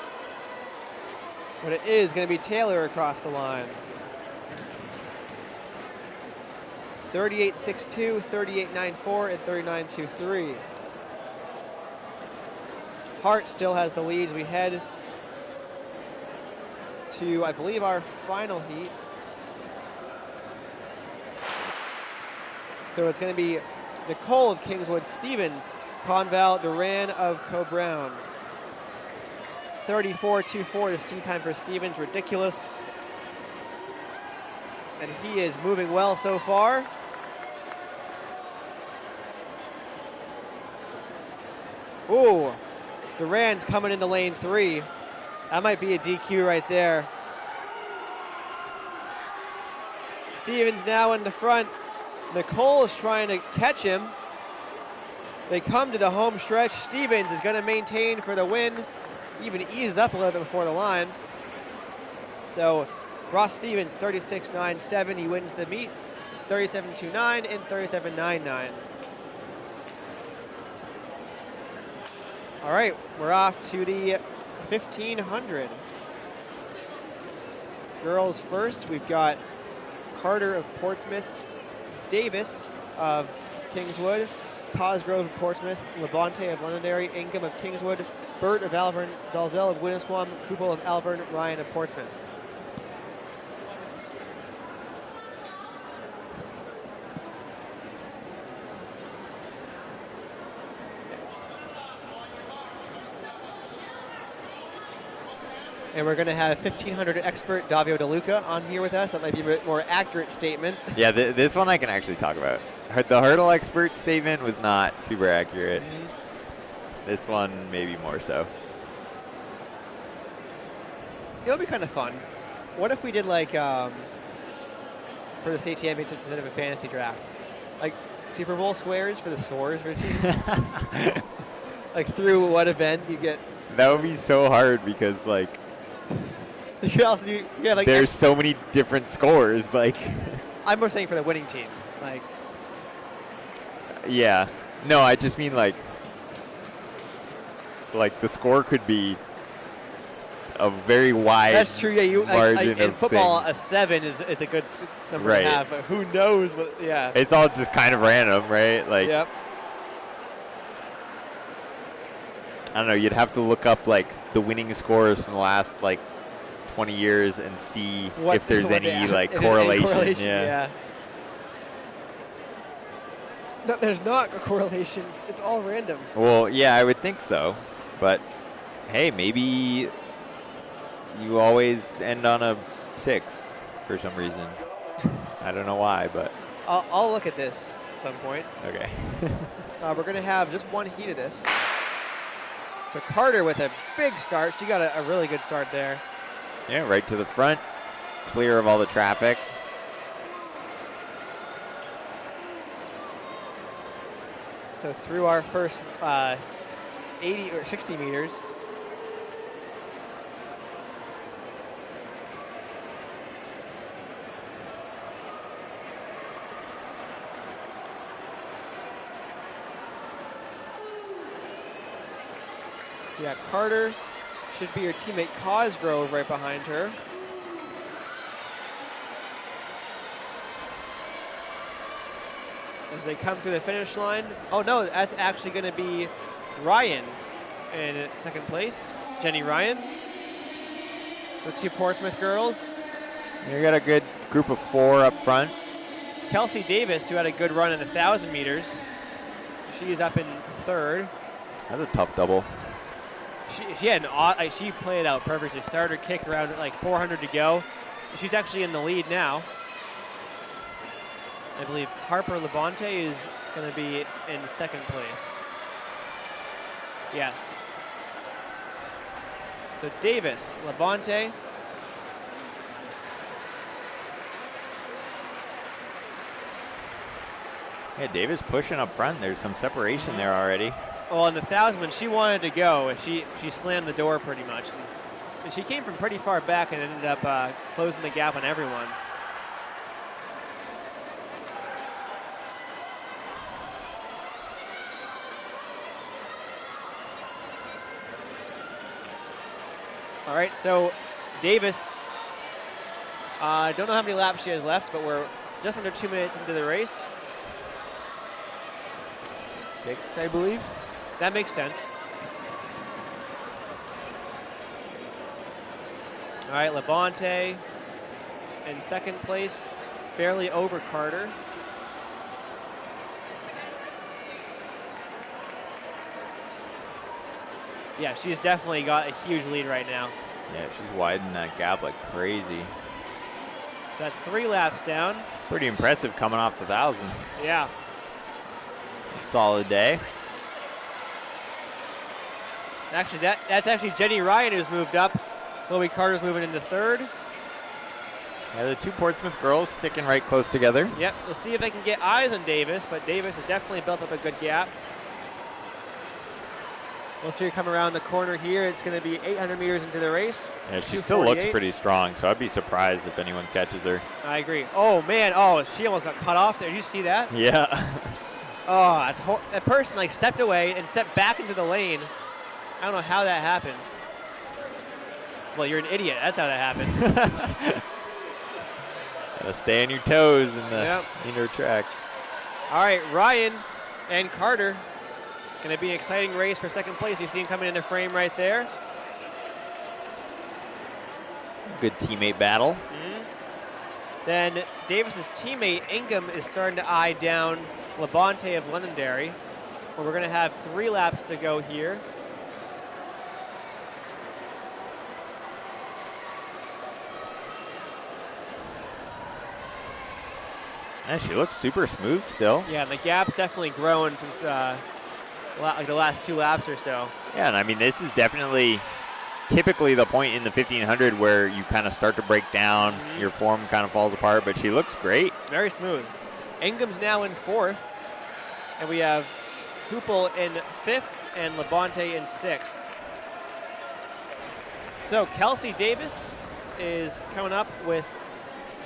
A: But it is going to be Taylor across the line. 38.62, 38.94, and 39.23. Hart still has the lead as we head to, I believe, our final heat. So it's going to be Nicole of Kingswood, Stevens, Conval, Duran of Co-Brown. 34.24, the seat time for Stevens, ridiculous. And he is moving well so far. Ooh, Duran's coming into lane 3. That might be a DQ right there. Stevens now in the front. Nicole is trying to catch him. They come to the home stretch. Stevens is going to maintain for the win. Even eased up a little bit before the line. So Ross Stevens, 36.97. He wins the meet. 37.29 and 37.99. All right, we're off to the 1500. Girls first, we've got Carter of Portsmouth, Davis of Kingswood, Cosgrove of Portsmouth, Labonte of Londonderry, Ingham of Kingswood, Burt of Alvern, Dalzell of Winnisquam, Kupel of Alvern, Ryan of Portsmouth. And we're going to have 1500 expert Davio DeLuca on here with us. That might be a bit more accurate statement.
E: Yeah, this one I can actually talk about. The hurdle expert statement was not super accurate. This one, maybe more so.
A: It'll be kind of fun. What if we did like, for the state championships instead of a fantasy draft, like Super Bowl squares for the scores for teams? Like through what event you get?
E: That would be so hard because like,
A: you could also do, yeah, like
E: there's so many different scores. Like,
A: I'm more saying for the winning team. Like,
E: yeah, no, I just mean like the score could be a very wide.
A: That's true. Yeah,
E: margin
A: in
E: of
A: football,
E: things.
A: a 7 is a good number
E: Right.
A: to have. But who knows what? Yeah.
E: It's all just kind of random, right? Like,
A: Yep.
E: I don't know. You'd have to look up like the winning scores from the last like 20 years and see if there's any like correlation.
A: Yeah. No, there's not a correlation. It's all random.
E: Well, yeah, I would think so. But hey, maybe you always end on a 6 for some reason. I don't know why, but
A: I'll look at this at some point.
E: Okay.
A: We're going to have just one heat of this. So Carter with a big start. She got a really good start there.
E: Yeah, right to the front, clear of all the traffic.
A: So through our first 80 or 60 meters. So yeah, Carter should be her teammate Cosgrove right behind her. As they come through the finish line. Oh no, that's actually going to be Ryan in second place. Jenny Ryan. So 2 Portsmouth girls.
E: You got a good group of 4 up front.
A: Kelsey Davis, who had a good run in the 1,000 meters. She is up in 3rd.
E: That's a tough double.
A: She had she played it out perfectly. Started her kick around at like 400 to go. She's actually in the lead now. I believe Harper Labonte is going to be in 2nd place. Yes. So Davis, Labonte.
E: Yeah, Davis pushing up front. There's some separation there already.
A: Well, in the 1,000, when she wanted to go, she slammed the door pretty much. And she came from pretty far back and ended up closing the gap on everyone. All right, so Davis, I don't know how many laps she has left, but we're just under 2 minutes into the race.
E: 6, I believe.
A: That makes sense. All right, Labonte in 2nd place, barely over Carter. Yeah, she's definitely got a huge lead right now.
E: Yeah, she's widening that gap like crazy.
A: So that's 3 laps down.
E: Pretty impressive coming off the 1,000.
A: Yeah.
E: Solid day.
A: Actually, that's actually Jenny Ryan who's moved up. Chloe Carter's moving into 3rd.
E: Yeah, the 2 Portsmouth girls sticking right close together.
A: Yep, we'll see if they can get eyes on Davis, but Davis has definitely built up a good gap. We'll see her come around the corner here. It's going to be 800 meters into the race.
E: Yeah, she still looks pretty strong, so I'd be surprised if anyone catches her.
A: I agree. Oh, man. Oh, she almost got cut off there. Did you see that?
E: Yeah.
A: Oh, that person like stepped away and stepped back into the lane. I don't know how that happens. Well, you're an idiot. That's how that happens.
E: Gotta stay on your toes in the inner track.
A: All right, Ryan and Carter. Going to be an exciting race for 2nd place. You see him coming into frame right there.
E: Good teammate battle.
A: Mm-hmm. Then Davis's teammate Ingham is starting to eye down Labonte of Londonderry. Well, we're going to have 3 laps to go here.
E: Yeah, she looks super smooth still.
A: Yeah, and the gap's definitely grown since like the last 2 laps or so.
E: Yeah, and I mean, this is definitely typically the point in the 1500 where you kind of start to break down, your form kind of falls apart, but she looks great.
A: Very smooth. Ingham's now in 4th, and we have Kupel in 5th and Labonte in 6th. So Kelsey Davis is coming up with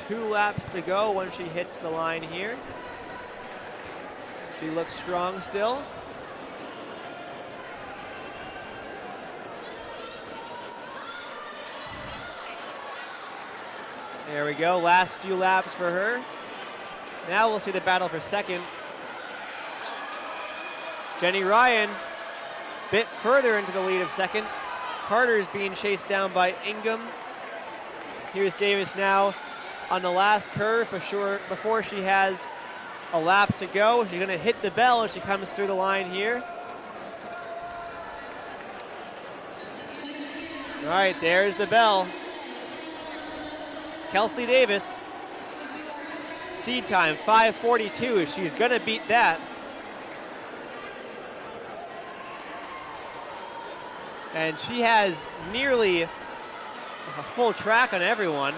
A: 2 laps to go when she hits the line here. She looks strong still. There we go, last few laps for her. Now we'll see the battle for 2nd. Jenny Ryan, bit further into the lead of 2nd. Carter is being chased down by Ingham. Here's Davis now on the last curve for sure before she has a lap to go. She's gonna hit the bell as she comes through the line here. All right, there's the bell. Kelsey Davis, Seed time, 5:42. She's going to beat that. And she has nearly a full track on everyone.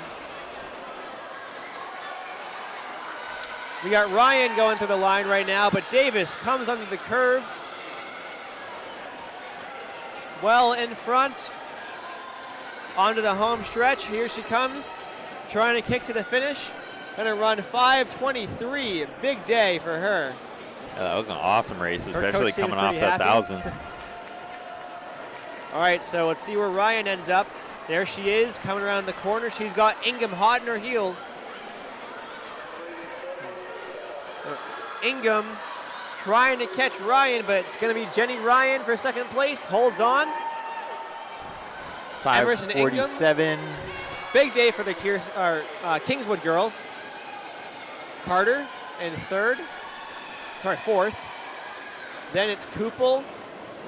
A: We got Ryan going through the line right now, but Davis comes under the curve. Well in front. Onto the home stretch. Here she comes, trying to kick to the finish. Gonna run 5:23. Big day for her.
E: Yeah, that was an awesome race, especially coming off that
A: happy.
E: 1,000.
A: All right, so let's see where Ryan ends up. There she is, coming around the corner. She's got Ingham hot in her heels. Ingham trying to catch Ryan, but it's going to be Jenny Ryan for second place. Holds on. Emerson Ingham.
E: 5:47.
A: Big day for the Kingswood girls. Carter in fourth. Then it's Kupel,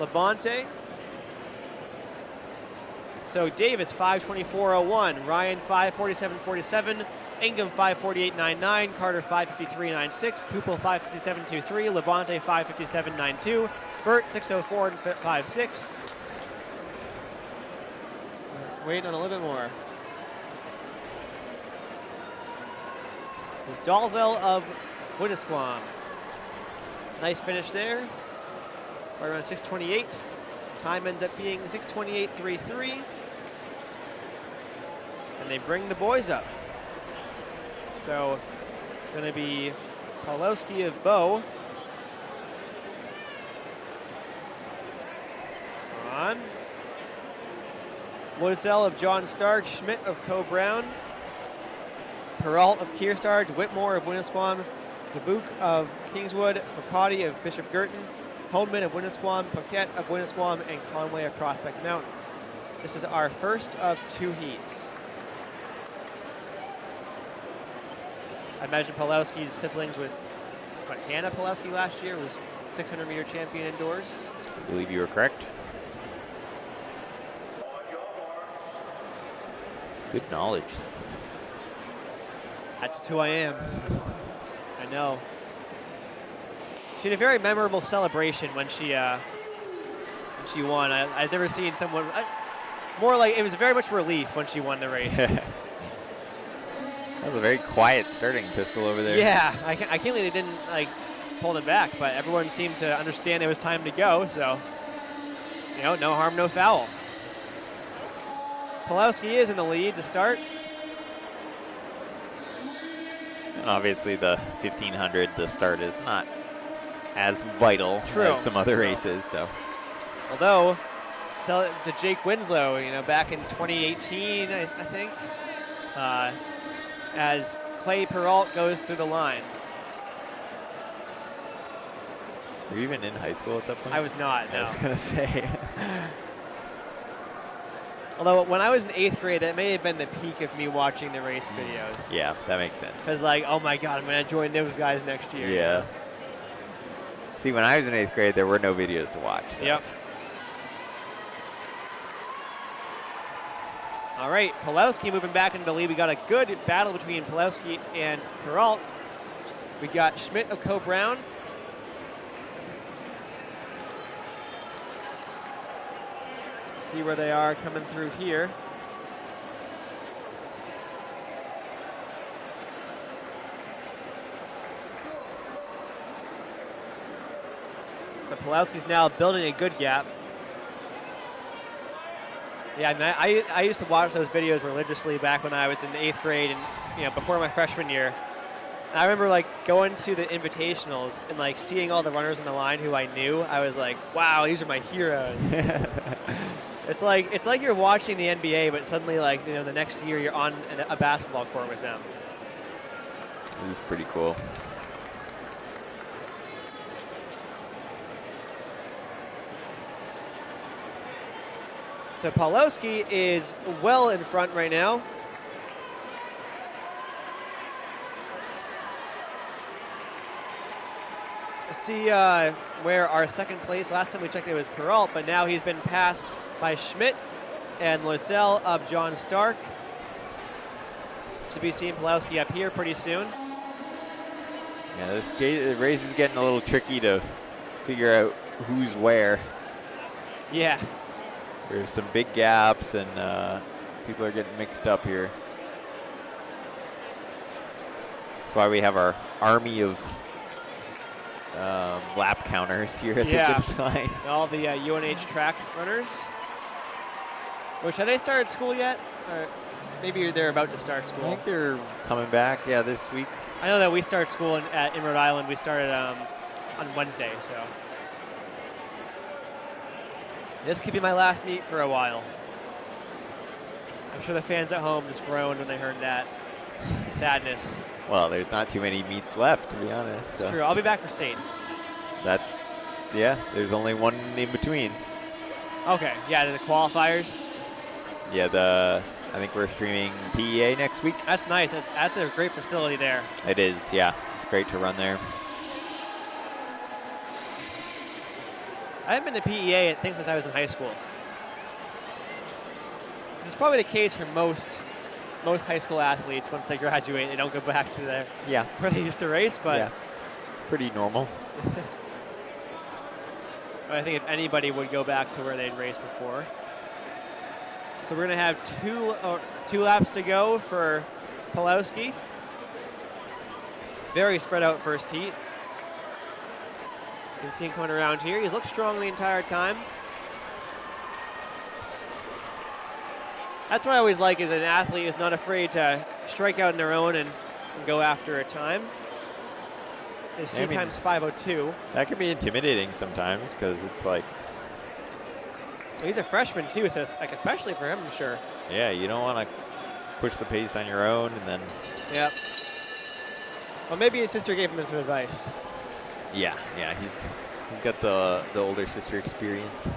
A: Labonte. So Davis 5:24.01, Ryan 5:47.47, Ingham 5:48.99, Carter 5:53.96, Kupel 5:57.23, Labonte 5:57.92, Burt 6:04.56. Waiting on a little bit more. This is Dalzell of Winnisquam. Nice finish there. Right around 6:28. Time ends up being 6:28.33. And they bring the boys up. So it's going to be Pawlowski of Bow. On. Loisel of John Stark, Schmidt of Co Brown, Peralt of Kearsarge, Whitmore of Winnisquam, DeBuke of Kingswood, McCaudy of Bishop Girton, Homeman of Winnisquam, Paquette of Winnisquam, and Conway of Prospect Mountain. This is our first of 2 heats. I imagine Pawlowski's siblings with, Hannah Pawlowski last year was 600-meter champion indoors.
E: I believe you were correct. Good knowledge.
A: That's just who I am. I know. She had a very memorable celebration when she won. I've never seen someone more like, it was very much relief when she won the race.
E: That was a very quiet starting pistol over there.
A: Yeah, I can't believe they didn't pull them back, but everyone seemed to understand it was time to go. So, no harm, no foul. Pawlowski is in the lead to start.
E: And obviously the 1500, the start is not as vital as some other races. So,
A: although, tell it to Jake Winslow, back in 2018, I think, as Clay Peralt goes through the line.
E: Were you even in high school at that point?
A: I was not, no.
E: I was gonna say.
A: Although when I was in 8th grade, that may have been the peak of me watching the race videos.
E: Yeah, that makes sense.
A: Because oh my God, I'm going to join those guys next year.
E: Yeah. See, when I was in 8th grade, there were no videos to watch. So.
A: Yep. All right, Pawlowski moving back into the lead. We got a good battle between Pawlowski and Peralt. We got Schmidt of Co Brown. See where they are coming through here. So Pawlowski's now building a good gap. Yeah, I used to watch those videos religiously back when I was in 8th grade and before my freshman year. And I remember going to the invitationals and seeing all the runners on the line who I knew. I was like, wow, these are my heroes. It's like you're watching the NBA, but suddenly the next year you're on a basketball court with them.
E: This is pretty cool.
A: So Pawlowski is well in front right now. See where our second place, last time we checked it was Peralt, but now he's been passed by Schmidt and Loisel of John Stark. Should be seeing Pawlowski up here pretty soon.
E: Yeah, the race is getting a little tricky to figure out who's where.
A: Yeah.
E: There's some big gaps, and people are getting mixed up here. That's why we have our army of lap counters here at the finish line.
A: All the UNH track runners. Which, have they started school yet? Or maybe they're about to start school.
E: I think they're coming back, this week.
A: I know that we start school in Rhode Island. We started on Wednesday, so. This could be my last meet for a while. I'm sure the fans at home just groaned when they heard that. Sadness.
E: Well, there's not too many meets left, to be honest.
A: It's true. I'll be back for states.
E: There's only one in between.
A: Okay, yeah, the qualifiers.
E: Yeah, I think we're streaming PEA next week.
A: That's nice. That's a great facility there.
E: It is, yeah. It's great to run there.
A: I haven't been to PEA, I think, since I was in high school. It's probably the case for most high school athletes. Once they graduate, they don't go back to where they used to race, but
E: yeah, pretty normal.
A: But I think if anybody would go back to where they'd raced before. So we're going to have two laps to go for Pawlowski. Very spread out first heat. You can see him coming around here. He's looked strong the entire time. That's what I always like, is an athlete is not afraid to strike out on their own and go after a time. His C time's 5:02.
E: That can be intimidating sometimes, because it's like...
A: He's a freshman too, so it's like, especially for him, I'm sure.
E: Yeah, you don't want to push the pace on your own and then...
A: Yep. Well, maybe his sister gave him some advice.
E: Yeah, he's got the older sister experience.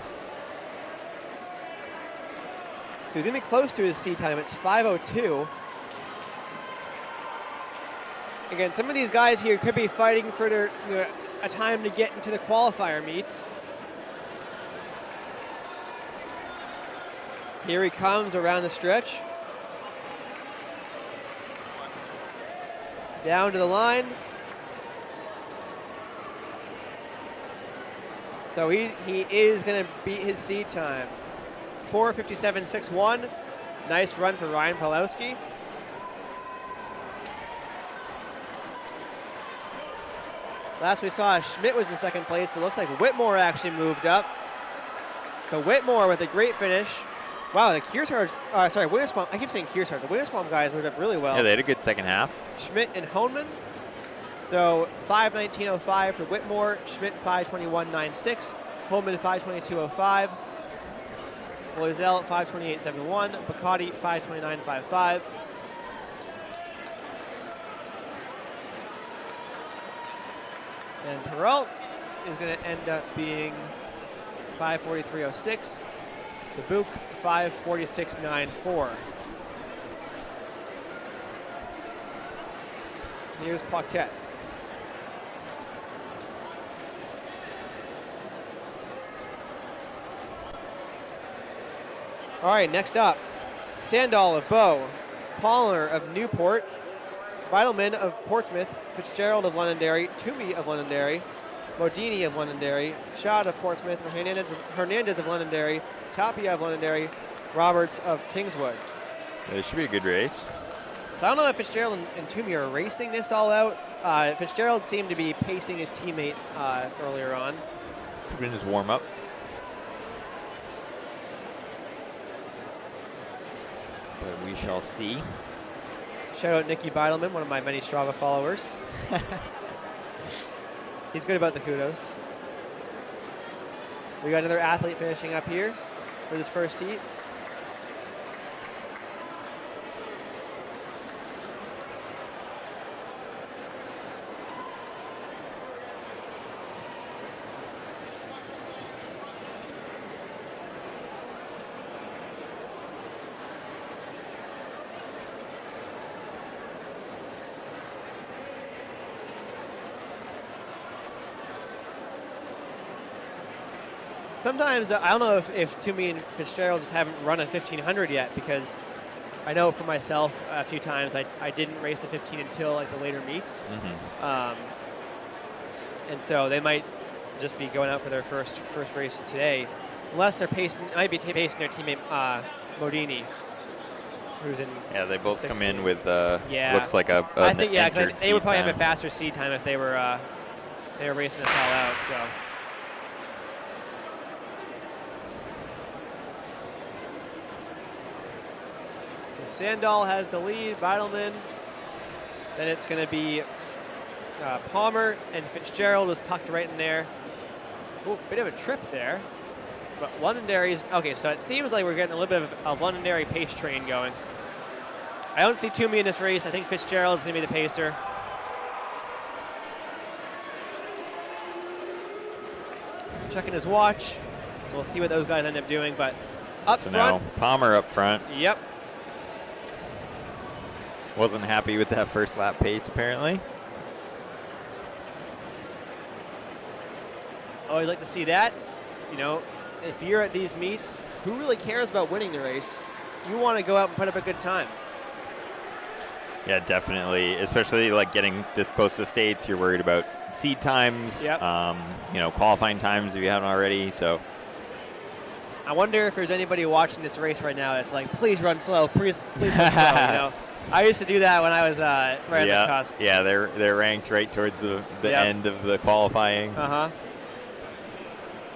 A: So he's going to be close to his C time. It's 5:02. Again, some of these guys here could be fighting for a time to get into the qualifier meets. Here he comes around the stretch. Down to the line. So he is going to beat his seed time. 4:57.61. Nice run for Ryan Pawlowski. Last we saw, Schmidt was in second place, but looks like Whitmore actually moved up. So Whitmore with a great finish. Wow, the Kearsarge, Williamsbaum, I keep saying Kearsarge. The Williamsbaum guys moved up really well.
E: Yeah, they had a good second half.
A: Schmidt and Honeman. So 5:19.05 for Whitmore, Schmidt 5:21.96, Honeman 5:22.05, Loisel 5:28.71, Bacardi 5:29.55. And Perrault is going to end up being 5:43.06. Dubuque 5:46.94. Here's Paquette. All right, next up, Sandal of Bow, Palmer of Newport, Vitalman of Portsmouth, Fitzgerald of Londonderry, Toomey of Londonderry, Modini of Londonderry, Schott of Portsmouth, Hernandez of Londonderry, Tapia of Londonderry, Roberts of Kingswood.
E: It should be a good race.
A: So I don't know if Fitzgerald and Toomey are racing this all out. Fitzgerald seemed to be pacing his teammate earlier on.
E: Could have been his warm-up. But we shall see.
A: Shout out Nicky Beidelman, one of my many Strava followers. He's good about the kudos. We got another athlete finishing up here for this first heat. Sometimes, I don't know if Toomey and Fitzgerald just haven't run a 1500 yet, because I know for myself a few times I didn't race a 15 until like the later meets. and so they might just be going out for their first race today, unless they're might be pacing their teammate Modini, who's in.
E: Yeah, they both
A: 16th.
E: come in with
A: Yeah.
E: looks like a.
A: I think yeah, 'cause
E: entered
A: they would
E: seat
A: probably
E: time.
A: have a faster seed time if they were racing us all out. So. Sandahl has the lead, Beidelman. Then it's going to be Palmer, and Fitzgerald was tucked right in there. Ooh, bit of a trip there. But Londonderry's, okay, so it seems like we're getting a little bit of a Londonderry pace train going. I don't see Toomey in this race. I think Fitzgerald's going to be the pacer. Checking his watch. So we'll see what those guys end up doing, but up
E: So
A: front.
E: now Palmer up front.
A: Yep.
E: Wasn't happy with that first lap pace, apparently.
A: Always like to see that. You know, if you're at these meets, who really cares about winning the race? You want to go out and put up a good time.
E: Yeah, definitely. Especially like getting this close to states, you're worried about seed times,
A: Yep.
E: you know, qualifying times if you haven't already. So
A: I wonder if there's anybody watching this race right now that's like, please run slow, please run slow. You know, I used to do that when I was right at the cusp.
E: Yeah, they're ranked right towards the
A: Yep.
E: end of the qualifying.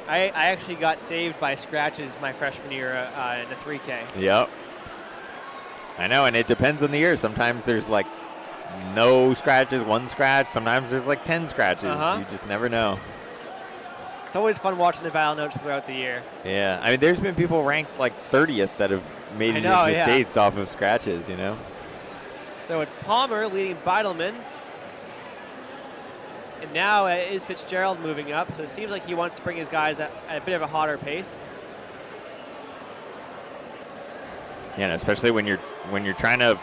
A: I actually got saved by scratches my freshman year in the 3K.
E: Yep. I know, and it depends on the year. Sometimes there's like no scratches, one scratch. Sometimes there's like 10 scratches. You just never know.
A: It's always fun watching the battle notes throughout the year.
E: Yeah, I mean, there's been people ranked like 30th that have made it into states off of scratches, you know?
A: So it's Palmer leading Beidelman. And now is Fitzgerald moving up, so it seems like he wants to bring his guys at a bit of a hotter pace.
E: Yeah, and especially when you're trying to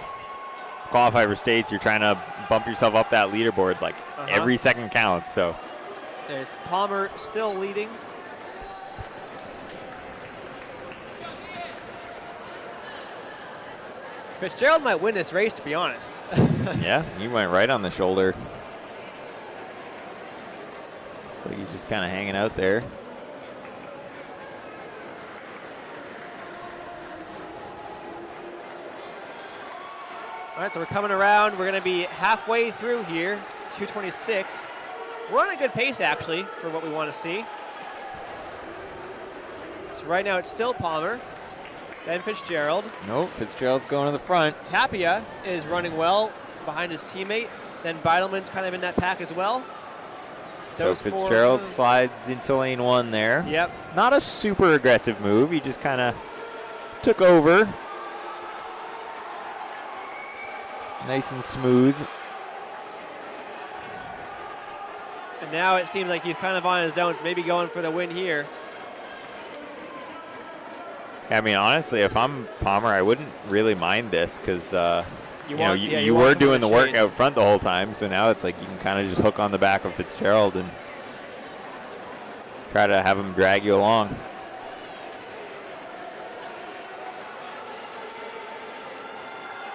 E: qualify for states, you're trying to bump yourself up that leaderboard. Like every second counts. So
A: there's Palmer still leading. Fitzgerald might win this race, to be honest.
E: yeah, he went right on the shoulder. So he's just kind of hanging out there.
A: All right, so we're coming around. We're going to be halfway through here, 2:26. We're on a good pace, actually, for what we want to see. So right now it's still Palmer, then Fitzgerald.
E: Nope, Fitzgerald's going to the front.
A: Tapia is running well behind his teammate. Then Beidelman's kind of in that pack as well.
E: So Fitzgerald slides into lane one there.
A: Yep.
E: Not a super aggressive move. He just kind of took over. Nice and smooth.
A: And now it seems like he's kind of on his own, so maybe going for the win here.
E: I mean, honestly, if I'm Palmer, I wouldn't really mind this because you
A: want
E: were doing the work
A: shades
E: out front the whole time. So now it's like you can kind of just hook on the back of Fitzgerald and try to have him drag you along.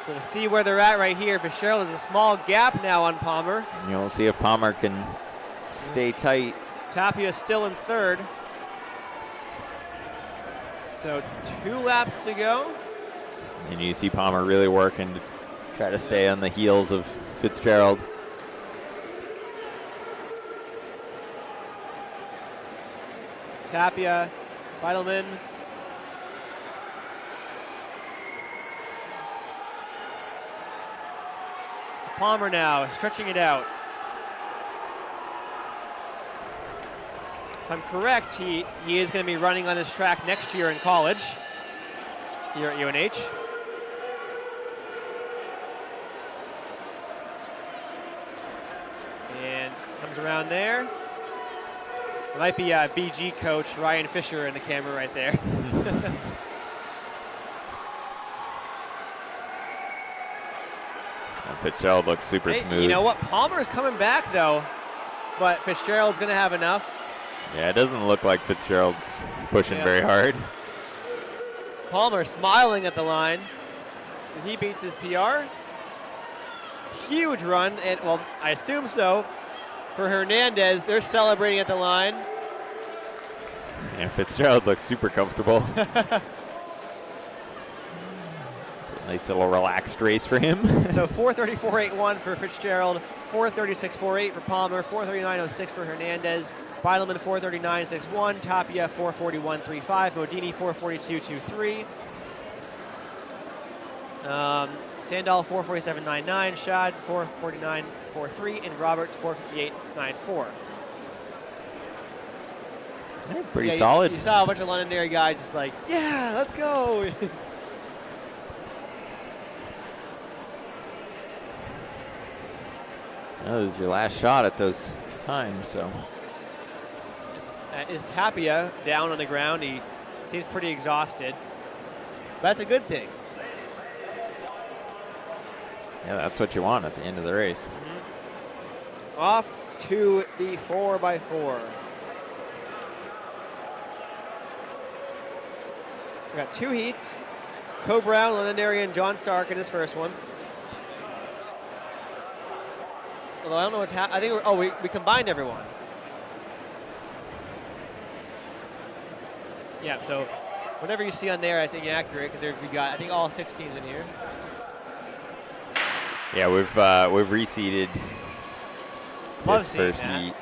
A: So to see where they're at right here, Fitzgerald has a small gap now on Palmer.
E: You'll see if Palmer can stay tight.
A: Tapia is still in third. So 2 laps to go.
E: And you see Palmer really working to try to stay on the heels of Fitzgerald.
A: Tapia, Beidelman. So Palmer now stretching it out. If I'm correct, he is going to be running on this track next year in college here at UNH. And comes around there. It might be BG coach Ryan Fisher in the camera right there.
E: And Fitzgerald looks super smooth.
A: You know what? Palmer's coming back though, but Fitzgerald's going to have enough.
E: Yeah, it doesn't look like Fitzgerald's pushing very hard.
A: Palmer smiling at the line. So he beats his PR. Huge run, and well, I assume so. for Hernandez. They're celebrating at the line.
E: And Fitzgerald looks super comfortable. Nice little relaxed race for him.
A: So 4:34.81 for Fitzgerald, 4:36.48 for Palmer, 4:39.06 for Hernandez, Beidelman 4:39.61, Tapia 4:41.35, Modini 4:42.23, Sandal 4:47.99, Schad 4:49.43, and Roberts 4:58.94.
E: Pretty solid.
A: You saw a bunch of Londonderry guys just like, yeah, let's go.
E: This is your last shot at those times, so.
A: That is Tapia down on the ground. He seems pretty exhausted. But that's a good thing.
E: Yeah, that's what you want at the end of the race.
A: Off to the 4x4. We got 2 heats. Co Brown, Londonderry, and John Stark in his first one. Although I don't know what's happening. I think we combined everyone. Yeah, so whatever you see on there, I think accurate because we got, I think, all 6 teams in here.
E: Yeah, we've reseeded this first heat.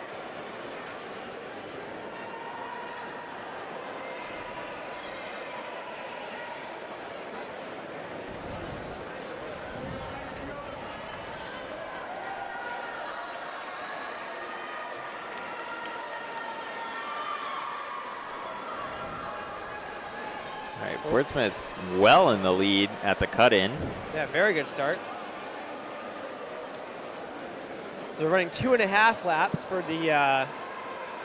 E: All right, Portsmouth well in the lead at the cut-in.
A: Yeah, very good start. So we're running 2.5 laps for the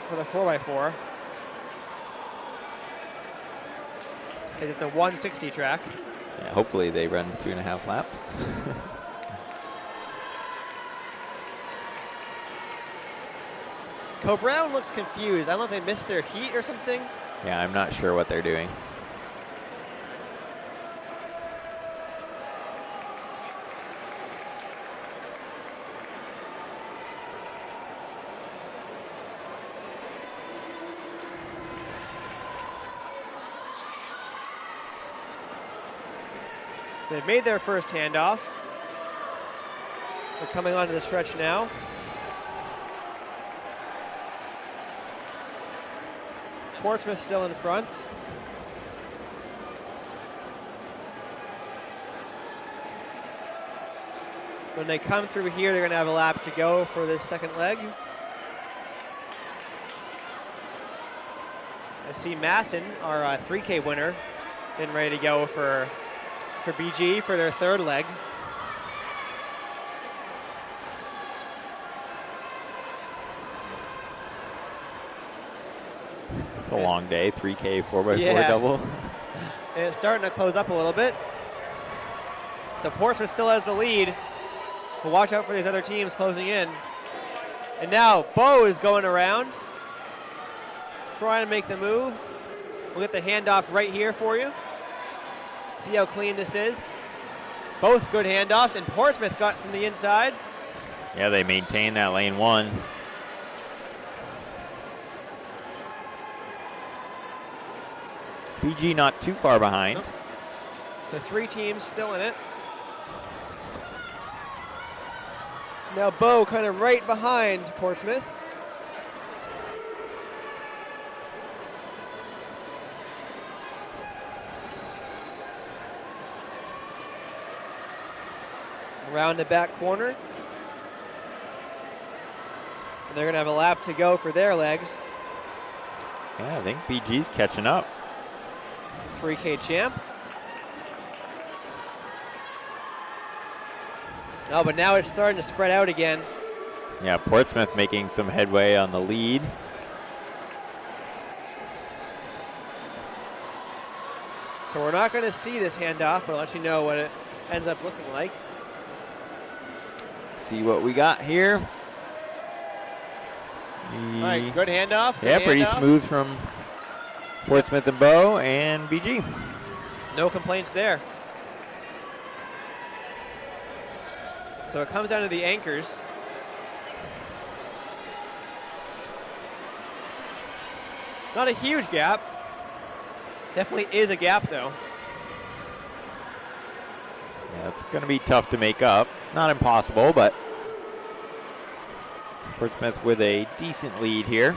A: 4x4. It's a 160 track.
E: Yeah, hopefully they run 2.5 laps.
A: Co Brown looks confused. I don't know if they missed their heat or something.
E: Yeah, I'm not sure what they're doing.
A: So they've made their first handoff. They're coming onto the stretch now. Portsmouth still in front. When they come through here, they're going to have a lap to go for this second leg. I see Masson, our 3K winner, getting ready to go for BG for their third leg.
E: It's a long day, 3K, 4x4
A: Yeah.
E: double.
A: And it's starting to close up a little bit. So Portsmouth still has the lead. But watch out for these other teams closing in. And now Bo is going around, trying to make the move. We'll get the handoff right here for you. See how clean this is. Both good handoffs, and Portsmouth got some to the inside.
E: Yeah, they maintain that lane 1. BG not too far behind.
A: Nope. So 3 teams still in it. So now Bo kind of right behind Portsmouth. Around the back corner. And they're going to have a lap to go for their legs.
E: Yeah, I think BG's catching up.
A: 3K champ. Oh, but now it's starting to spread out again.
E: Yeah, Portsmouth making some headway on the lead.
A: So we're not going to see this handoff, but I'll let you know what it ends up looking like.
E: Let's see what we got here.
A: All right, good handoff. Good
E: Yeah, pretty
A: handoff.
E: smooth from Portsmouth and Bo and BG.
A: No complaints there. So it comes down to the anchors. Not a huge gap. Definitely is a gap, though.
E: Yeah, it's going to be tough to make up. Not impossible, but Portsmouth with a decent lead here.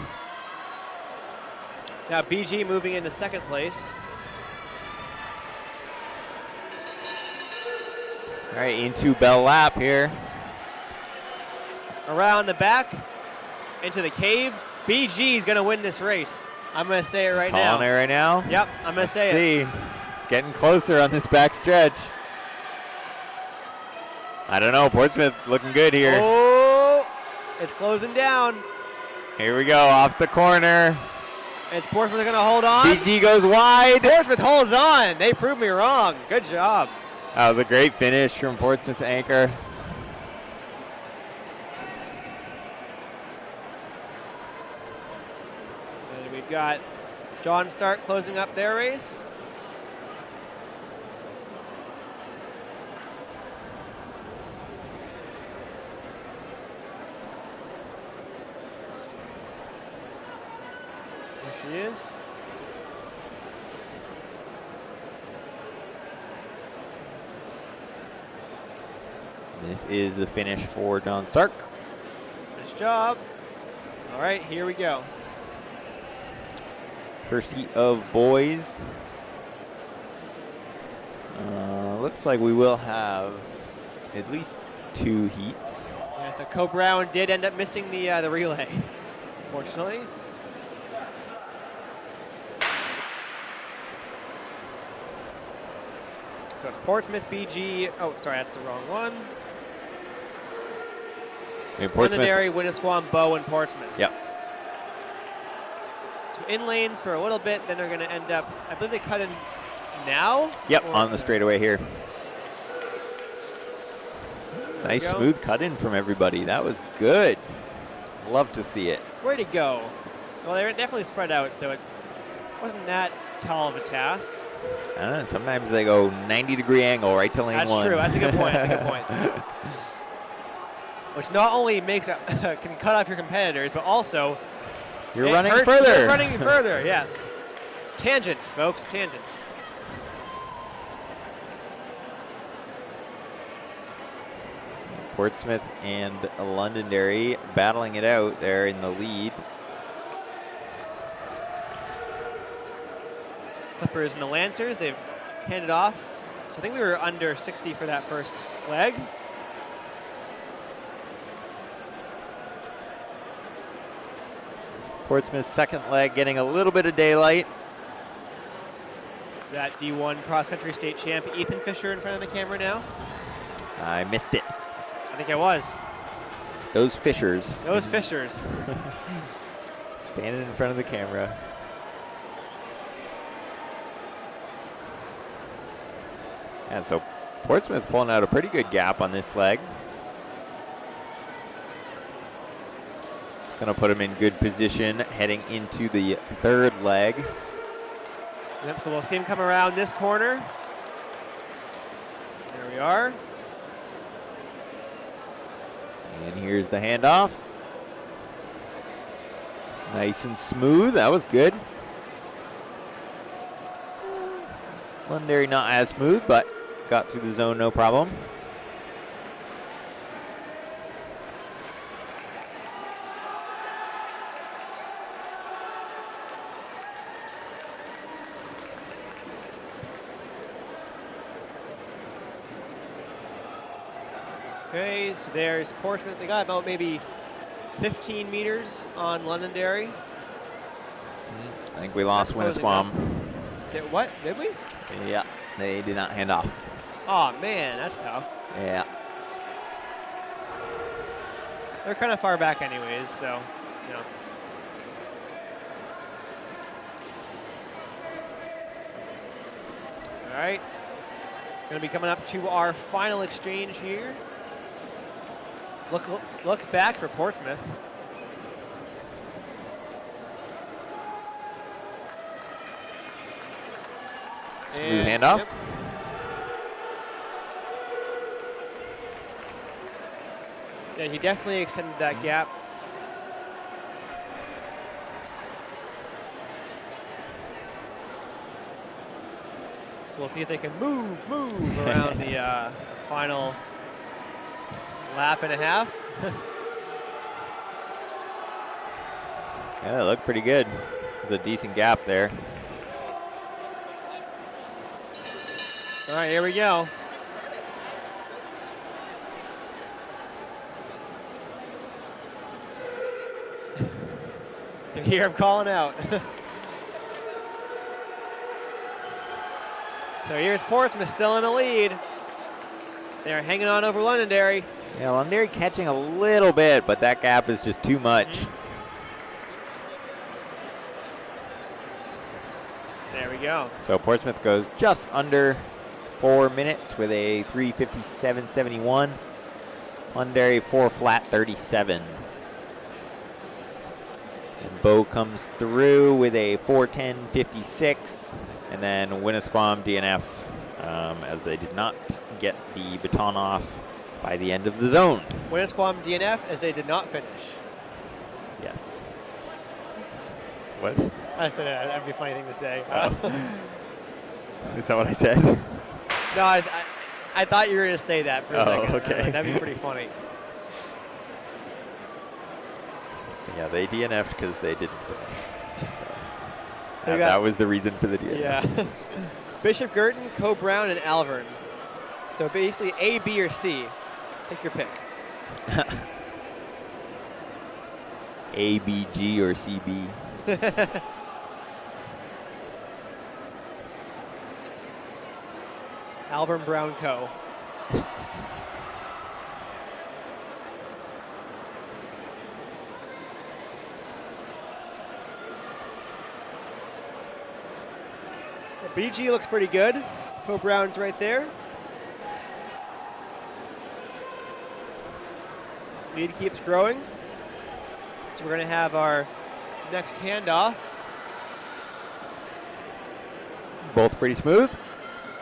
A: Now BG moving into second place.
E: All right, into Bell Lap here.
A: Around the back, into the cave. BG is going to win this race. I'm going to say it right now.
E: Calling it right now?
A: Yep, I'm going to say it.
E: It's getting closer on this back stretch. I don't know. Portsmouth looking good here.
A: Oh, it's closing down.
E: Here we go, off the corner.
A: It's Portsmouth going to hold on.
E: BG goes wide.
A: Portsmouth holds on. They proved me wrong. Good job.
E: That was a great finish from Portsmouth anchor.
A: And we've got John Stark closing up their race. There she is.
E: This is the finish for John Stark.
A: Nice job. All right, here we go.
E: First heat of boys. Looks like we will have at least 2 heats.
A: Yeah, so Co Brown did end up missing the relay, unfortunately. So it's Portsmouth, BG. Oh, sorry, that's the wrong one. Londonderry, Winnisquam, Bow, and Portsmouth.
E: Yep.
A: So in lanes for a little bit, then they're going to end up, I believe they cut in now?
E: Yep, on the straightaway here. Nice smooth cut in from everybody. That was good. Love to see it.
A: Way to go. Well, they were definitely spread out, so it wasn't that tall of a task.
E: I don't know, sometimes they go 90-degree angle right to lane
A: That's
E: 1.
A: true. That's a good point. That's a good point. Which not only makes can cut off your competitors, but also
E: You're running further.
A: You're running further. Yes. Tangents, folks. Tangents.
E: Portsmouth and Londonderry battling it out there in the lead.
A: Clippers and the Lancers, they've handed off. So I think we were under 60 for that first leg.
E: Portsmouth's second leg getting a little bit of daylight.
A: Is that D1 cross-country state champ Ethan Fisher in front of the camera now?
E: I missed it.
A: I think I was.
E: Those Fishers.
A: Those Fishers.
E: Standing in front of the camera. And so Portsmouth pulling out a pretty good gap on this leg. Gonna put them in good position heading into the third leg.
A: Yep, so we'll see him come around this corner. There we are.
E: And here's the handoff. Nice and smooth. That was good. Londonderry not as smooth, but got through the zone no problem.
A: Okay, so there's Portsmouth. They got about maybe 15 meters on Londonderry.
E: I think we lost
A: That's closing
E: Winnisquam.
A: What? Did we?
E: Yeah, they did not hand off.
A: Oh, man, that's tough.
E: Yeah.
A: They're kind of far back anyways, so, you know. All right. Going to be coming up to our final exchange here. Look back for Portsmouth.
E: Smooth handoff.
A: Yep. Yeah, he definitely extended that gap. So we'll see if they can move around the final lap and a half.
E: Yeah, they look pretty good. There's a decent gap there.
A: All right, here we go. You can hear him calling out. So here's Portsmouth still in the lead. They're hanging on over Londonderry.
E: Yeah, Londonderry catching a little bit, but that gap is just too much.
A: There we go.
E: So Portsmouth goes just under 4 minutes with a 3:57.71. Londonderry 4 flat 37. And Bow comes through with a 4:10.56. And then Winnisquam DNF as they did not get the baton off by the end of the zone.
A: Winnisquam DNF as they did not finish.
E: Yes. What?
A: I said that'd be a funny thing to say.
E: Is that what I said?
A: No, I thought you were going to say that for a second.
E: Okay.
A: That'd be pretty funny.
E: Yeah, they DNF'd because they didn't finish. So that was the reason for the DNF.
A: Yeah. Bishop Girton, Co-Brown, and Alvern. So basically A, B, or C. Pick your pick.
E: A, B, G, or C, B.
A: Alvern Brown Co. BG looks pretty good. Co-Brown's right there. Lead keeps growing. So we're going to have our next handoff.
E: Both pretty smooth.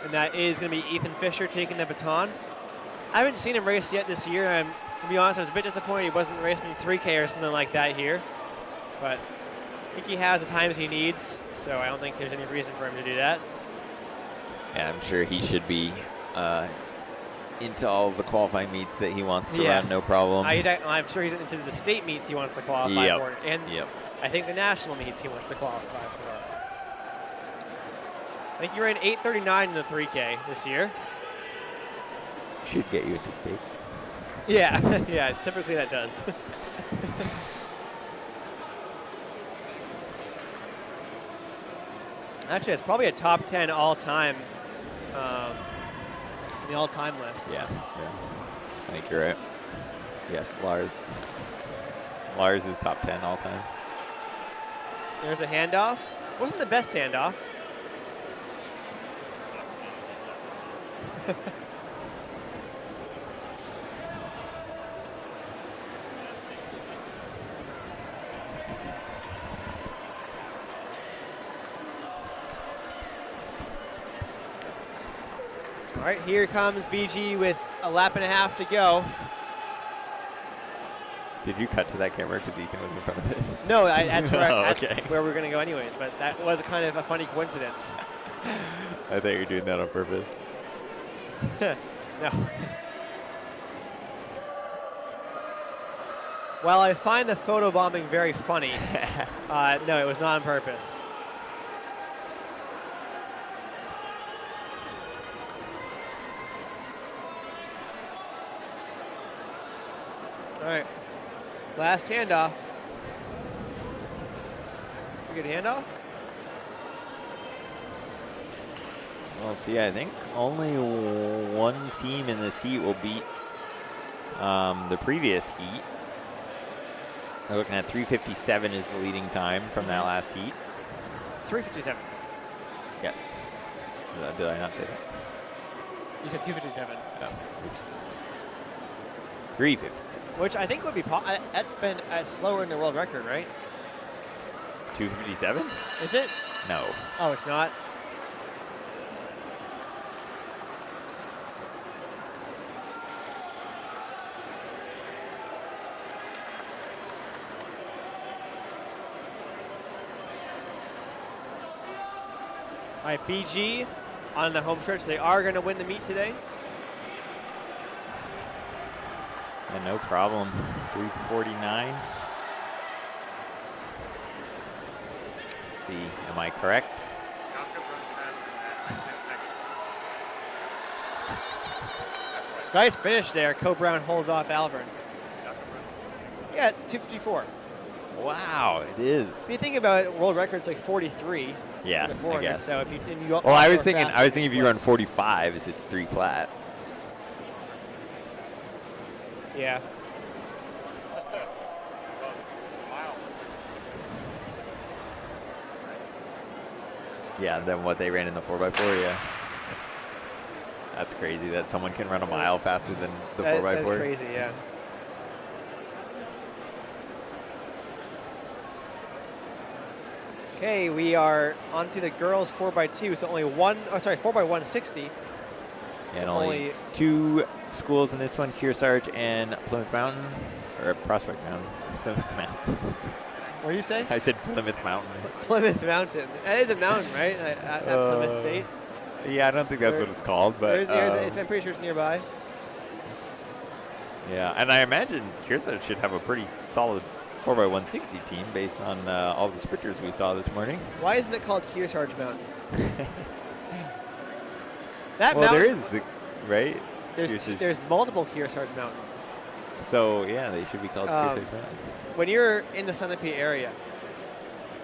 A: And that is going to be Ethan Fisher taking the baton. I haven't seen him race yet this year. To be honest, I was a bit disappointed he wasn't racing 3K or something like that here. But I think he has the times he needs, so I don't think there's any reason for him to do that.
E: Yeah, I'm sure he should be into all of the qualifying meets that he wants to run, no problem.
A: I'm sure he's into the state meets he wants to qualify for. And I think the national meets he wants to qualify for. I think he ran 8:39 in the 3K this year.
E: Should get you into states.
A: Yeah, yeah, typically that does. Actually, it's probably a top 10 all-time in the all-time list.
E: Yeah, I think you're right. Yes, Lars is top 10 all-time.
A: There's a handoff. Wasn't the best handoff. All right, here comes BG with a lap and a half to go.
E: Did you cut to that camera because Ethan was in front of it?
A: No, that's where,
E: okay.
A: that's where we're going to go anyways, but that was kind of a funny coincidence.
E: I thought you were doing that on purpose.
A: No. While I find the photobombing very funny, no, it was not on purpose. All right, last handoff. Good handoff.
E: Well, see, I think only one team in this heat will beat the previous heat. We're looking at 3:57 is the leading time from that last heat.
A: 3:57.
E: Yes. Did I not say that?
A: You said 2:57.
E: Oh, oops. 3:57.
A: Which I think would be, that's been slower in the world record, right?
E: 2:57?
A: Is it?
E: No.
A: Oh, it's not? All right, BG on the home stretch. They are going to win the meet today.
E: Yeah, no problem. 3:49. Let's see, am I correct?
C: Jakob runs faster than that by 10 seconds.
A: Nice finish there. Co Brown holds off Alvern.
C: Jakob runs 6 seconds.
A: Yeah, 2:54.
E: Wow, it is.
A: If you think about it, world record's like 43.
E: Yeah,
A: in the
E: I
A: 400,
E: guess.
A: So if you,
E: Well, I was thinking if you run 45, it's 3 flat.
A: Yeah.
C: Mile, 6 seconds.
E: Yeah, than what they ran in the 4x4. Yeah. That's crazy that someone can run a mile faster than the 4x4.
A: That's crazy, yeah. Okay, we are on to the girls 4x2. So only 4x160.
E: And
A: So
E: only 2 schools in this one, Kearsarge and Plymouth Mountain, or Prospect Mountain, Plymouth Mountain.
A: What do you say?
E: I said Plymouth Mountain.
A: Plymouth Mountain. That is a mountain, right? At Plymouth State.
E: Yeah, I don't think that's what it's called, but
A: I'm pretty sure it's nearby.
E: yeah, and I imagine Kearsarge should have a pretty solid 4x160 team based on all the sprinters we saw this morning.
A: Why isn't it called Kearsarge Mountain?
E: Well,
A: mountain,
E: there is, right?
A: there's multiple Kearsarge Mountains.
E: So, yeah, they should be called Kearsarge Mountain.
A: When you're in the Sunapee area,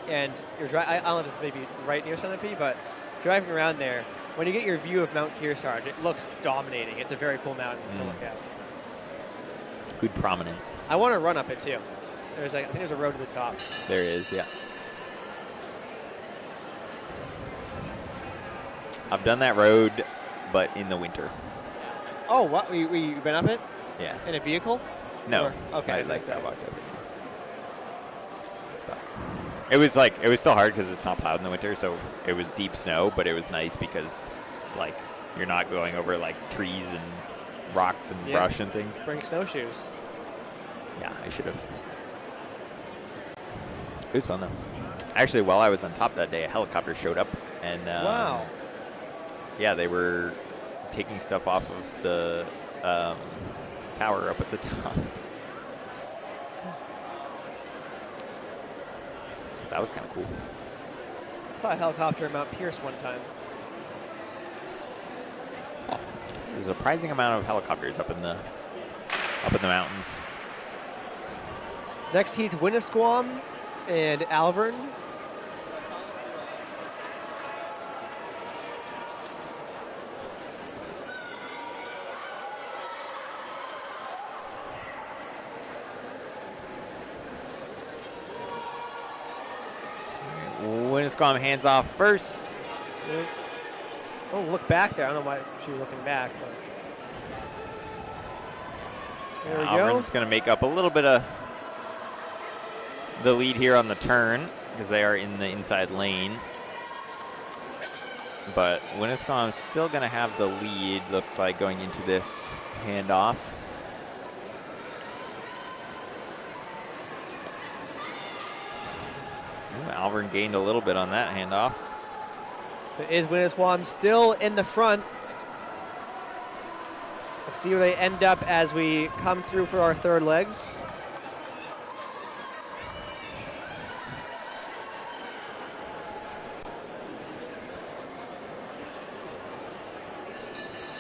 A: and you're driving, I don't know if this is maybe right near Sunapee, but driving around there, when you get your view of Mount Kearsarge, it looks dominating. It's a very cool mountain to look at.
E: Good prominence.
A: I want to run up it too. I think there's a road to the top.
E: There is, yeah. I've done that road, but in the winter.
A: Oh, what? We been up it
E: Yeah.
A: in a vehicle?
E: No.
A: Or- okay,
E: I
A: I was
E: like
A: gonna
E: that
A: say.
E: walked up it. But it was still hard because it's not plowed in the winter, so it was deep snow, but it was nice because, like, you're not going over, like, trees and rocks and
A: Yeah.
E: brush and things.
A: Bring snowshoes.
E: Yeah, I should have. It was fun, though. Actually, while I was on top that day, a helicopter showed up, and
A: Wow.
E: yeah, they were taking stuff off of the tower up at the top. That was kind of cool.
A: I saw a helicopter at Mount Pierce one time.
E: There's a surprising amount of helicopters up in the mountains.
A: Next heat's Winnisquam and Alvern.
E: Winnisquam hands off first.
A: Oh, look back there. I don't know why she was looking back. But there we go.
E: Alvern's going to make up a little bit of the lead here on the turn because they are in the inside lane. But Winnisquam's still going to have the lead, looks like, going into this handoff. Alvern gained a little bit on that handoff.
A: But is Winnisquam still in the front? We'll see where they end up as we come through for our third legs.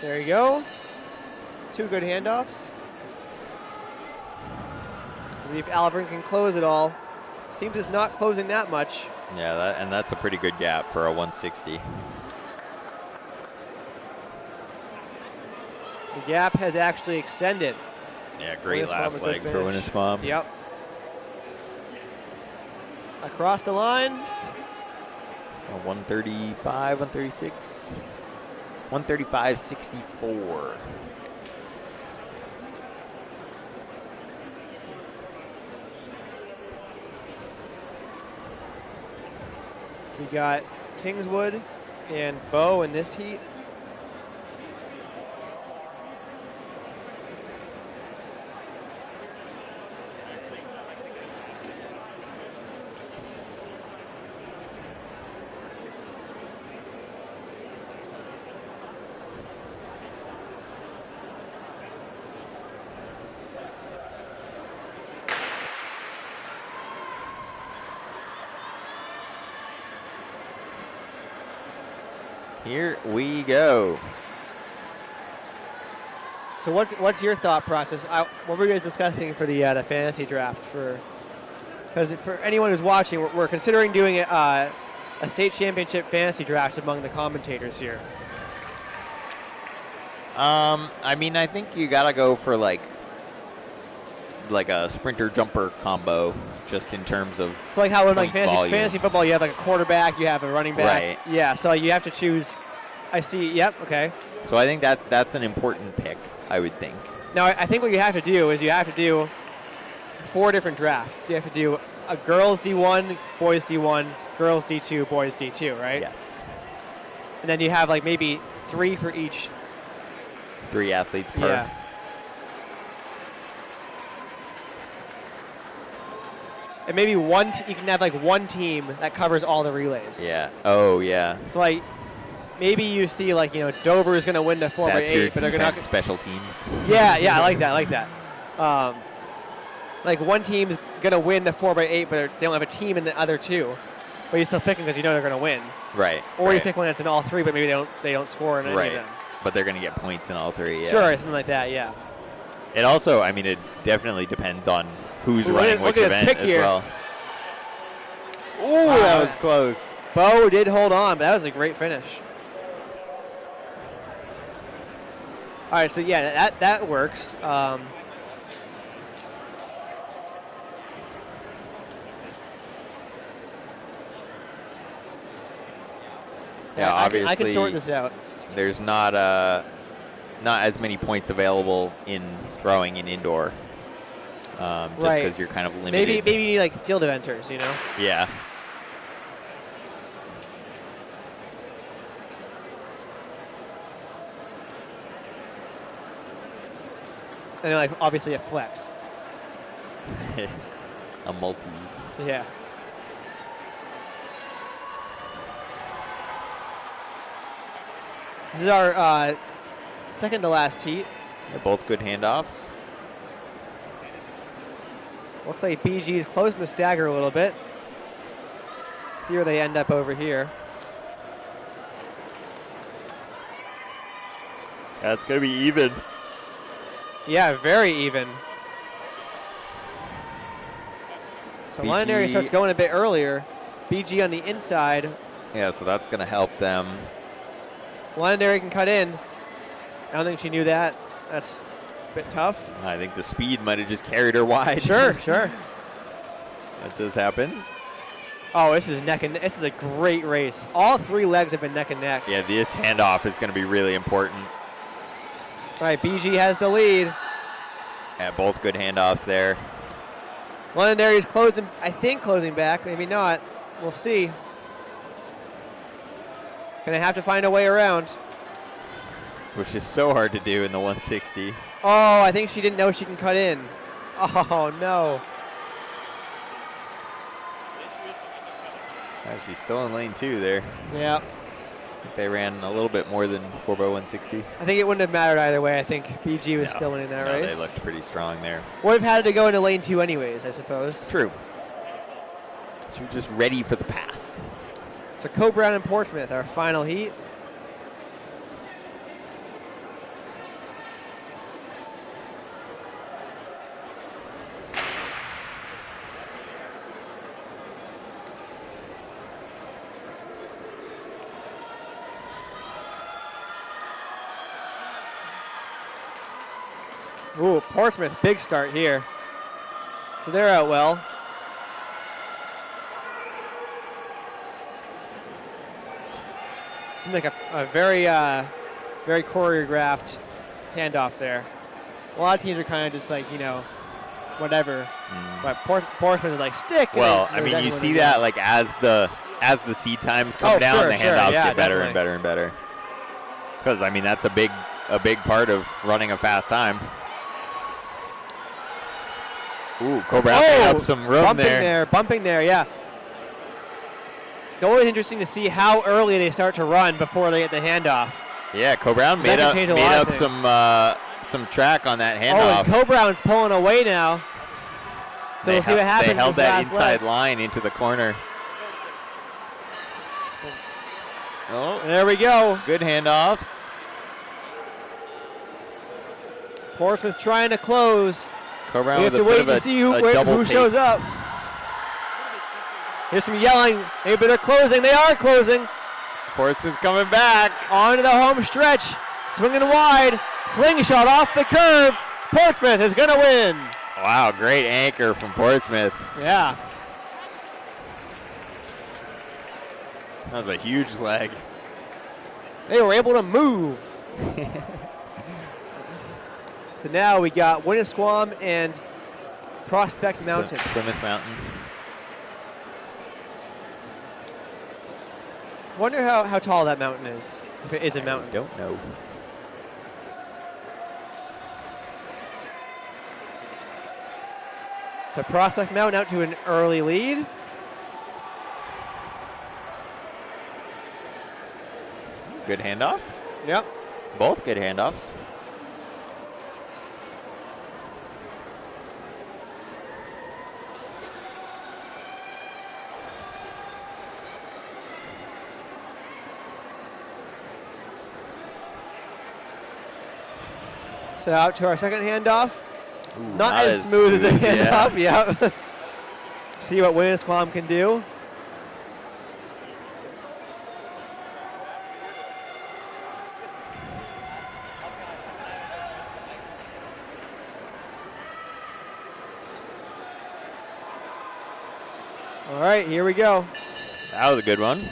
A: There you go. 2 good handoffs. See if Alvern can close it all. This team is not closing that much.
E: Yeah, and that's a pretty good gap for a 160.
A: The gap has actually extended.
E: Yeah, great
A: Winnisquam
E: last
A: a good
E: leg for
A: finish.
E: Winnisquam.
A: Yep. Across the line.
E: 135, 136. 135.64.
A: We got Kingswood and Bow in this heat.
E: Here we go.
A: So what's your thought process? What were you guys discussing for the fantasy draft? Because for anyone who's watching, we're considering doing a state championship fantasy draft among the commentators here.
E: I mean, I think you gotta go for like a sprinter jumper combo, just in terms of.
A: It's like how in like
E: volume.
A: fantasy football, you have like a quarterback, you have a running back.
E: Right.
A: Yeah. So you have to choose. I see. Yep. Okay.
E: So I think that's an important pick, I would think.
A: Now I think what you have to do is you have to do 4 different drafts. You have to do a girls D1, boys D1, girls D2, boys D2, right?
E: Yes.
A: And then you have like maybe 3 for each.
E: 3 athletes per.
A: Yeah. And maybe you can have like one team that covers all the relays.
E: Yeah. Oh, yeah.
A: So like maybe you see like Dover is going to win the 4x8,
E: That's your
A: but they're going to
E: special teams.
A: Yeah, I like that. Like one team's going to win the 4x8, but they don't have a team in the other 2. But you still pick them because you know they're going to win.
E: Right.
A: Or
E: right.
A: you pick one that's in all 3, but maybe they don't score in any
E: right.
A: of them.
E: But they're going to get points in all 3. Yeah.
A: Sure, something like that. Yeah.
E: It also, I mean, it definitely depends on who's
A: Ooh,
E: running
A: look
E: which
A: at this
E: event
A: kick
E: as
A: here.
E: well. Ooh, that was close.
A: Bo did hold on, but that was a great finish. All right, so yeah, that works.
E: Yeah, obviously.
A: I can sort this out.
E: There's not as many points available in throwing in indoor, just because you're kind of limited.
A: Maybe you need like field eventers,
E: Yeah.
A: And then, like obviously a flex.
E: A multis.
A: Yeah. This is our second to last heat.
E: They're both good handoffs.
A: Looks like BG is closing the stagger a little bit. See where they end up over here.
E: That's going to be even.
A: Yeah, very even. So Londonderry starts going a bit earlier. BG on the inside.
E: Yeah, so that's going to help them.
A: Londonderry can cut in. I don't think she knew that. That's a bit tough.
E: I think the speed might have just carried her wide.
A: Sure.
E: That does happen.
A: Oh, this is neck and neck. This is a great race. All 3 legs have been neck and neck.
E: Yeah, this handoff is going to be really important.
A: All right, BG has the lead.
E: Yeah, both good handoffs there.
A: Londonderry is closing back. Maybe not. We'll see. Gonna have to find a way around.
E: Which is so hard to do in the 160.
A: Oh, I think she didn't know she can cut in. Oh, no.
E: She's still in lane 2 there.
A: Yeah.
E: I think they ran a little bit more than 4x160.
A: I think it wouldn't have mattered either way. I think BG was still winning that race.
E: They looked pretty strong there.
A: Would have had to go into lane 2 anyways, I suppose.
E: True. She was just ready for the pass.
A: So Coe-Brown and Portsmouth, our final heat. Ooh, Portsmouth, big start here. So they're out well. Seems like a very, very choreographed handoff there. A lot of teams are kind of just like, whatever. But Portsmouth is like, stick.
E: Well, I mean, you see that like as the seed times come down, the handoffs get better and better and better. Because I mean, that's a big part of running a fast time. Ooh, Coe-Brown made up some room
A: bumping there, yeah. It's always interesting to see how early they start to run before they get the handoff.
E: Yeah, Coe-Brown made up some track on that handoff.
A: Oh, and Coe-Brown's pulling away now. So we'll see what happens.
E: They held that inside line into the corner. Oh,
A: There we go.
E: good handoffs.
A: Portsmouth trying to close.
E: Coburn
A: We have
E: with
A: to
E: a bit
A: wait
E: of
A: to
E: a,
A: see
E: a double
A: who
E: take.
A: shows up. Here's some yelling. Maybe they're closing. They are closing.
E: Portsmouth coming back.
A: On to the home stretch. Swinging wide. Slingshot off the curve. Portsmouth is going to win.
E: Wow, great anchor from Portsmouth.
A: Yeah.
E: That was a huge leg.
A: They were able to move. So now we got Winnisquam and Prospect Mountain.
E: Plymouth Mountain.
A: Wonder how tall that mountain is, if it is a mountain.
E: Don't know.
A: So Prospect Mountain out to an early lead.
E: Good handoff.
A: Yep.
E: Both good handoffs.
A: So out to our second handoff.
E: Ooh,
A: Not as smooth as the handoff, yeah. See what Winnisquam can do. All right, here we go.
E: That was a good one.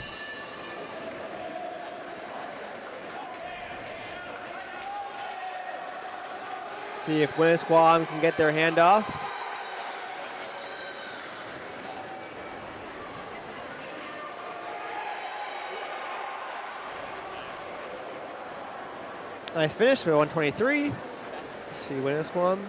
A: See if Winnisquam can get their handoff. Nice finish for 123. Let's see Winnisquam.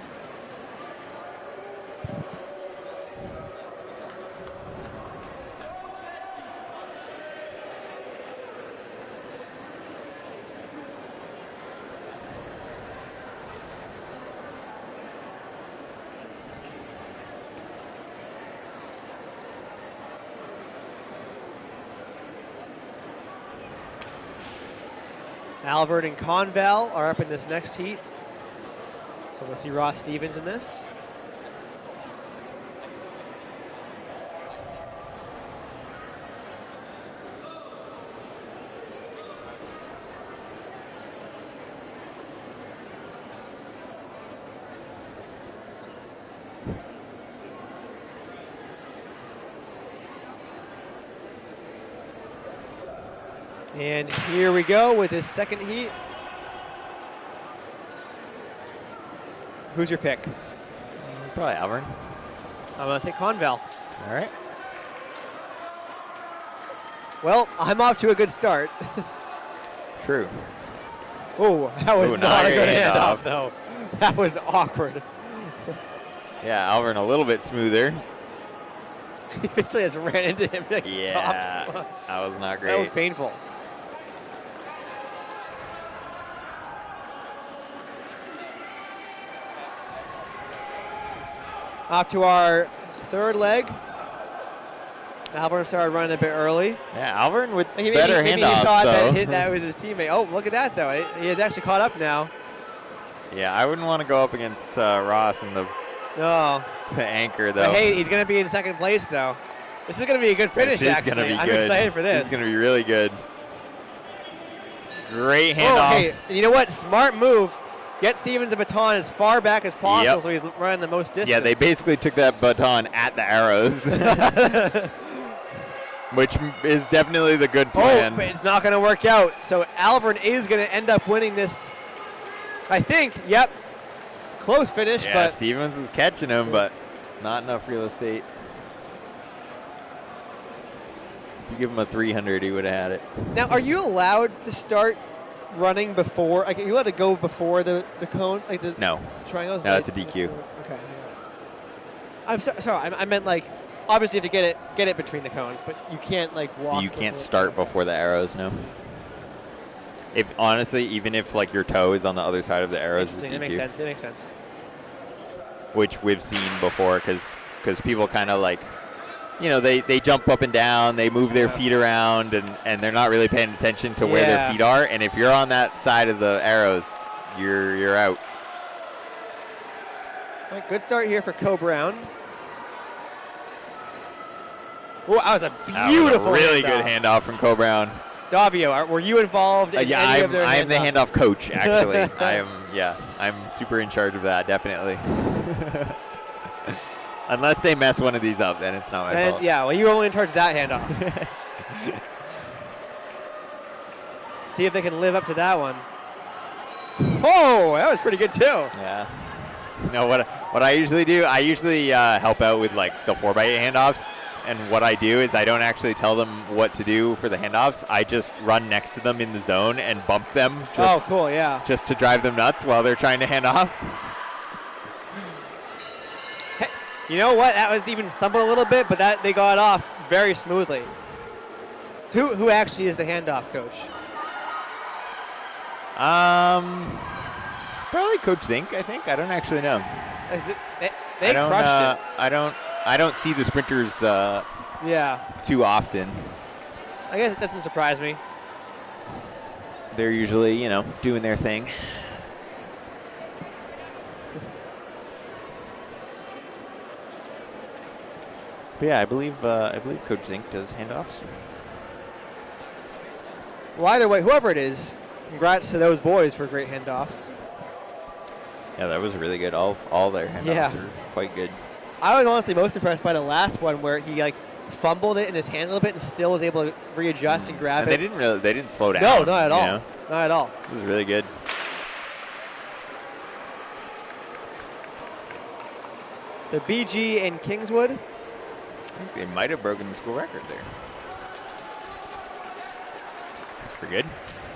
A: Alvord and Conval are up in this next heat. So we'll see Ross Stevens in this. And here we go with his second heat. Who's your pick?
E: Probably Alvern.
A: I'm going to take Conval.
E: All right.
A: Well, I'm off to a good start.
E: True.
A: Oh, that was
E: Ooh,
A: not a
E: not
A: good
E: a
A: handoff,
E: handoff.
A: though. That was awkward.
E: Yeah, Alvern a little bit smoother.
A: He basically just ran into him and
E: Yeah,
A: stopped.
E: that was not
A: That was
E: great.
A: painful. Off to our third leg. Alvern started running a bit early.
E: Yeah, Alvern with
A: Maybe
E: better
A: he
E: handoffs,
A: thought
E: though.
A: that was his teammate. Oh, look at that, though. He has actually caught up now.
E: Yeah, I wouldn't want to go up against Ross in the
A: No.
E: anchor, though.
A: But hey, he's going to be in second place, though. This is going to be a good finish,
E: This is
A: actually.
E: going to be
A: I'm
E: good.
A: excited for this.
E: This is going to be really good. Great
A: Oh,
E: handoff.
A: hey, you know what? Smart move. Get Stevens the baton as far back as possible
E: Yep.
A: so he's running the most distance.
E: Yeah, they basically took that baton at the arrows, which is definitely the good plan.
A: Oh, but it's not going to work out. So Alvern is going to end up winning this. I think, yep. Close finish,
E: Yeah,
A: but
E: Stevens is catching him, but not enough real estate. If you give him a 300, he would have had it.
A: now are you allowed to start running before, like, are you allowed to go before the cone, like the
E: No.
A: triangles?
E: No, it's a DQ.
A: Okay. Yeah. I'm sorry. I meant like, obviously you have to get it between the cones, but you can't like walk.
E: You can't
A: before-
E: start before the arrows, no. If honestly, even if like your toe is on the other side of the arrows, it's
A: Interesting. That makes
E: DQ,
A: sense. That makes sense.
E: which we've seen before, because people kind of like they jump up and down, they move their feet around, and they're not really paying attention to where their feet are. And if you're on that side of the arrows, you're out.
A: All right, good start here for Co Brown. Oh, that was a beautiful
E: really
A: handoff.
E: good handoff from Co Brown.
A: Davio, were you involved in any of their
E: I am the
A: handoff?
E: handoff coach, actually. I'm super in charge of that, definitely. Unless they mess one of these up, then it's not my fault.
A: Yeah, well, you were only in charge of that handoff. See if they can live up to that one. Oh, that was pretty good, too.
E: Yeah. What I usually do, I usually help out with, like, the 4x8 handoffs. And what I do is I don't actually tell them what to do for the handoffs. I just run next to them in the zone and bump them.
A: Cool, yeah.
E: Just to drive them nuts while they're trying to hand off.
A: Hey, you know what? That was even stumbled a little bit, but they got off very smoothly. So who actually is the handoff coach?
E: Probably Coach Zink, I think. I don't actually know.
A: They crushed it.
E: I don't see the sprinters too often.
A: I guess it doesn't surprise me.
E: They're usually, doing their thing. But yeah, I believe Coach Zink does handoffs.
A: Well, either way, whoever it is, congrats to those boys for great handoffs.
E: Yeah, that was really good. All their handoffs are quite good.
A: I was honestly most impressed by the last one where he fumbled it in his hand a little bit and still was able to readjust and grab it.
E: They didn't slow down.
A: No, not at all. Not at all.
E: It was really good.
A: The BG in Kingswood.
E: I think they might have broken the school record there. That's pretty good.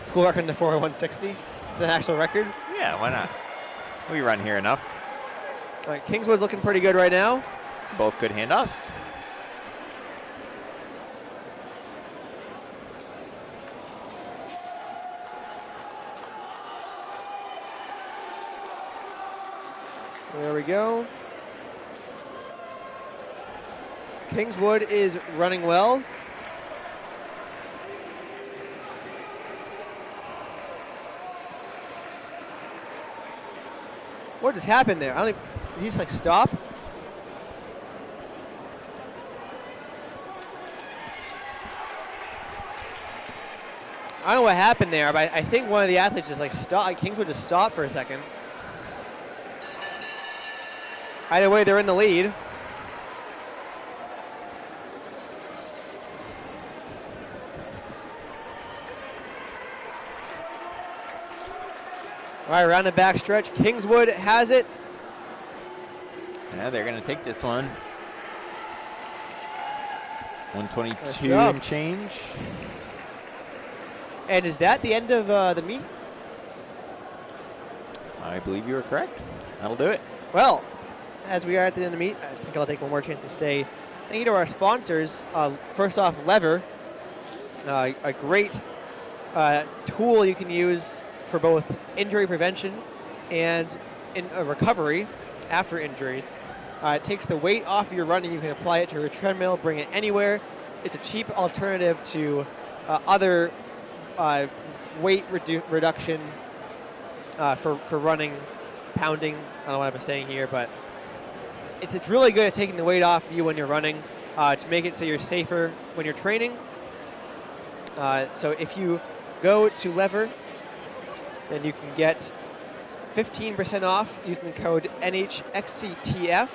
A: School record in the 40160. It's an actual record.
E: Yeah, why not? We run here enough.
A: All right, Kingswood's looking pretty good right now.
E: Both good handoffs.
A: There we go. Kingswood is running well. What just happened there? Did he just stop? I don't know what happened there, but I think one of the athletes just stopped. Kingswood just stopped for a second. Either way, they're in the lead. All right, around the back stretch. Kingswood has it.
E: Yeah, they're going to take this one. 122
A: Nice
E: and change.
A: And is that the end of the meet?
E: I believe you are correct. That'll do it.
A: Well, as we are at the end of the meet, I think I'll take one more chance to say thank you to our sponsors. First off, Lever, a great tool you can use for both injury prevention and in recovery after injuries. It takes the weight off your running. You can apply it to your treadmill, bring it anywhere. It's a cheap alternative to other weight reduction for running, pounding. I don't know what I'm saying here, but it's really good at taking the weight off you when you're running to make it so you're safer when you're training. So if you go to Lever, then you can get 15% off using the code NHXCTF.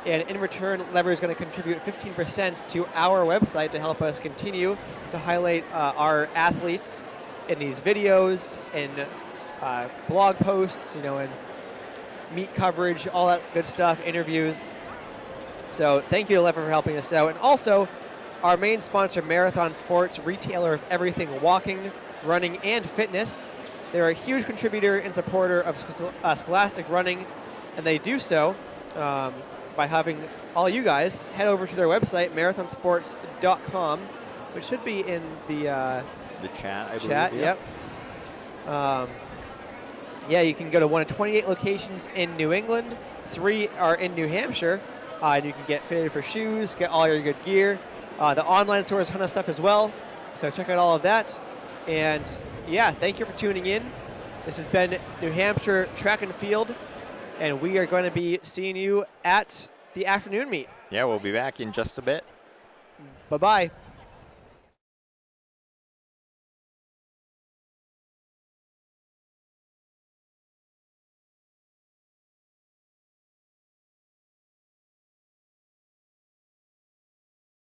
A: And in return, Lever is going to contribute 15% to our website to help us continue to highlight our athletes in these videos and blog posts, and meet coverage, all that good stuff, interviews. So thank you to Lever for helping us out. And also, our main sponsor, Marathon Sports, retailer of everything walking, running, and fitness. They're a huge contributor and supporter of Scholastic Running, and they do so by having all you guys head over to their website, marathonsports.com, which should be in the
E: chat, I believe.
A: Yep. You can go to one of 28 locations in New England. 3 are in New Hampshire. And you can get fitted for shoes, get all your good gear. The online store has a ton of stuff as well. So check out all of that. And yeah, thank you for tuning in. This has been New Hampshire Track and Field. And we are going to be seeing you at the afternoon meet.
E: Yeah, we'll be back in just a bit.
A: Bye-bye.